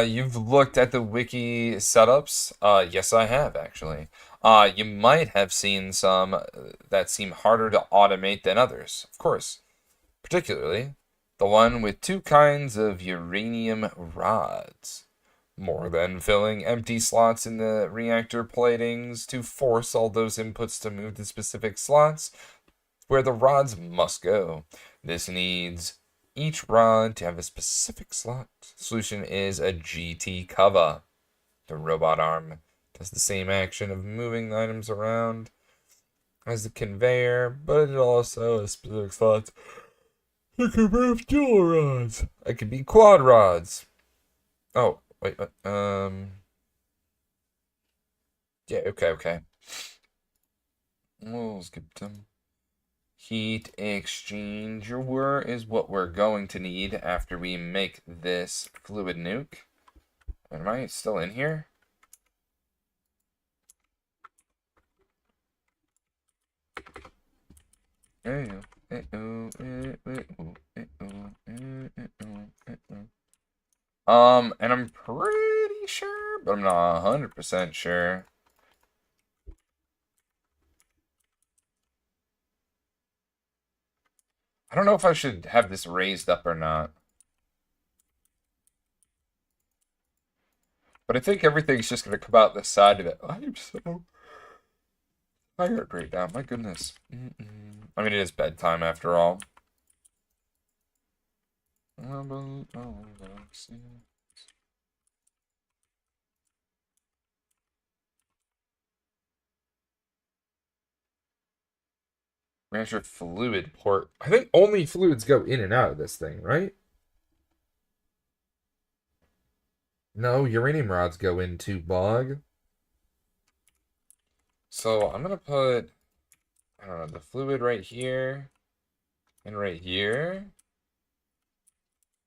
You've looked at the wiki setups? Yes, I have, actually. You might have seen some that seem harder to automate than others, of course. Particularly, the one with 2 kinds of uranium rods. More than filling empty slots in the reactor platings to force all those inputs to move to specific slots where the rods must go. This needs each rod to have a specific slot. The solution is a GT cover. The robot arm does the same action of moving the items around as the conveyor, but it also has specific slots. It can move dual rods. It could be quad rods. Oh, wait, yeah, okay. We'll skip them. Heat exchanger is what we're going to need after we make this fluid nuke. Am I still in here? And I'm pretty sure, but I'm not 100% sure. I don't know if I should have this raised up or not. But I think everything's just going to come out the side of it. I'm so tired right now. My goodness. I mean, it is bedtime after all. Rancher fluid port. I think only fluids go in and out of this thing, right? No, uranium rods go into bog. So I'm gonna put, I don't know, the fluid right here and right here.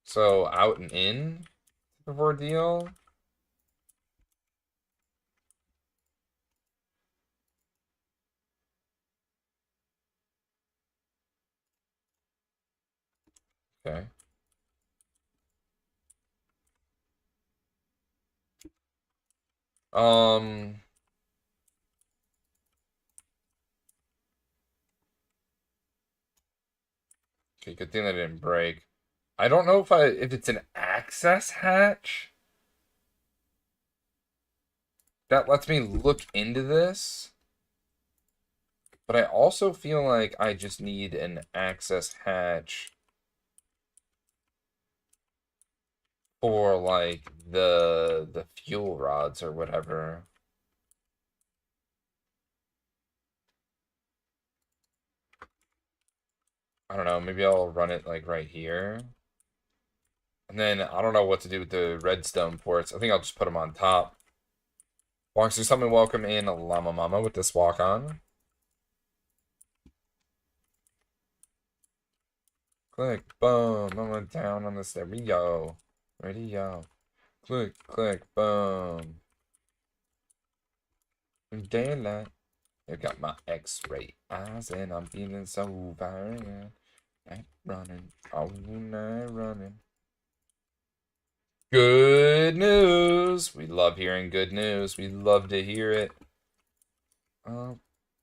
So out and in the ordeal. Okay. Okay, good thing that didn't break. I don't know if it's an access hatch that lets me look into this. But I also feel like I just need an access hatch for like the fuel rods or whatever. I don't know, maybe I'll run it like right here. And then I don't know what to do with the redstone ports. I think I'll just put them on top. Walks through something, welcome in Llama Mama with this walk on. Click, boom, Mama down on the stereo. Radio. Click, click, boom. Daylight. You got my X-ray eyes and I'm feeling so violent. I'm running all night running. Good news. We love hearing good news. We love to hear it.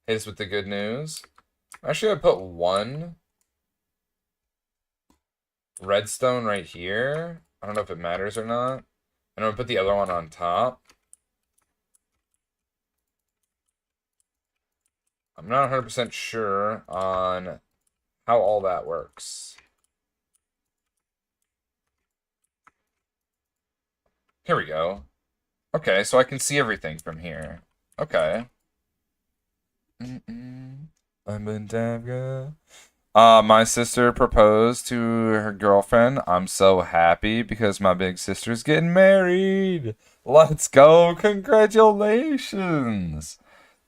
Hit us with the good news. Actually, I put one redstone right here. I don't know if it matters or not. And I'm gonna put the other one on top. I'm not 100% sure on how all that works. Here we go. Okay, so I can see everything from here. Okay. I'm in Davga. My sister proposed to her girlfriend. I'm so happy because my big sister's getting married. Let's go. Congratulations.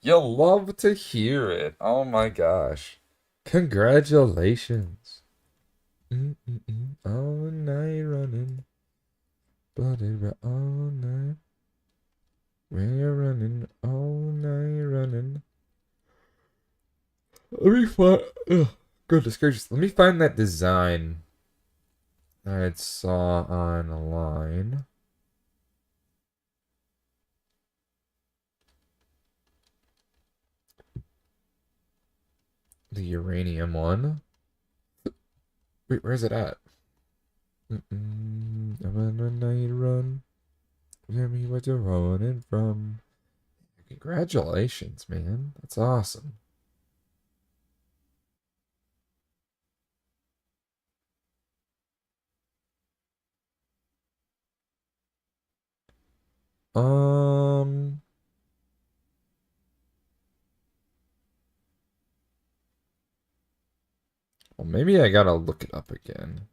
You'll love to hear it. Oh my gosh. Congratulations. All night running. But all night. We're running all night running. Let me find. Goodness gracious. Let me find that design I saw online. The uranium one. Wait, where's it at? I'm on a night run. Tell me what you're running from. Congratulations, man. That's awesome. Well, maybe I gotta look it up again.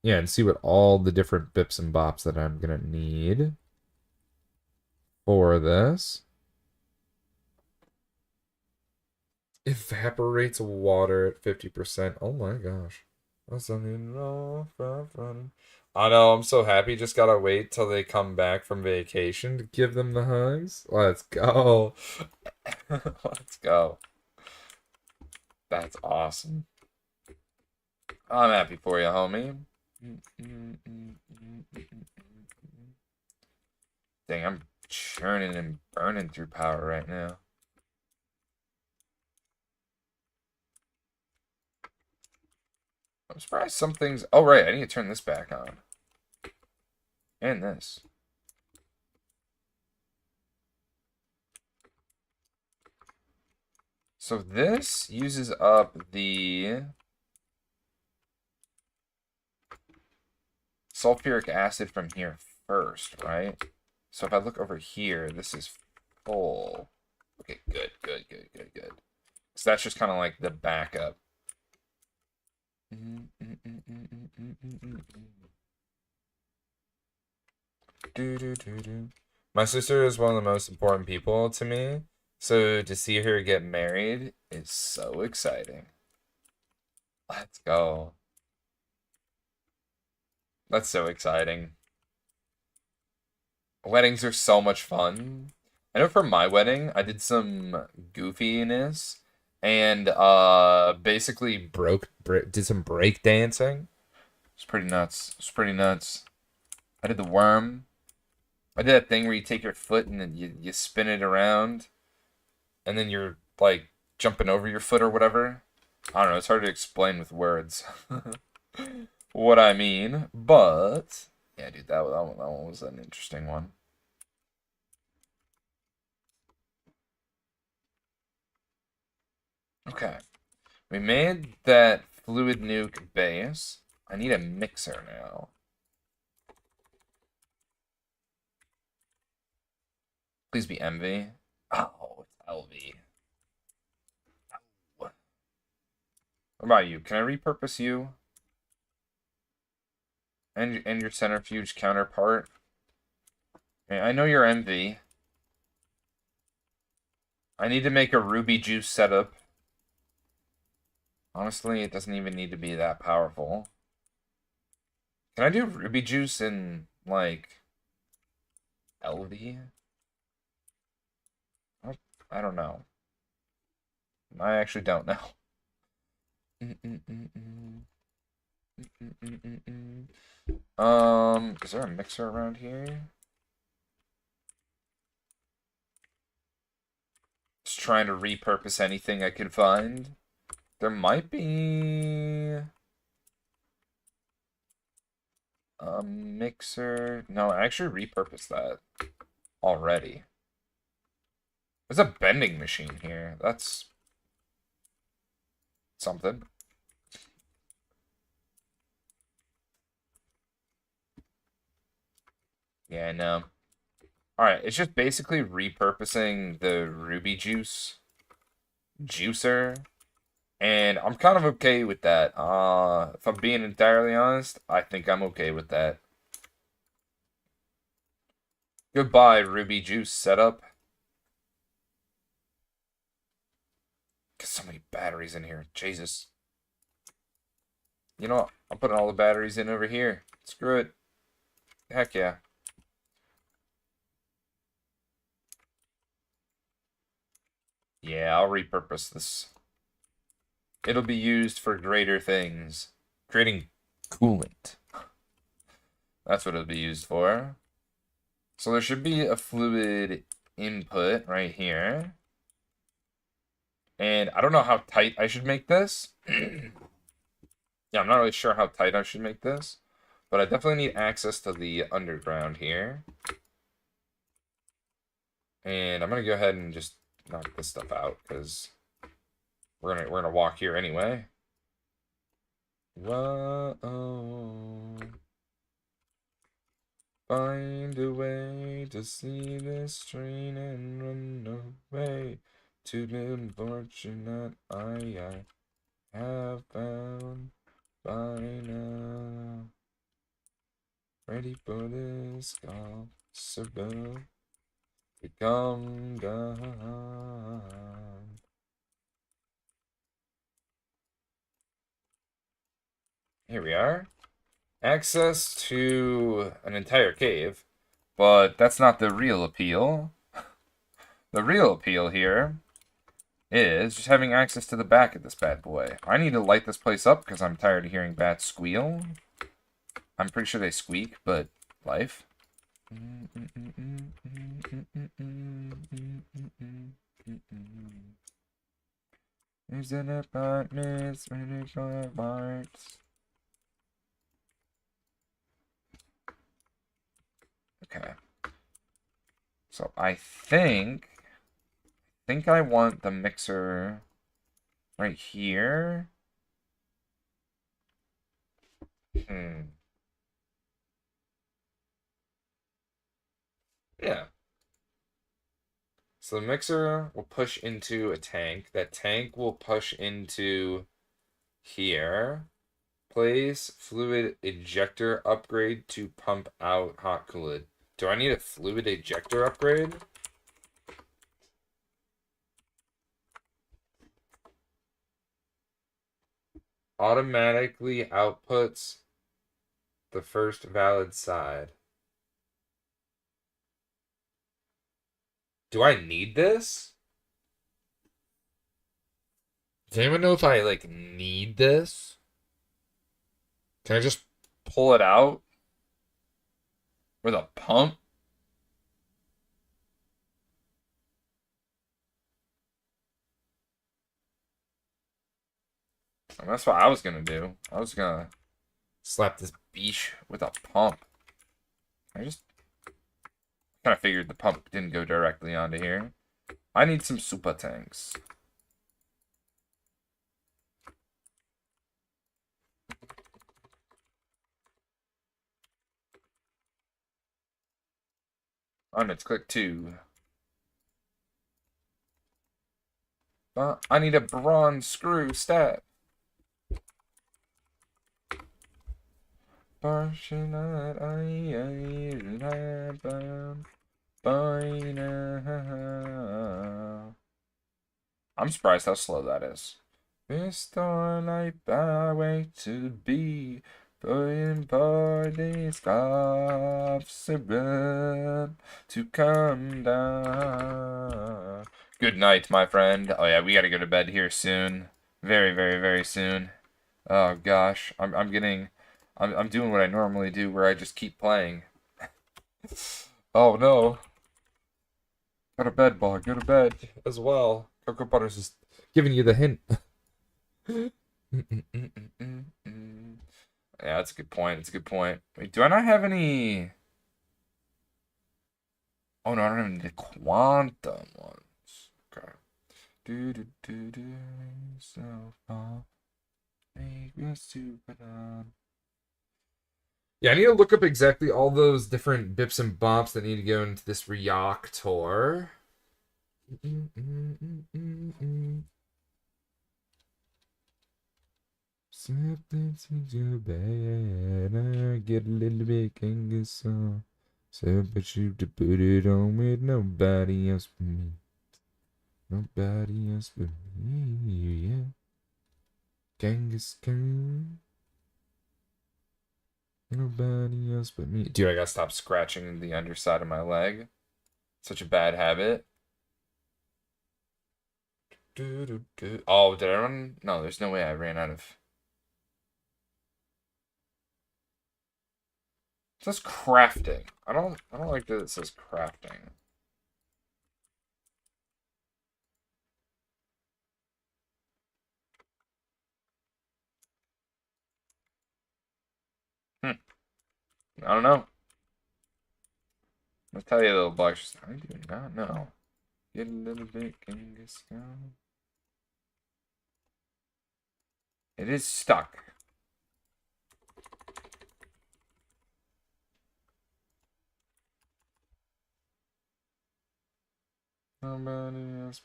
Yeah, and see what all the different bips and bops that I'm gonna need for this. Evaporates water at 50%. Oh my gosh. That's something wrong. I know, I'm so happy. Just gotta wait till they come back from vacation to give them the hugs. Let's go. Let's go. That's awesome. I'm happy for you, homie. Dang, I'm churning and burning through power right now. I'm surprised some things. Oh, right. I need to turn this back on. And this. So this uses up the sulfuric acid from here first, right? So if I look over here, this is full. Okay, good, good, good, good, good. So that's just kind of like the backup. My sister is one of the most important people to me, so to see her get married is so exciting. Let's go. That's so exciting. Weddings are so much fun. I know for my wedding, I did some goofiness and basically did some break dancing. It's pretty nuts. It's pretty nuts. I did the worm. I did that thing where you take your foot and then you spin it around and then you're like jumping over your foot or whatever. I don't know, it's hard to explain with words what I mean, but yeah, dude, that one was an interesting one. Okay. We made that fluid nuke base. I need a mixer now. Please be MV. Oh, it's LV. What about you? Can I repurpose you and your centrifuge counterpart? I know you're MV. I need to make a ruby juice setup. Honestly, it doesn't even need to be that powerful. Can I do ruby juice in like LV? I don't know. I actually don't know. Is there a mixer around here? Just trying to repurpose anything I can find. There might be a mixer. No, I actually repurposed that already. There's a bending machine here. That's something. Yeah, I know. Alright, it's just basically repurposing the ruby juice juicer. And I'm kind of okay with that. If I'm being entirely honest, I think I'm okay with that. Goodbye, ruby juice setup. Got so many batteries in here. Jesus. You know what? I'm putting all the batteries in over here. Screw it. Heck yeah. Yeah, I'll repurpose this. It'll be used for greater things. Creating coolant. That's what it'll be used for. So there should be a fluid input right here. And I don't know how tight I should make this. Yeah, I'm not really sure how tight I should make this. But I definitely need access to the underground here. And I'm gonna go ahead and just knock this stuff out because we're gonna walk here anyway. Whoa. Find a way to see this train and run away. To the unfortunate I have found by now. Ready for this gospel to come down. Here we are. Access to an entire cave. But that's not the real appeal. The real appeal here is just having access to the back of this bad boy. I need to light this place up because I'm tired of hearing bats squeal. I'm pretty sure they squeak, but life. There's an apartment ready for parts. Okay. So I think I want the mixer right here. Yeah. So the mixer will push into a tank. That tank will push into here. Place fluid ejector upgrade to pump out hot fluid. Do I need a fluid ejector upgrade? Automatically outputs the first valid side. Do I need this? Does anyone know if I like need this? Can I just pull it out with a pump? And that's what I was gonna do. I was gonna slap this beach with a pump. I just kind of figured the pump didn't go directly onto here. I need some super tanks. On let's click 2. I need a bronze screw stat. I'm surprised how slow that is. This starlight I wait to be, putting party scarves to come down. Good night, my friend. Oh yeah, we gotta go to bed here soon. Very, very, very soon. Oh gosh, I'm doing what I normally do, where I just keep playing. Oh no. Go to bed, boy. Go to bed as well. Cocoa Butters is giving you the hint. Yeah, that's a good point. It's a good point. Wait, do I not have any? Oh no, I don't have any quantum ones. Okay. Do do do do. So far, make me stupid on. Yeah, I need to look up exactly all those different bips and bops that need to go into this reactor. Something's too bad. I get a little bit Genghis on. So, but you to put it on with nobody else but me. Nobody else but me, yeah. Genghis Khan. Nobody else but me. Dude, I gotta stop scratching the underside of my leg. Such a bad habit. Oh, did I run? No, there's no way I ran out of. It says crafting. I don't like that it says crafting. I don't know. I'll tell you, little black. I do not know. Get a little bit Genghis Khan. It is stuck. Nobody else.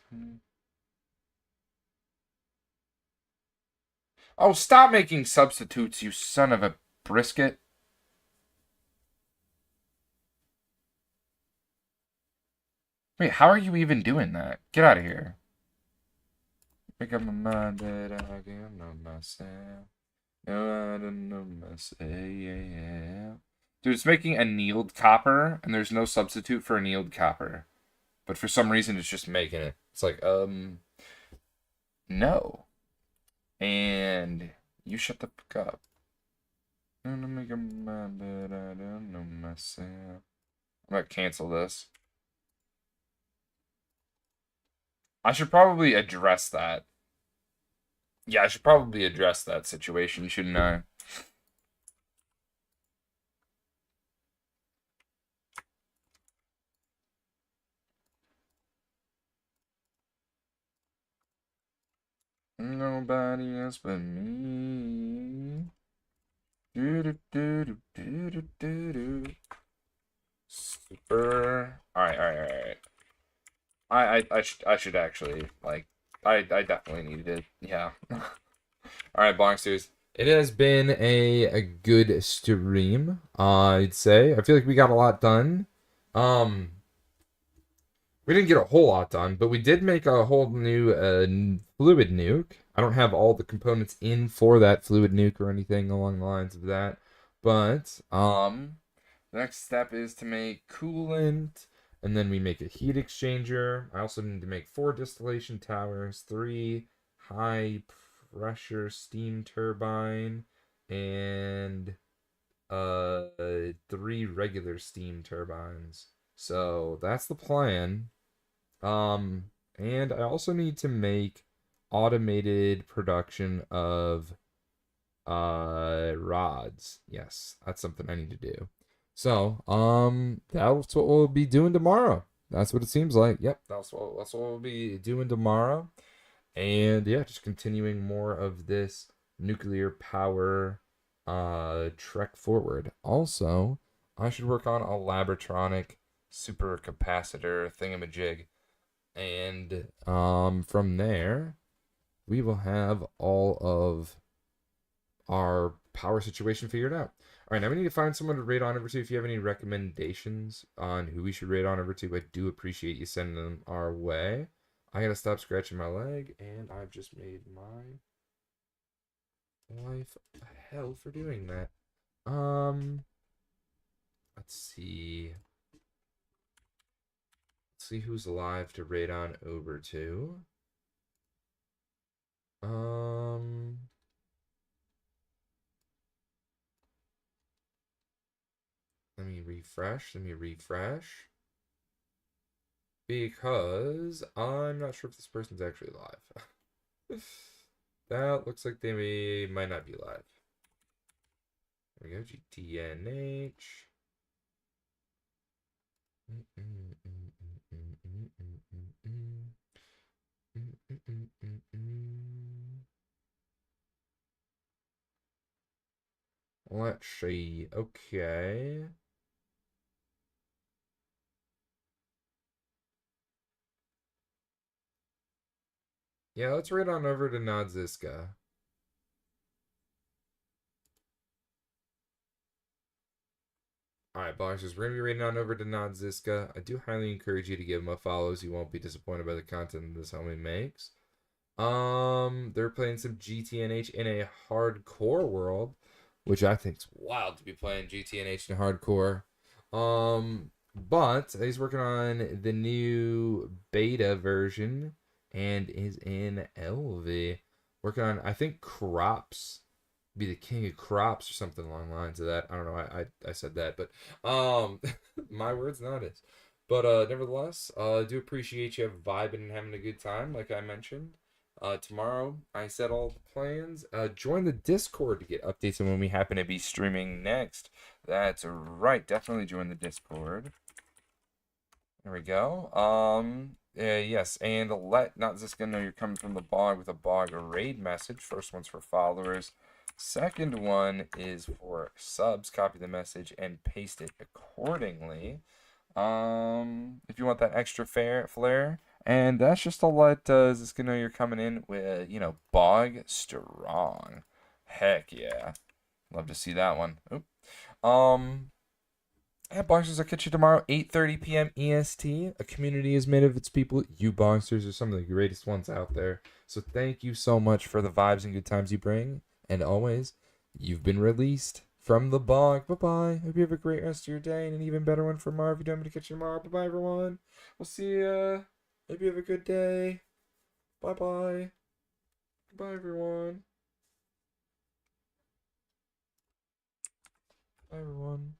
Oh, stop making substitutes, you son of a brisket. Wait, how are you even doing that? Get out of here. Pick up my mind that I can know myself. No, I don't know my say, yeah. Dude, it's making annealed copper, and there's no substitute for annealed copper. But for some reason, it's just making it. It's like, no. And you shut the fuck up. I'm gonna make a mind, but I don't know myself. I'm gonna cancel this. I should probably address that. Yeah, I should probably address that situation, shouldn't I? Nobody else but me. Do do do do do do do do. Super. All right. I should actually like. I definitely needed it. Yeah. All right, Bonksters. It has been a good stream, I'd say. I feel like we got a lot done. We didn't get a whole lot done, but we did make a whole new fluid nuke. I don't have all the components in for that fluid nuke or anything along the lines of that, but The next step is to make coolant, and then we make a heat exchanger. I also need to make 4 distillation towers, 3 high pressure steam turbine, and 3 regular steam turbines. So that's the plan. And I also need to make automated production of rods. Yes, that's something I need to do. So, that's what we'll be doing tomorrow. That's what it seems like. Yep, that's what we'll be doing tomorrow. And yeah, just continuing more of this nuclear power trek forward. Also, I should work on a Labotronic supercapacitor thingamajig. And from there, we will have all of our power situation figured out. All right, now we need to find someone to raid on over to. If you have any recommendations on who we should raid on over to, I do appreciate you sending them our way. I gotta stop scratching my leg, and I've just made my life hell for doing that. Let's see. Let's see who's alive to raid on over to. Let me refresh. Because I'm not sure if this person's actually live. That looks like might not be live. There we go, GTNH. Let's see. Okay. Yeah, let's raid on over to Nadziska. Alright, boxers, we're going to be raiding on over to Nadziska. I do highly encourage you to give him a follow so you won't be disappointed by the content this homie makes. They're playing some GTNH in a hardcore world, which I think is wild to be playing GTNH in hardcore. But he's working on the new beta version and is in LV. Working on, I think, crops. Be the king of crops or something along the lines of that. I don't know. I said that, but my words, not his. But nevertheless, do appreciate you vibing and having a good time, like I mentioned. Tomorrow, I set all the plans. Join the Discord to get updates on when we happen to be streaming next. That's right. Definitely join the Discord. There we go. Yes, and let Nadziska know you're coming from the bog with a bog raid message. First one's for followers. Second one is for subs. Copy the message and paste it accordingly. If you want that extra flair. And that's just to let Ziska know you're coming in with, bog strong. Heck yeah. Love to see that one. Oop. Yeah, Boxers, I'll catch you tomorrow, 8:30 p.m. EST. A community is made of its people. You Boxers are some of the greatest ones out there. So thank you so much for the vibes and good times you bring. And always, You've been released from the bog. Bye-bye. Hope you have a great rest of your day and an even better one for tomorrow if you don't want me to catch you tomorrow. Bye-bye, everyone. We'll see ya. Hope you have a good day. Bye-bye. Bye, everyone. Bye, everyone.